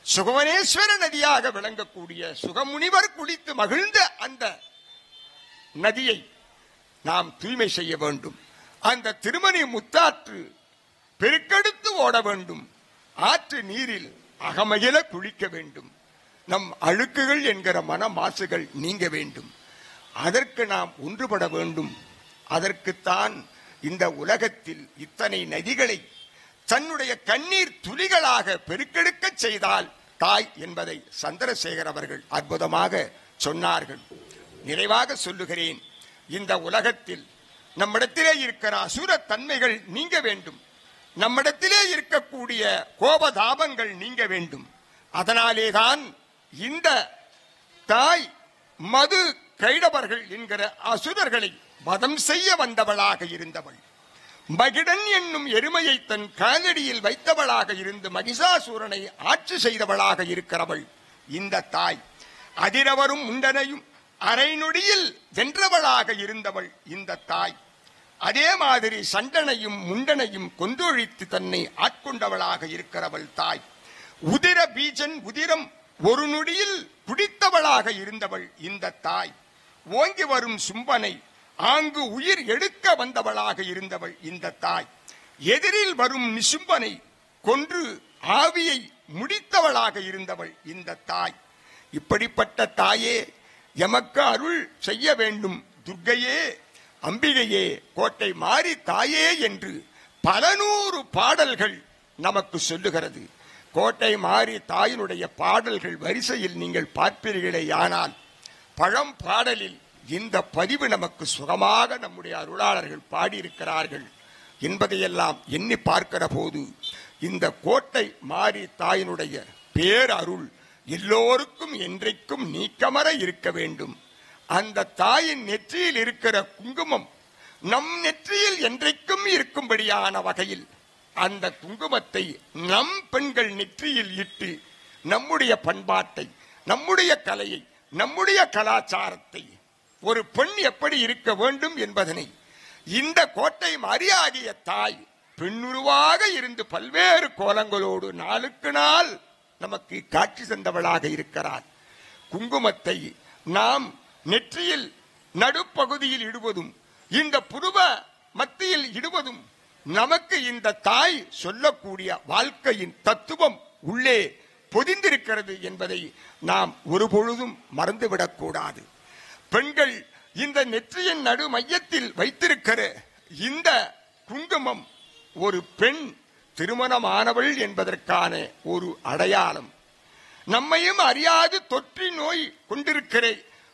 சுகவனேஸ்வர நதியாக விளங்கக்கூடிய, சுகமுனிவர் குளித்து மகிழ்ந்த அந்த நதியை நாம் தூய்மை செய்ய வேண்டும். அந்த திருமணி முத்தாற்று பெருக்கெடுத்து ஓட வேண்டும். ஆற்று நீரில் அகமகிழ குளிக்க வேண்டும். நம் அழுக்குகள் என்கிற மன மாசுகள் நீங்க வேண்டும். அதற்கு நாம் ஒன்றுபட வேண்டும். அதற்குத்தான் இந்த உலகத்தில் இத்தனை நதிகளை தன்னுடைய கண்ணீர் துளிகளாக பெருக்கெடுக்க செய்தால் தாய் என்பதை சந்திரசேகர் அவர்கள் அற்புதமாக சொன்னார்கள். நிறைவாக சொல்லுகிறேன், இந்த உலகத்தில் நம்மிடத்திலே இருக்கிற அசுர தன்மைகள் நீங்க வேண்டும். நம்மிடத்திலே இருக்கக்கூடிய கோபதாபங்கள் நீங்க வேண்டும். அதனாலேதான் இந்த தாய் மது கைடவர்கள் என்கிற அசுரர்களை வதம் செய்ய வந்தவளாக இருந்தவள். மகிடன் என்னும் எருமையை தன் காலடியில் வைத்தவளாக இருந்து மகிஷாசூரனை ஆட்சி செய்தவளாக இருக்கிறவள் இந்த தாய். அதிரவரும் முண்டனையும் அரை நொடியில் வென்றவளாக இருந்தவள் இந்த தாய். அதே மாதிரி சண்டனையும் முண்டனையும் கொன்றொழித்து தன்னை ஆட்கொண்டவளாக இருக்கிறவள் தாய். உதிர பீஜன் உதிரம் ஒரு நொடியில் குடித்தவளாக இருந்தவள் இந்த தாய். ஓங்கி வரும் சும்பனை ஆங்கு உயிர் எடுக்க வந்தவளாக இருந்தவள் இந்த தாய். எதிரில் வரும் நிசும்பனை கொன்று ஆவியை முடித்தவளாக இருந்தவள் இந்த தாய். இப்படிப்பட்ட தாயே, எமக்கு அருள் செய்ய வேண்டும். துர்க்கையே, அம்பிகையே, கோட்டை மாறி தாயே என்று பல நூறு பாடல்கள் நமக்கு சொல்லுகிறது. கோட்டை மாறி தாயினுடைய பாடல்கள் வரிசையில் நீங்கள் பார்ப்பீர்களே, ஆனால் பழம் பாடலில் இந்த பதிவு நமக்கு சுகமாக நம்முடைய அருளாளர்கள் பாடியிருக்கிறார்கள் என்பதையெல்லாம் எண்ணி பார்க்கிற போது இந்த கோட்டை மாறி தாயினுடைய பேரருள் எல்லோருக்கும் என்றைக்கும் நீக்கமற இருக்க வேண்டும். அந்த தாயின் நெற்றியில் இருக்கிற குங்குமம் நம் நெற்றியில் என்றைக்கும் இருக்கும்படியான வகையில் அந்த குங்குமத்தை நம் பெண்கள் நெற்றியில் இட்டு நம்முடைய பண்பாட்டை, நம்முடைய கலையை, நம்முடைய கலாச்சாரத்தை, ஒரு பெண் எப்படி இருக்க வேண்டும் என்பதனை இந்த கோட்டை மாரியாகிய தாய் பெண்ணுருவாக இருந்து பல்வேறு கோலங்களோடு நாளுக்கு நாள் நமக்கு காட்சி தந்தவளாக இருக்கிறார். குங்குமத்தை நாம் நெற்றியில் நடுப்பகுதியில் இடுவதும் இந்த புருவ மத்தியில் இடுவதும் நமக்கு இந்த தாய் சொல்லக்கூடிய வாழ்க்கையின் தத்துவம் உள்ளே பொதிந்திருக்கிறது என்பதை நாம் ஒருபொழுதும் மறந்துவிடக்கூடாது. பெண்கள் இந்த நெற்றியின் நடு மையத்தில் வைத்திருக்கிற இந்த குங்குமம் ஒரு பெண் திருமணமானவள் என்பதற்கான ஒரு அடையாளம். நம்மையும் அறியாது தொற்றி நோய் கொண்டிருக்கிற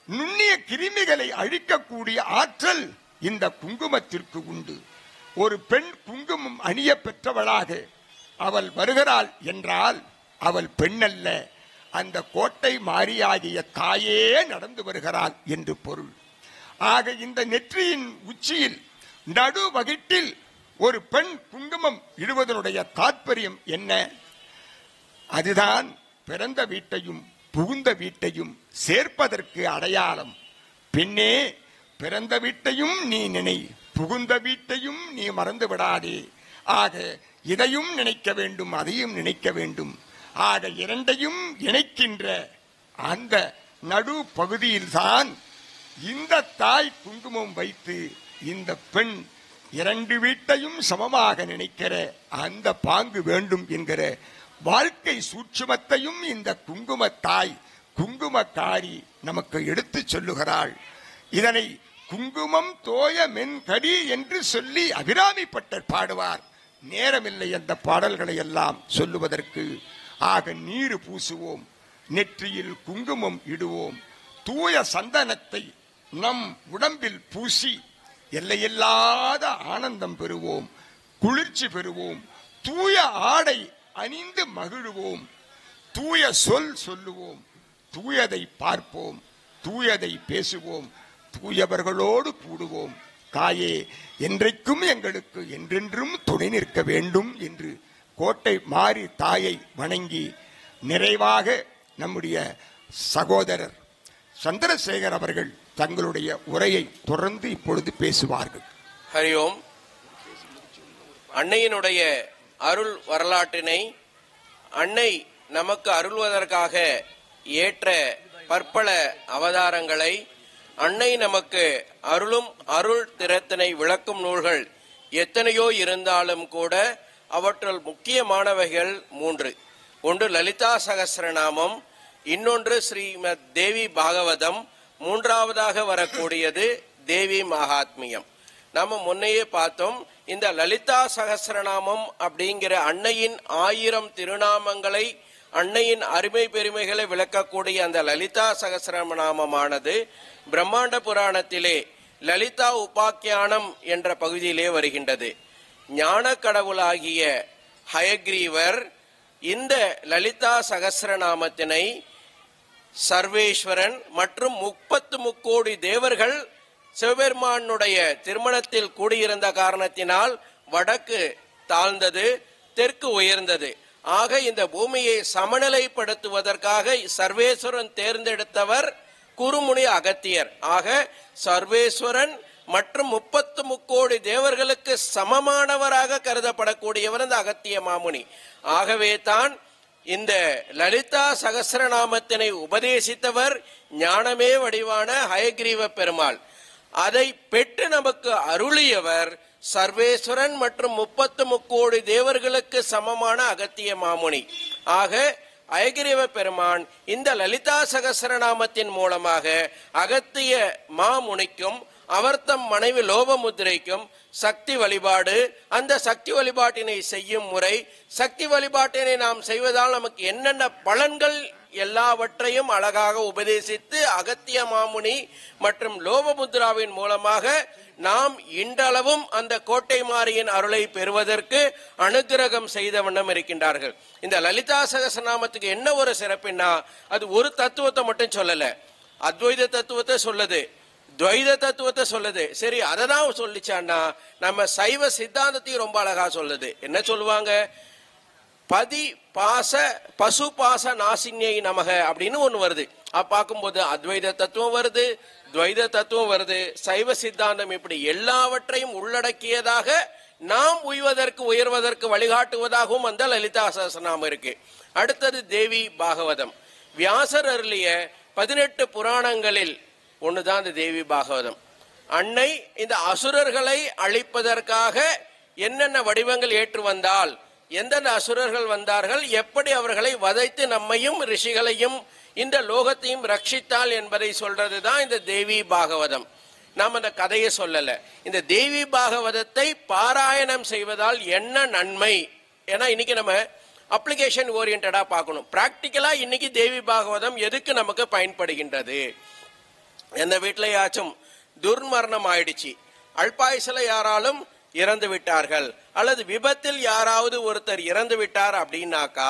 நுண்ணிய கிருமிகளை அழிக்கக்கூடிய ஆற்றல் இந்த குங்குமத்திற்கு உண்டு. ஒரு பெண் குங்குமம் அணிய பெற்றவளாக அவள் வருகிறாள் என்றால் அவள் பெண்ணல்ல, அந்த கோட்டை மாரியாகிய தாயே நடந்து வருகிறாள் என்று பொருள். ஆக இந்த நெற்றியின் உச்சியில் நடு வகிட்டில் ஒரு பெண் குங்குமம் இடுவதனுடைய தாற்பயம் என்ன? அதுதான் பிறந்த வீட்டையும் புகுந்த வீட்டையும் சேர்ப்பதற்கு அடையாளம். பெண்ணே, பிறந்த வீட்டையும் நீ நினை, புகுந்த வீட்டையும் நீ மறந்து விடாதே. ஆக இதையும் நினைக்க வேண்டும், அதையும் நினைக்க வேண்டும். ஆக இரண்டையும் இணைக்கின்ற அந்த நடு பகுதியில்தான் இந்த தாய் குங்குமம் வைத்து இந்த பெண் இரண்டு வீட்டையும் சமமாக நினைக்கிற அந்த பாங்கு வேண்டும் என்கிற வாழ்க்கை சூட்சுமத்தையும் இந்த குங்குமத்தாய் குங்குமக்காரி நமக்கு எடுத்து சொல்லுகிறாள். இதனை குங்குமம் தோய மென்கடி என்று சொல்லி அபிராமி பட்டர் பாடுவார். நேரமில்லை அந்த பாடல்களை எல்லாம் சொல்லுவதற்கு. ஆக நீர் பூசுவோம், நெற்றியில் குங்குமம் இடுவோம், தூய சந்தனத்தை நம் உடம்பில் பூசி எல்லையில்லாத ஆனந்தம் பெறுவோம், குளிர்ச்சி பெறுவோம், தூய ஆடை அணிந்து மகிழ்வோம், தூய சொல் சொல்லுவோம், தூயதை பார்ப்போம், தூயதை பேசுவோம், தூயவர்களோடு கூடுவோம். தாயே, என்றைக்கும் எங்களுக்கு என்றென்றும் துணை நிற்க வேண்டும் என்று கோட்டை மாறி தாயை வணங்கி நிறைவாக நம்முடைய சகோதரர் சந்திரசேகர் அவர்கள் தங்களுடைய உரையை தொடர்ந்து இப்பொழுது பேசுவார்கள். ஹரியோம். அன்னையினுடைய அருள் வரலாற்றினை, அன்னை நமக்கு அருள்வதற்காக ஏற்ற பற்பல அவதாரங்களை, அன்னை நமக்கு அருளும் அருள் திறத்தினை விளக்கும் நூல்கள் எத்தனையோ இருந்தாலும் கூட அவற்றுள் முக்கியமானவைகள் 3. ஒன்று லலிதா சகஸ்ரநாமம், இன்னொன்று ஸ்ரீமத் தேவி பாகவதம், மூன்றாவதாக வரக்கூடியது தேவி மகாத்மியம். நாம முன்னையே பார்த்தோம். இந்த லலிதா சகஸ்ரநாமம் அப்படிங்கிற அன்னையின் 1000 திருநாமங்களை, அன்னையின் அருமை பெருமைகளை விளக்கக்கூடிய அந்த லலிதா சகஸ்ரநாமமானது பிரம்மாண்ட புராணத்திலே லலிதா உபாக்கியானம் என்ற பகுதியிலே வருகின்றது. ஞான கடவுளாகிய ஹயக்ரீவர் இந்த லலிதா சகஸ்ரநாமத்தினை சர்வேஸ்வரன் மற்றும் 33 தேவர்கள் சிவபெருமானுடைய திருமணத்தில் கூடியிருந்த காரணத்தினால் வடக்கு தாழ்ந்தது, தெற்கு உயர்ந்தது. ஆக இந்த பூமியை சமநிலைப்படுத்துவதற்காக சர்வேஸ்வரன் தேர்ந்தெடுத்தவர் குருமுனி அகத்தியர். ஆக சர்வேஸ்வரன் மற்றும் 33 தேவர்களுக்கு சமமானவராக கருதப்படக்கூடியவர் இந்த அகத்திய மாமுனி. ஆகவே தான் இந்த லலிதா சகஸ்ரநாமத்தினை உபதேசித்தவர் ஞானமே வடிவான ஹயக்ரீவ பெருமாள். அதை பெற்று நமக்கு அருளியவர் சர்வேஸ்வரன் மற்றும் 33 தேவர்களுக்கு சமமான அகத்திய மாமுனி. ஆக ஹயக்ரீவ பெருமான் இந்த லலிதா சகஸ்ரநாமத்தின் மூலமாக அகத்திய மாமுனிக்கும் அவர்தம் மனைவி லோபமுத்திரைக்கும் சக்தி வழிபாடு, அந்த சக்தி வழிபாட்டினை செய்யும் முறை, சக்தி வழிபாட்டினை நாம் செய்வதால் நமக்கு என்னென்ன பலன்கள் எல்லாவற்றையும் அழகாக உபதேசித்து அகத்திய மாமுனி மற்றும் லோபமுத்ராவின் மூலமாக நாம் இன்றளவும் அந்த கோட்டை மாரியின் அருளை பெறுவதற்கு அனுகிரகம் செய்த வண்ணம் இருக்கின்றார்கள். இந்த லலிதா சகஸ்ரநாமத்துக்கு என்ன ஒரு சிறப்புன்னா, அது ஒரு தத்துவத்தை மட்டும் சொல்லல, அத்வைத தத்துவத்தை சொல்லுது, துவைத தத்துவத்தை சொல்லுது. சரி, அதை தான் சொல்லிச்சான்னா நம்ம சைவ சித்தாந்தத்தையும் ரொம்ப அழகா சொல்லுது. என்ன சொல்லுவாங்க? பதி பாச பசு பாச நாசினியை நமக அப்படின்னு ஒண்ணு வருது. பார்க்கும்போது அத்வைத தத்துவம் வருது, துவைத தத்துவம் வருது, சைவ சித்தாந்தம், இப்படி எல்லாவற்றையும் உள்ளடக்கியதாக நாம் உயர்வதற்கு வழிகாட்டுவதாகவும் அந்த லலிதா சகஸ்ரநாமம் இருக்கு. அடுத்தது தேவி பாகவதம். வியாசர் அருளிய 18 புராணங்களில் ஒண்ணுதான் இந்த தேவி பாகவதம். அன்னை இந்த அசுரர்களை அழிப்பதற்காக என்னென்ன வடிவங்கள் ஏற்று வந்தால், எந்தெந்த அசுரர்கள் வந்தார்கள், எப்படி அவர்களை வதைத்து நம்மையும் ரிஷிகளையும் இந்த லோகத்தையும் ரட்சித்தாள் என்பதை சொல்றதுதான் இந்த தேவி பாகவதம். நாம் அந்த கதையை சொல்லல. இந்த தேவி பாகவதத்தை பாராயணம் செய்வதால் என்ன நன்மை? ஏன்னா இன்னைக்கு நம்ம அப்ளிகேஷன் ஓரியன்டா பார்க்கணும். பிராக்டிக்கலா இன்னைக்கு தேவி பாகவதம் எதுக்கு நமக்கு பயன்படுகின்றது? எந்த வீட்டிலையாச்சும் துர்மரணம் ஆயிடுச்சு, அல்பாயுசுல யாராலும் இறந்து விட்டார்கள், அல்லது விபத்தில் யாராவது ஒருத்தர் இறந்து விட்டார் அப்படின்னாக்கா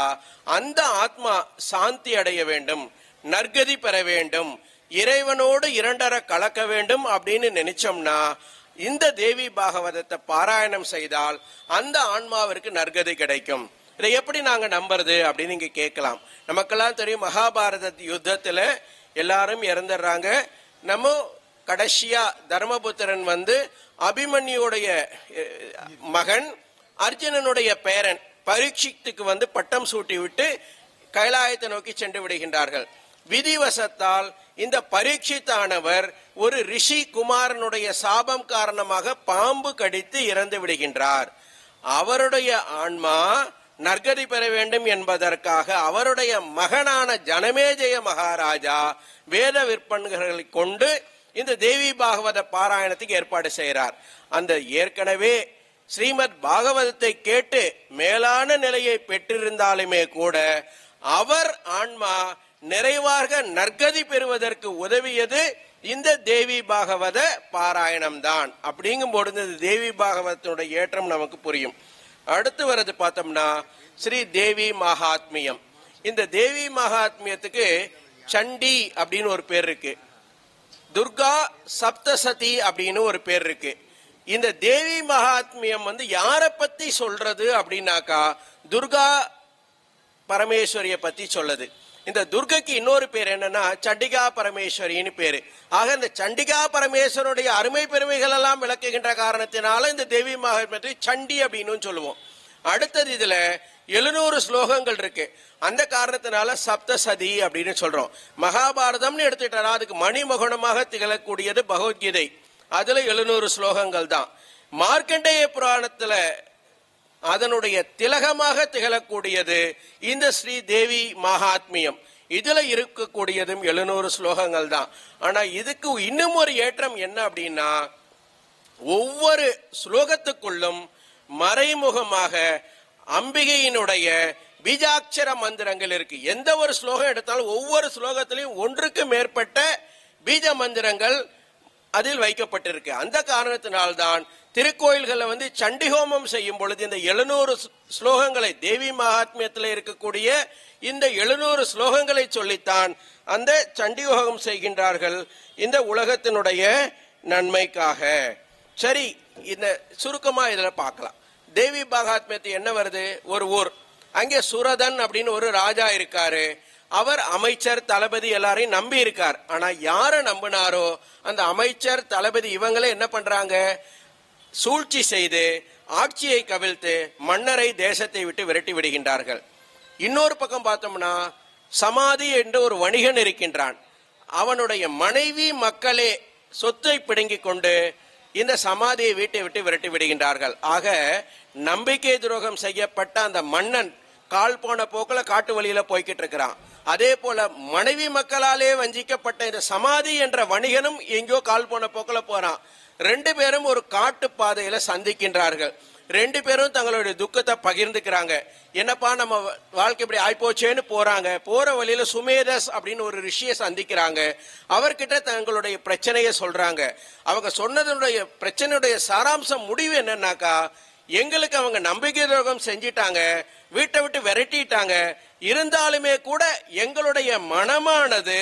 அந்த ஆத்மா சாந்தி அடைய வேண்டும், நற்கதி பெற வேண்டும், இறைவனோடு இரண்டர கலக்க வேண்டும் அப்படின்னு நினைச்சோம்னா இந்த தேவி பாகவதத்தை பாராயணம் செய்தால் அந்த ஆன்மாவிற்கு நற்கதி கிடைக்கும். இதை எப்படி நாங்க நம்புறது அப்படின்னு நீங்க கேட்கலாம். நமக்கெல்லாம் தெரியும், மகாபாரத யுத்தத்துல எல்லாரும் இறந்துடுறாங்க. நம்ம கடைசியா தர்மபுத்திரன் அபிமன்யுடைய மகன் அர்ஜுனனுடைய பேரன் பரீட்சித்துக்கு பட்டம் சூட்டி விட்டு கைலாயத்தை நோக்கி சென்று விடுகின்றார்கள். விதிவசத்தால் இந்த பரீட்சித்தானவர் ஒரு ரிஷி குமாரனுடைய சாபம் காரணமாக பாம்பு கடித்து இறந்து விடுகின்றார். அவருடைய ஆன்மா நற்கதி பெற வேண்டும் என்பதற்காக அவருடைய மகனான ஜனமேஜய மகாராஜா வேத விற்பன்களை கொண்டு இந்த தேவி பாகவத பாராயணத்துக்கு ஏற்பாடு செய்கிறார். அந்த ஏற்கனவே ஸ்ரீமத் பாகவதத்தை கேட்டு மேலான நிலையை பெற்றிருந்தாலுமே கூட அவர் ஆன்மா நிறைவாக நற்கதி பெறுவதற்கு உதவியது இந்த தேவி பாகவத பாராயணம் தான். அப்படிங்கும் பொழுது தேவி பாகவதத்தினுடைய ஏற்றம் நமக்கு புரியும். அடுத்து வரது பார்த்தோம்னா ஸ்ரீ தேவி மகாத்மியம். இந்த தேவி மகாத்மியத்துக்கு சண்டி அப்படின்னு ஒரு பேர் இருக்கு, துர்கா சப்தசதி அப்படின்னு ஒரு பேர் இருக்கு. இந்த தேவி மகாத்மியம் யாரை பத்தி சொல்றது அப்படின்னாக்கா துர்கா பரமேஸ்வரிய பத்தி சொல்லுது. இந்த துர்கைக்கு இன்னொரு பேர் என்னன்னா சண்டிகா பரமேஸ்வரின்னு பேரு. ஆக இந்த சண்டிகா பரமேஸ்வருடைய அருமை பெருமைகள் எல்லாம் விளக்குகின்ற காரணத்தினால இந்த தேவி மகாத்மியத்தை சண்டி அப்படின்னு சொல்லுவோம். அடுத்தது இதுல 700 ஸ்லோகங்கள் இருக்கு. அந்த காரணத்தினால சப்தசதி அப்படின்னு சொல்றோம். மகாபாரதம்னு எடுத்துட்டா அதுக்கு மணிமகுடமாக திகழக்கூடியது பகவத்கீதை. அதுல 700 ஸ்லோகங்கள் தான். மார்க்கண்டேய புராணத்துல அதனுடைய திலகமாக திகழக்கூடியது இந்த ஸ்ரீ தேவி மகாத்மியம். இதுல இருக்கக்கூடியதும் 700 ஸ்லோகங்கள் தான். ஆனா இதுக்கு இன்னும் ஒரு ஏற்றம் என்ன அப்படின்னா ஒவ்வொரு ஸ்லோகத்துக்குள்ளும் மறைமுகமாக அம்பிகையினுடைய பீஜாட்சர மந்திரங்கள் இருக்கு. எந்த ஒரு ஸ்லோகம் எடுத்தாலும் ஒவ்வொரு ஸ்லோகத்திலையும் ஒன்றுக்கு மேற்பட்ட பீஜ மந்திரங்கள் அதில் வைக்கப்பட்டிருக்கு. அந்த காரணத்தினால்தான் திருக்கோயில்களை சண்டிஹோமம் செய்யும் பொழுது இந்த 700 ஸ்லோகங்களை, தேவி மகாத்மியத்தில் இருக்கக்கூடிய இந்த 700 ஸ்லோகங்களை சொல்லித்தான் அந்த சண்டிஹோமம் செய்கின்றார்கள், இந்த உலகத்தினுடைய நன்மைக்காக. சரி, இந்த சுருக்கமா இதுல பார்க்கலாம். தேவி மகாத்மியத்தை என்ன வருது? ஒரு ஊர், அங்கே சுரதன் அப்படின்னு ஒரு ராஜா இருக்காரு. அவர் அமைச்சர், தளபதி எல்லாரையும் நம்பி இருக்கார். ஆனா யார நம்பினாரோ அந்த அமைச்சர், தளபதி இவங்களே என்ன பண்றாங்க? சூழ்ச்சி செய்து ஆட்சியை கவிழ்த்து மன்னரை தேசத்தை விட்டு விரட்டி விடுகின்றார்கள். இன்னொரு பக்கம் பார்த்தோம்னா சமாதி என்று ஒரு வணிகன் இருக்கின்றான். அவனுடைய மனைவி மக்களே சொத்தை பிடுங்கிக் கொண்டு இந்த சமாதியை வீட்டை விட்டு விரட்டி விடுகின்றார்கள். ஆக நம்பிக்கை துரோகம் செய்யப்பட்ட அந்த மன்னன் கால் போன போக்கில் காட்டு வழியில போய்கிட்டு இருக்கிறான். அதே போல மனைவி மக்களாலே வஞ்சிக்கப்பட்ட இந்த சமாதி என்ற வணிகனும் எங்கோ கால் போன போக்கில் போறான். 2 பேரும் ஒரு காட்டு பாதையில சந்திக்கின்றார்கள். 2 பேரும் தங்களுடைய துக்கத்தை பகிர்ந்துக்கிறாங்க. என்னப்பா நம்ம வாழ்க்கை இப்படி ஆய்போச்சேன்னு போறாங்க. போற வழியில சுமேதஸ் அப்படின்னு ஒரு ரிஷியை சந்திக்கிறாங்க. அவர்கிட்ட தங்களுடைய பிரச்சனையை சொல்றாங்க. அவங்க சொன்னதனுடைய பிரச்சனையுடைய சாராம்சம் முடிவு என்னன்னாக்கா, எங்களுக்கு அவங்க நம்பிக்கை துரோகம் செஞ்சிட்டாங்க, வீட்டை விட்டு விரட்டிட்டாங்க, இருந்தாலுமே கூட எங்களுடைய மனமானது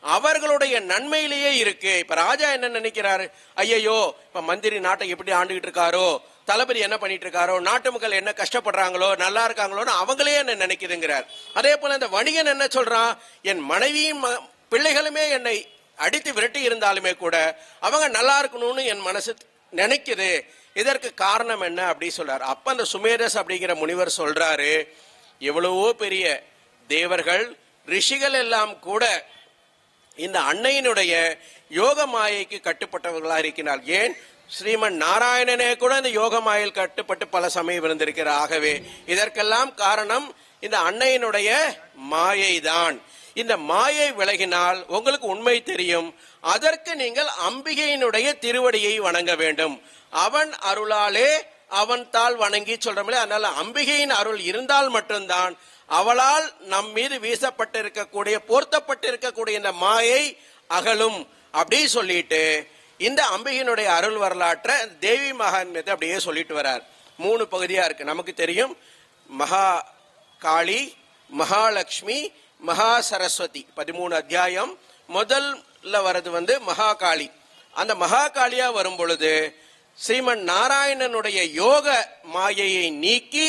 அவர்களுடைய நன்மையிலேயே இருக்கு. இப்ப ராஜா என்ன நினைக்கிறாரு? ஐயோ, இப்ப மந்திரி நாட்டை எப்படி ஆண்டுகிட்டு இருக்காரோ, தளபதி என்ன பண்ணிட்டு இருக்காரோ, நாட்டு மக்கள் என்ன கஷ்டப்படுறாங்களோ, நல்லா இருக்காங்களோன்னு அவங்களே என்ன நினைக்குதுங்கிறார். அதே போல இந்த வணிகன் என்ன சொல்றான்? என் மனைவியும் பிள்ளைகளுமே என்னை அடித்து விரட்டி இருந்தாலுமே கூட அவங்க நல்லா இருக்கணும்னு என் மனசு நினைக்குது. இதற்கு காரணம் என்ன அப்படி சொல்றாரு. அப்ப அந்த சுமேதஸ் அப்படிங்கிற முனிவர் சொல்றாரு, எவ்வளவோ பெரிய தேவர்கள், ரிஷிகள் எல்லாம் கூட இந்த அன்னையினுடைய யோக மாயைக்கு கட்டுப்பட்டவர்களா இருக்கிறார். ஏன் ஸ்ரீமன் நாராயணனே கூட இந்த யோக மாயில் கட்டுப்பட்டு பல சமயம் இருந்திருக்கிறார். ஆகவே இதற்கெல்லாம் காரணம் இந்த அன்னையினுடைய மாயை தான். இந்த மாயை விலகினால் உங்களுக்கு உண்மை தெரியும். அதற்கு நீங்கள் அம்பிகையினுடைய திருவடியை வணங்க வேண்டும். அவன் அருளாலே அவன் தாள் வணங்கி சொல்றோம்ல, அதனால அம்பிகையின் அருள் இருந்தால் மட்டும்தான் அவளால் நம் மீது வீசப்பட்டிருக்கக்கூடிய, போர்த்தப்பட்டிருக்கக்கூடிய இந்த மாயை அகலும் அப்படி சொல்லிட்டு இந்த அம்பிகையினுடைய அருள் வரலாற்றை தேவி மகாத்மியத்தை அப்படியே சொல்லிட்டு வரார். 3 பகுதியா இருக்கு. நமக்கு தெரியும், மகா காளி, மகாலட்சுமி, மகா சரஸ்வதி. 13 அத்தியாயம். முதல்ல வர்றது மகாகாளி. அந்த மகாகாளியா வரும் பொழுது ஸ்ரீமன் நாராயணனுடைய யோக மாயையை நீக்கி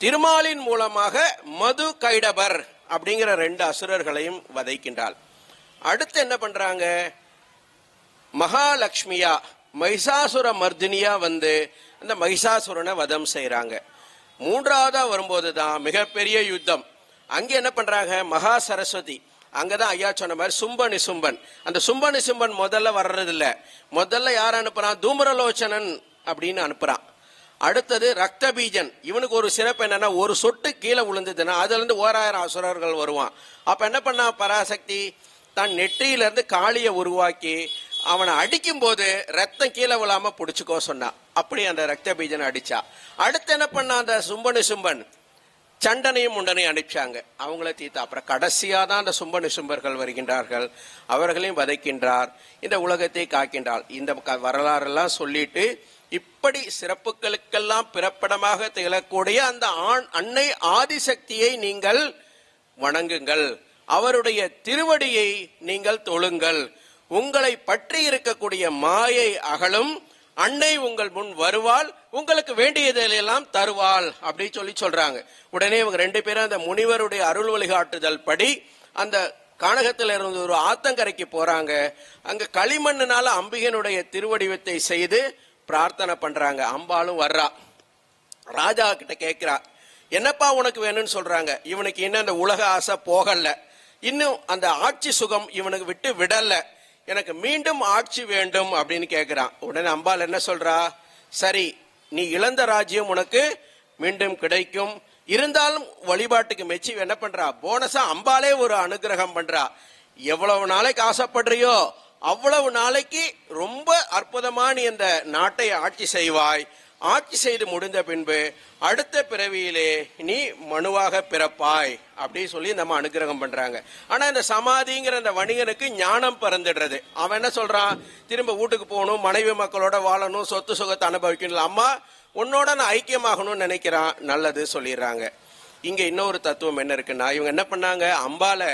திருமாலின் மூலமாக மது கைடபர் அப்படிங்கிற 2 அசுரர்களையும் வதைக்கின்றாள். அடுத்து என்ன பண்றாங்க? மகாலட்சுமியா, மகிஷாசுர மர்தினியா அந்த மகிஷாசுரனை வதம் செய்யறாங்க. 3வதா வரும்போதுதான் மிகப்பெரிய யுத்தம். அங்க என்ன பண்றாங்க? மகா சரஸ்வதி. அங்கதான் ஐயா சொன்ன மாதிரி சும்ப நிசும்பன். அந்த சும்ப நிசும்பன் முதல்ல வர்றது இல்ல. முதல்ல யார் அனுப்புறான்? தூமரலோச்சனன் அப்படின்னு அனுப்புறான். அடுத்தது ரக்த பீஜன். இவனுக்கு ஒரு சிறப்பு என்னன்னா, ஒரு சொட்டு கீழே விழுந்ததுன்னா அதுல இருந்து 1000 அசுரர்கள் வருவான். அப்ப என்ன பண்ணா பராசக்தி? தான் நெற்றியிலிருந்து காளியை உருவாக்கி அவனை அடிக்கும் போது ரத்தம் கீழே விழாம புடிச்சுக்கோ சொன்னா. அப்படி அந்த ரக்த பீஜனை அடிச்சா. அடுத்து என்ன பண்ணா? அந்த சும்பனு சும்பன் சண்டனையும் முண்டனையும் அனுப்பிச்சாங்க. அவங்கள தீர்த்தா. அப்புறம் கடைசியா தான் அந்த சும்ப நிசும்பர்கள் வருகின்றார்கள். அவர்களையும் வதைக்கின்றார், இந்த உலகத்தை காக்கின்றார். இந்த வரலாறெல்லாம் சொல்லிட்டு இப்படி சிறப்புகளுக்கெல்லாம் பிறப்பிடமாக திகழக்கூடிய அந்த அன்னை ஆதிசக்தியை நீங்கள் வணங்குங்கள், அவருடைய திருவடியை நீங்கள் தொழுங்கள், உங்களை பற்றி இருக்கக்கூடிய மாயை அகலும், அன்னை உங்கள் முன் வருவாள், உங்களுக்கு வேண்டியதெல்லாம் தருவாள் அப்படி சொல்றாங்க. உடனே இவங்க 2 பேரும் அந்த முனிவருடைய அருள் வழிகாட்டுதல் படி அந்த கானகத்தில் இருந்து ஒரு ஆத்தங்கரைக்கு போறாங்க. அங்க களிமண்ணுனால அம்பிகையினுடைய திருவடிவத்தை செய்து பிரார்த்தனை பண்றாங்க. அம்பாலும் வர்றா. ராஜா கிட்ட கேட்கிறா, என்னப்பா உனக்கு வேணும்னு சொல்றாங்க. இவனுக்கு இன்னும் அந்த உலக ஆசை போகல, இன்னும் அந்த ஆட்சி சுகம் இவனுக்கு விட்டு விடல, எனக்கு மீண்டும் ஆட்சி வேண்டும் அப்படின்னு கேட்கிறான். உடனே அம்பாள் என்ன சொல்றா? சரி, நீ இழந்த ராஜ்யம் உனக்கு மீண்டும் கிடைக்கும், இருந்தாலும் வழிபாட்டுக்கு மெச்சி என்ன பண்றா? போனஸா அம்பாலே ஒரு அனுகிரகம் பண்றா. எவ்வளவு நாளைக்கு ஆசைப்படுறியோ அவ்வளவு நாளைக்கு ரொம்ப அற்புதமா நீ இந்த நாட்டை ஆட்சி செய்வாய், ஆட்சி செய்து முடிந்த பின்பு அடுத்த பிறவியிலே நீ மனுவாக பிறப்பாய் அப்படி சொல்லி நம்ம அனுகிரகம் பண்றாங்க. ஆனா இந்த சமாதிங்கிற அந்த வணிகனுக்கு ஞானம் பறந்துடுறது. அவன் என்ன சொல்றான், திரும்ப வீட்டுக்கு போகணும், மனைவி மக்களோட வாழணும், சொத்து சுகத்தை அனுபவிக்கணும், அம்மா உன்னோட நான் ஐக்கியமாகணும்னு நினைக்கிறான். நல்லது சொல்லிடுறாங்க. இங்க இன்னொரு தத்துவம் என்ன இருக்குன்னா, இவங்க என்ன பண்ணாங்க, அம்பால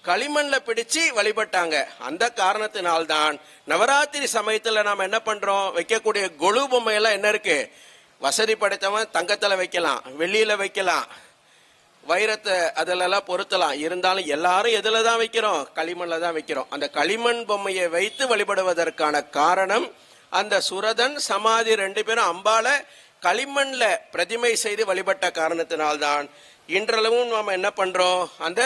களிமண்ல பிடிச்சு வழிபட்டாங்க. அந்த காரணத்தினால்தான் நவராத்திரி சமயத்துல நாம என்ன பண்றோம், வைக்கக்கூடிய கொலு பொம்மையெல்லாம் என்ன இருக்கு, வசதி படைத்தவன் தங்கத்துல வைக்கலாம், வெள்ளியில வைக்கலாம், வைரத்தை அதிலெல்லாம் பொருத்தலாம். இருந்தாலும் எல்லாரும் எதுல தான் வைக்கிறோம், களிமண்ல தான் வைக்கிறோம். அந்த களிமண் பொம்மையை வைத்து வழிபடுவதற்கான காரணம், அந்த சுரதன் சமாதி ரெண்டு பேரும் அம்பால களிமண்ல பிரதிமை செய்து வழிபட்ட காரணத்தினால்தான் இன்றளவும் நாம என்ன பண்றோம், அந்த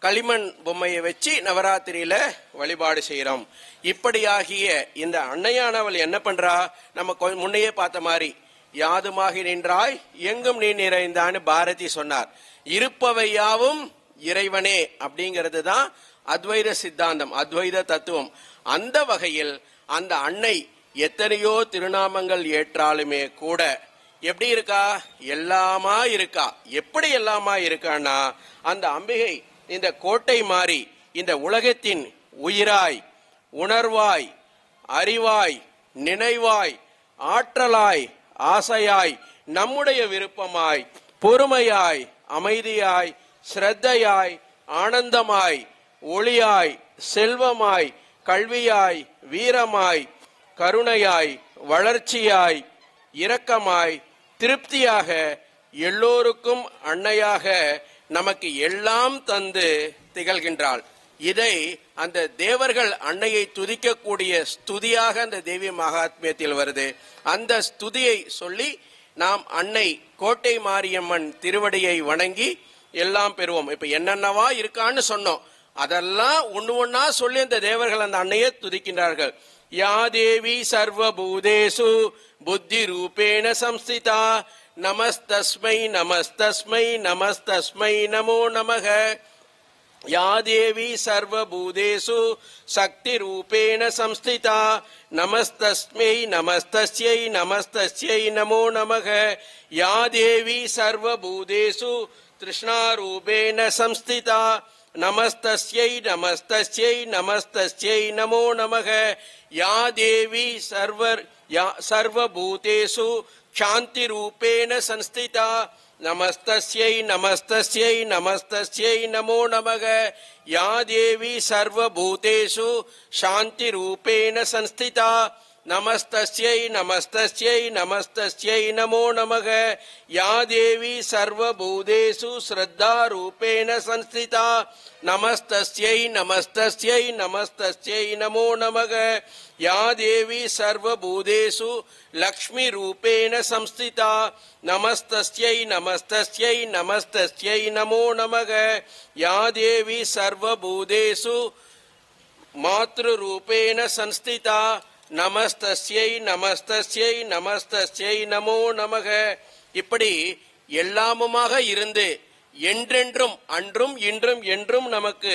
களிமண் பொம்மையை வச்சு நவராத்திரியில வழிபாடு செய்யறோம். இப்படியாகிய இந்த அன்னையானவள் என்ன பண்றா, நம்ம முன்னையே பார்த்த மாதிரி யாதுமாகி நின்றாய் எங்கும் நீ நிறைந்தான்னு பாரதி சொன்னார். இருப்பவை யாவும் இறைவனே அப்படிங்கிறது தான் அத்வைத சித்தாந்தம், அத்வைத தத்துவம். அந்த வகையில் அந்த அன்னை எத்தனையோ திருநாமங்கள் ஏற்றாலுமே கூட எப்படி இருக்கா, எல்லாமா இருக்கா. எப்படி எல்லாமா இருக்கான்னா, அந்த அம்பிகை இந்த கோட்டை மாறி இந்த உலகத்தின் உயிராய், உணர்வாய், அறிவாய், நினைவாய், ஆற்றலாய், ஆசையாய், நம்முடைய விருப்பமாய், பொறுமையாய், அமைதியாய், ஸ்ரத்தையாய், ஆனந்தமாய், ஒளியாய், செல்வமாய், கல்வியாய், வீரமாய், கருணையாய், வளர்ச்சியாய், இரக்கமாய், திருப்தியாக, எல்லோருக்கும் அன்னையாக நமக்கு எல்லாம் தந்து திகழ்கின்றாள். இதை அந்த தேவர்கள் அன்னையை துதிக்கக்கூடிய ஸ்துதியாக அந்த தேவி மகாத்மியத்தில் வருது. அந்த ஸ்துதியை சொல்லி நாம் அன்னை கோட்டை மாரியம்மன் திருவடியை வணங்கி எல்லாம் பெறுவோம். இப்ப என்னென்னவா இருக்கான்னு சொன்னோம், அதெல்லாம் ஒண்ணு ஒன்னா சொல்லி அந்த தேவர்கள் அந்த அன்னையை துதிக்கின்றார்கள். யா தேவி சர்வபூதேஷு புத்தி ரூபேண சம்ஸ்திதா நமஸ்தஸ்மை நமஸ்தஸ்மை நமஸ்தஸ்மை நமோ நமக. யா தேவி சர்வபூதேஷு சக்தி ரூபேண சம்ஸ்திதா நமஸ்தஸ்மை நமஸ்தஸ்யை நமஸ்தஸ்யை நமோ நமக. யா தேவி சர்வபூதேஷு திருஷ்ணா ரூபேண சம்ஸ்திதா நமஸ்தஸ்யை நமஸ்தஸ்யை நமஸ்தஸ்யை நமோ நமக. யா தேவி சர்வபூதேஷு சாந்தி ரூபேண சம்ஸ்திதா நமஸ்தஸ்யை நமஸ்தஸ்யை நமஸ்தஸ்யை நமோ நமக. யா தேவி சர்வபூதேஷு சாந்தி ரூபேண சம்ஸ்திதா நமஸ்தஸ்யை நமஸ்தஸ்யை நமஸ்தஸ்யை நமோ நமக. யா தேவி சர்வபூதேஷு ஸ்ரத்தா ரூபேண சம்ஸ்திதா நமஸ்தஸ்யை நமஸ்தஸ்யை நமஸ்தஸ்யை நமோ நமக. யா தேவி சர்வபூதேஷு லக்ஷ்மி ரூபேண சம்ஸ்திதா நமஸ்தஸ்யை நமஸ்தஸ்யை நமஸ்தஸ்யை நமோ நமக. யா தேவி சர்வபூதேஷு மாத்ரு ரூபேண சம்ஸ்திதா நமஸ்தஸ்யை நமஸ்தஸ்யை நமஸ்தஸ்யை நமோ நமக. இப்படி எல்லாமுமாக இருந்து என்றென்றும் அன்றும் இன்றும் என்றும் நமக்கு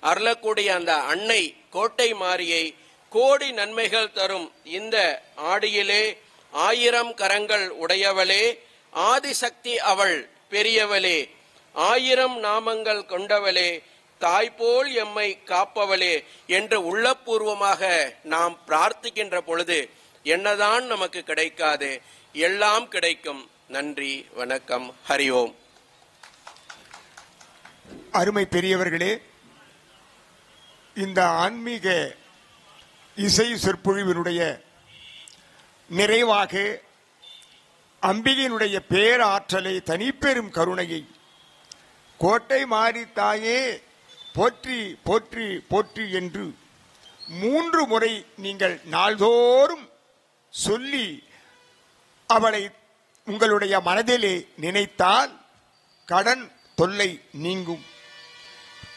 அருளக்கூடிய அந்த அன்னை கோட்டை மாரியை கோடி நன்மைகள் தரும் இந்த ஆடியிலே 1000 கரங்கள் உடையவளே, ஆதிசக்தி அவள் பெரியவளே, 1000 நாமங்கள் கொண்டவளே, தாய்போல் எம்மை காப்பவளே என்று உள்ளபூர்வமாக நாம் பிரார்த்திக்கின்ற பொழுது என்னதான் நமக்கு கிடைக்காது, எல்லாம் கிடைக்கும். நன்றி, வணக்கம், ஹரி ஓம். அருமை பெரியவர்களே, இந்த ஆன்மீக இசை சொற்பொழிவினுடைய நிறைவாக அம்பிகையினுடைய பேராற்றலை, தனிப்பெரும் கருணையை, கோட்டை மாரி தாயே போற்றி போற்றி போற்றி என்று 3 முறை நீங்கள் நாள்தோறும் சொல்லி அவளை உங்களுடைய மனதிலே நினைத்தால் கடன் தொல்லை நீங்கும்,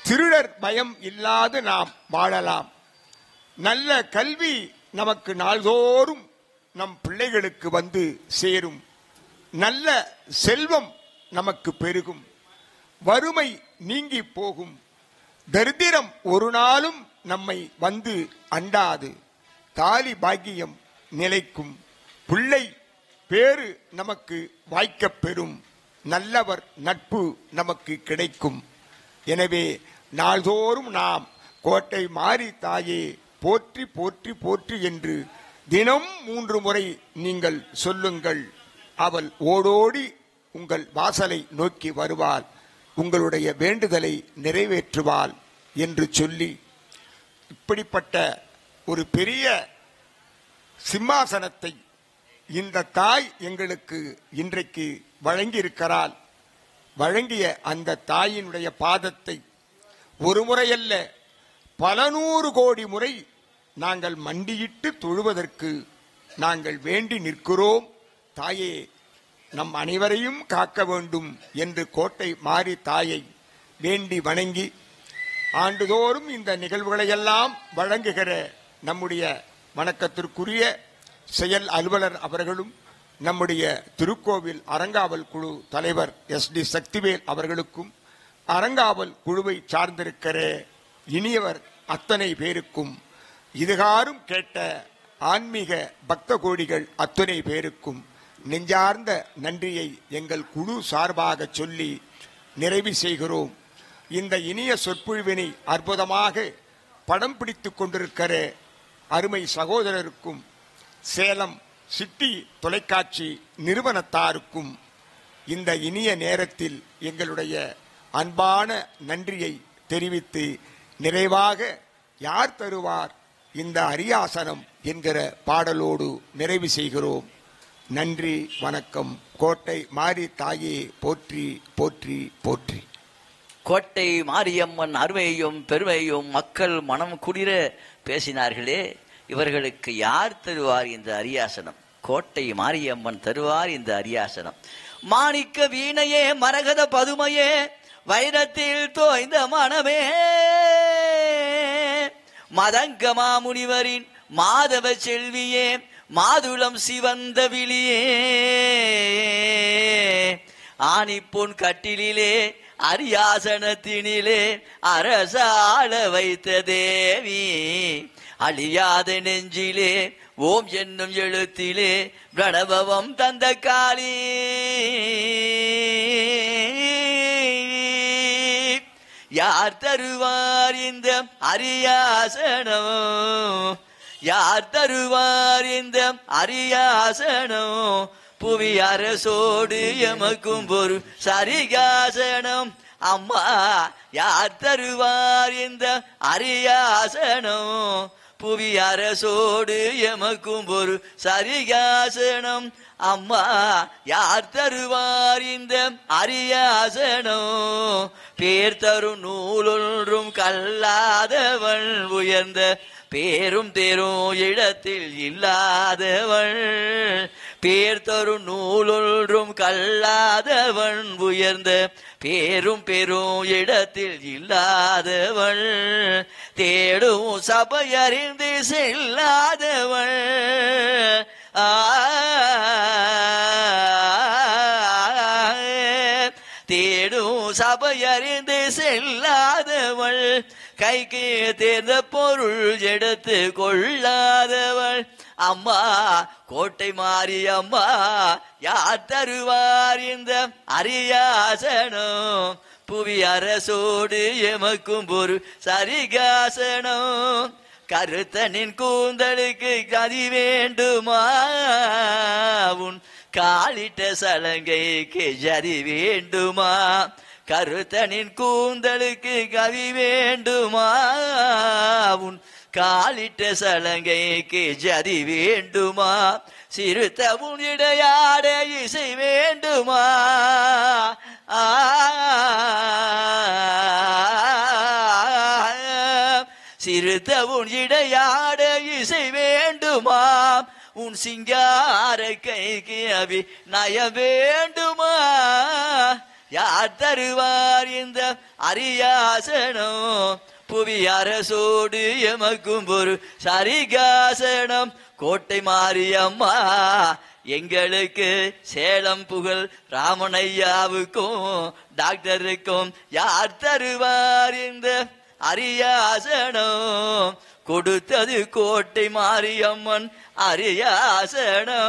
திருடர் பயம் இல்லாது நாம் வாழலாம், நல்ல கல்வி நமக்கு நாள்தோறும் நம் பிள்ளைகளுக்கு வந்து சேரும், நல்ல செல்வம் நமக்கு பெருகும், வறுமை நீங்கி போகும், தரித்திரம் ஒரு நாளும் நம்மை வந்து அண்டாது, தாலி பாக்கியம் நிலைக்கும், பிள்ளை பேறு நமக்கு வாய்க்கப் பெறும், நல்லவர் நட்பு நமக்கு கிடைக்கும். எனவே நாள்தோறும் நாம் கோட்டை மாறி தாயே போற்றி போற்றி போற்றி என்று தினம் 3 முறை நீங்கள் சொல்லுங்கள். அவள் ஓடோடி உங்கள் வாசலை நோக்கி வருவாள், உங்களுடைய வேண்டுதலை நிறைவேற்றுவாள் என்று சொல்லி, இப்படிப்பட்ட ஒரு பெரிய சிம்மாசனத்தை இந்த தாய் எங்களுக்கு இன்றைக்கு வழங்கியிருக்கிறாள். வழங்கிய அந்த தாயினுடைய பாதத்தை ஒரு முறையல்ல, பல 100 கோடி முறை நாங்கள் மண்டியிட்டு தொழுவதற்கு நாங்கள் வேண்டி நிற்கிறோம். தாயே, நம் அனைவரையும் காக்க வேண்டும் என்று கோட்டை மாறி தாயை வேண்டி வணங்கி, ஆண்டுதோறும் இந்த நிகழ்வுகளையெல்லாம் வழங்குகிற நம்முடைய வணக்கத்திற்குரிய செயல் அலுவலர் அவர்களும், நம்முடைய திருக்கோவில் அறங்காவல் குழு தலைவர் SD சக்திவேல் அவர்களுக்கும், அறங்காவல் குழுவை சார்ந்திருக்கிற இனியவர் அத்தனை பேருக்கும், இதுகாரும் கேட்ட ஆன்மீக பக்த கோடிகள் அத்தனை பேருக்கும் நெஞ்சார்ந்த நன்றியை எங்கள் குழு சார்பாக சொல்லி நிறைவு செய்கிறோம். இந்த இனிய சொற்பொழிவினை அற்புதமாக படம் பிடித்துக் கொண்டிருக்கிற அருமை சகோதரருக்கும், சேலம் சிட்டி தொலைக்காட்சி நிறுவனத்தாருக்கும் இந்த இனிய நேரத்தில் எங்களுடைய அன்பான நன்றியை தெரிவித்து, நிறைவாக யார் தருவார் இந்த அரியாசனம் என்கிற பாடலோடு நிறைவு செய்கிறோம். நன்றி, வணக்கம். கோட்டை மாறி தாயே போற்றி போற்றி போற்றி. கோட்டை மாரியம்மன் அருமையும் பெருமையும் மக்கள் மனம் குளிர பேசினார்களே, இவர்களுக்கு யார் தருவார் இந்த அரியாசனம்? கோட்டை மாரியம்மன் தருவார் இந்த அரியாசனம். மாணிக்க வீணையே, மரகத பதுமையே, வைரத்தில் தோய்ந்த மனமே, மதங்க மாமுனிவரின் மாதவ செல்வியே, மாதுளம் சிவந்த விழியே, ஆணிப்பொன் கட்டிலே அரியாசனத்தினிலே அரசாள வைத்த தேவி, அழியாத நெஞ்சிலே ஓம் என்னும் எழுத்திலே பிரணவம் தந்த காளி, யார் தருவார் இந்த அரியாசனம்? யார் தருவார் இந்த அரியாசனம்? புவி அரசோடு எமக்கும் ஒரு சரிகாசனம். அம்மா, யார் தருவார் இந்த அரியாசனம்? புவி அரசோடு எமக்கும் ஒரு சரிகாசனம். அம்மா, யார் தருவார் இந்த அரியாசனம்? பேர் தரும் நூலொன்றும் கல்லாதவள், உயர்ந்த பேரும் தேரும் இடத்தில் இல்லாதவள். பேர் தரும் நூலொன்றும் கல்லாதவள், உயர்ந்த பேரும் பெரும் இடத்தில் இல்லாதவள். தேடும் சபையறிந்து செல்லாதவள், தேடும் சபையறிந்து செல்லாதவள். கைக்கு தேர்ந்த பொருள் எடுத்து கொள்ளாதவள். அம்மா, கோட்டை மாறி அம்மா, யார் தருவார் இந்த அரியாசனம்? புவி அரசோடு எமக்கும் ஒரு சரிகாசனம். கருத்தனின் கூந்தலுக்கு கதி வேண்டுமா? உன் காலிட்ட சலங்கைக்கு ஜதி வேண்டுமா? கருத்தனின் கூந்தலுக்கு கவி வேண்டுமா? உன் காலிட்ட சலங்கைக்கு ஜதி வேண்டுமா? சிறுத்த உன்னிடையாட இசை வேண்டுமா? சிறுத்த உன் இடையாட இசை வேண்டுமா? உன் சிங்கார கைக்கு அவி நய வேண்டுமா? யார் தருவார் இந்த அரியாசனம்? புவி அரசோடு எமக்கும் ஒரு சரிகாசனம். கோட்டை மாரியம்மா, எங்களுக்கு சேலம் புகழ் ராமனையாவுக்கும் டாக்டருக்கும் யார் தருவார் இந்த அரியாசனம்? கொடுத்தது கோட்டை மாரியம்மன் அரியாசனம்.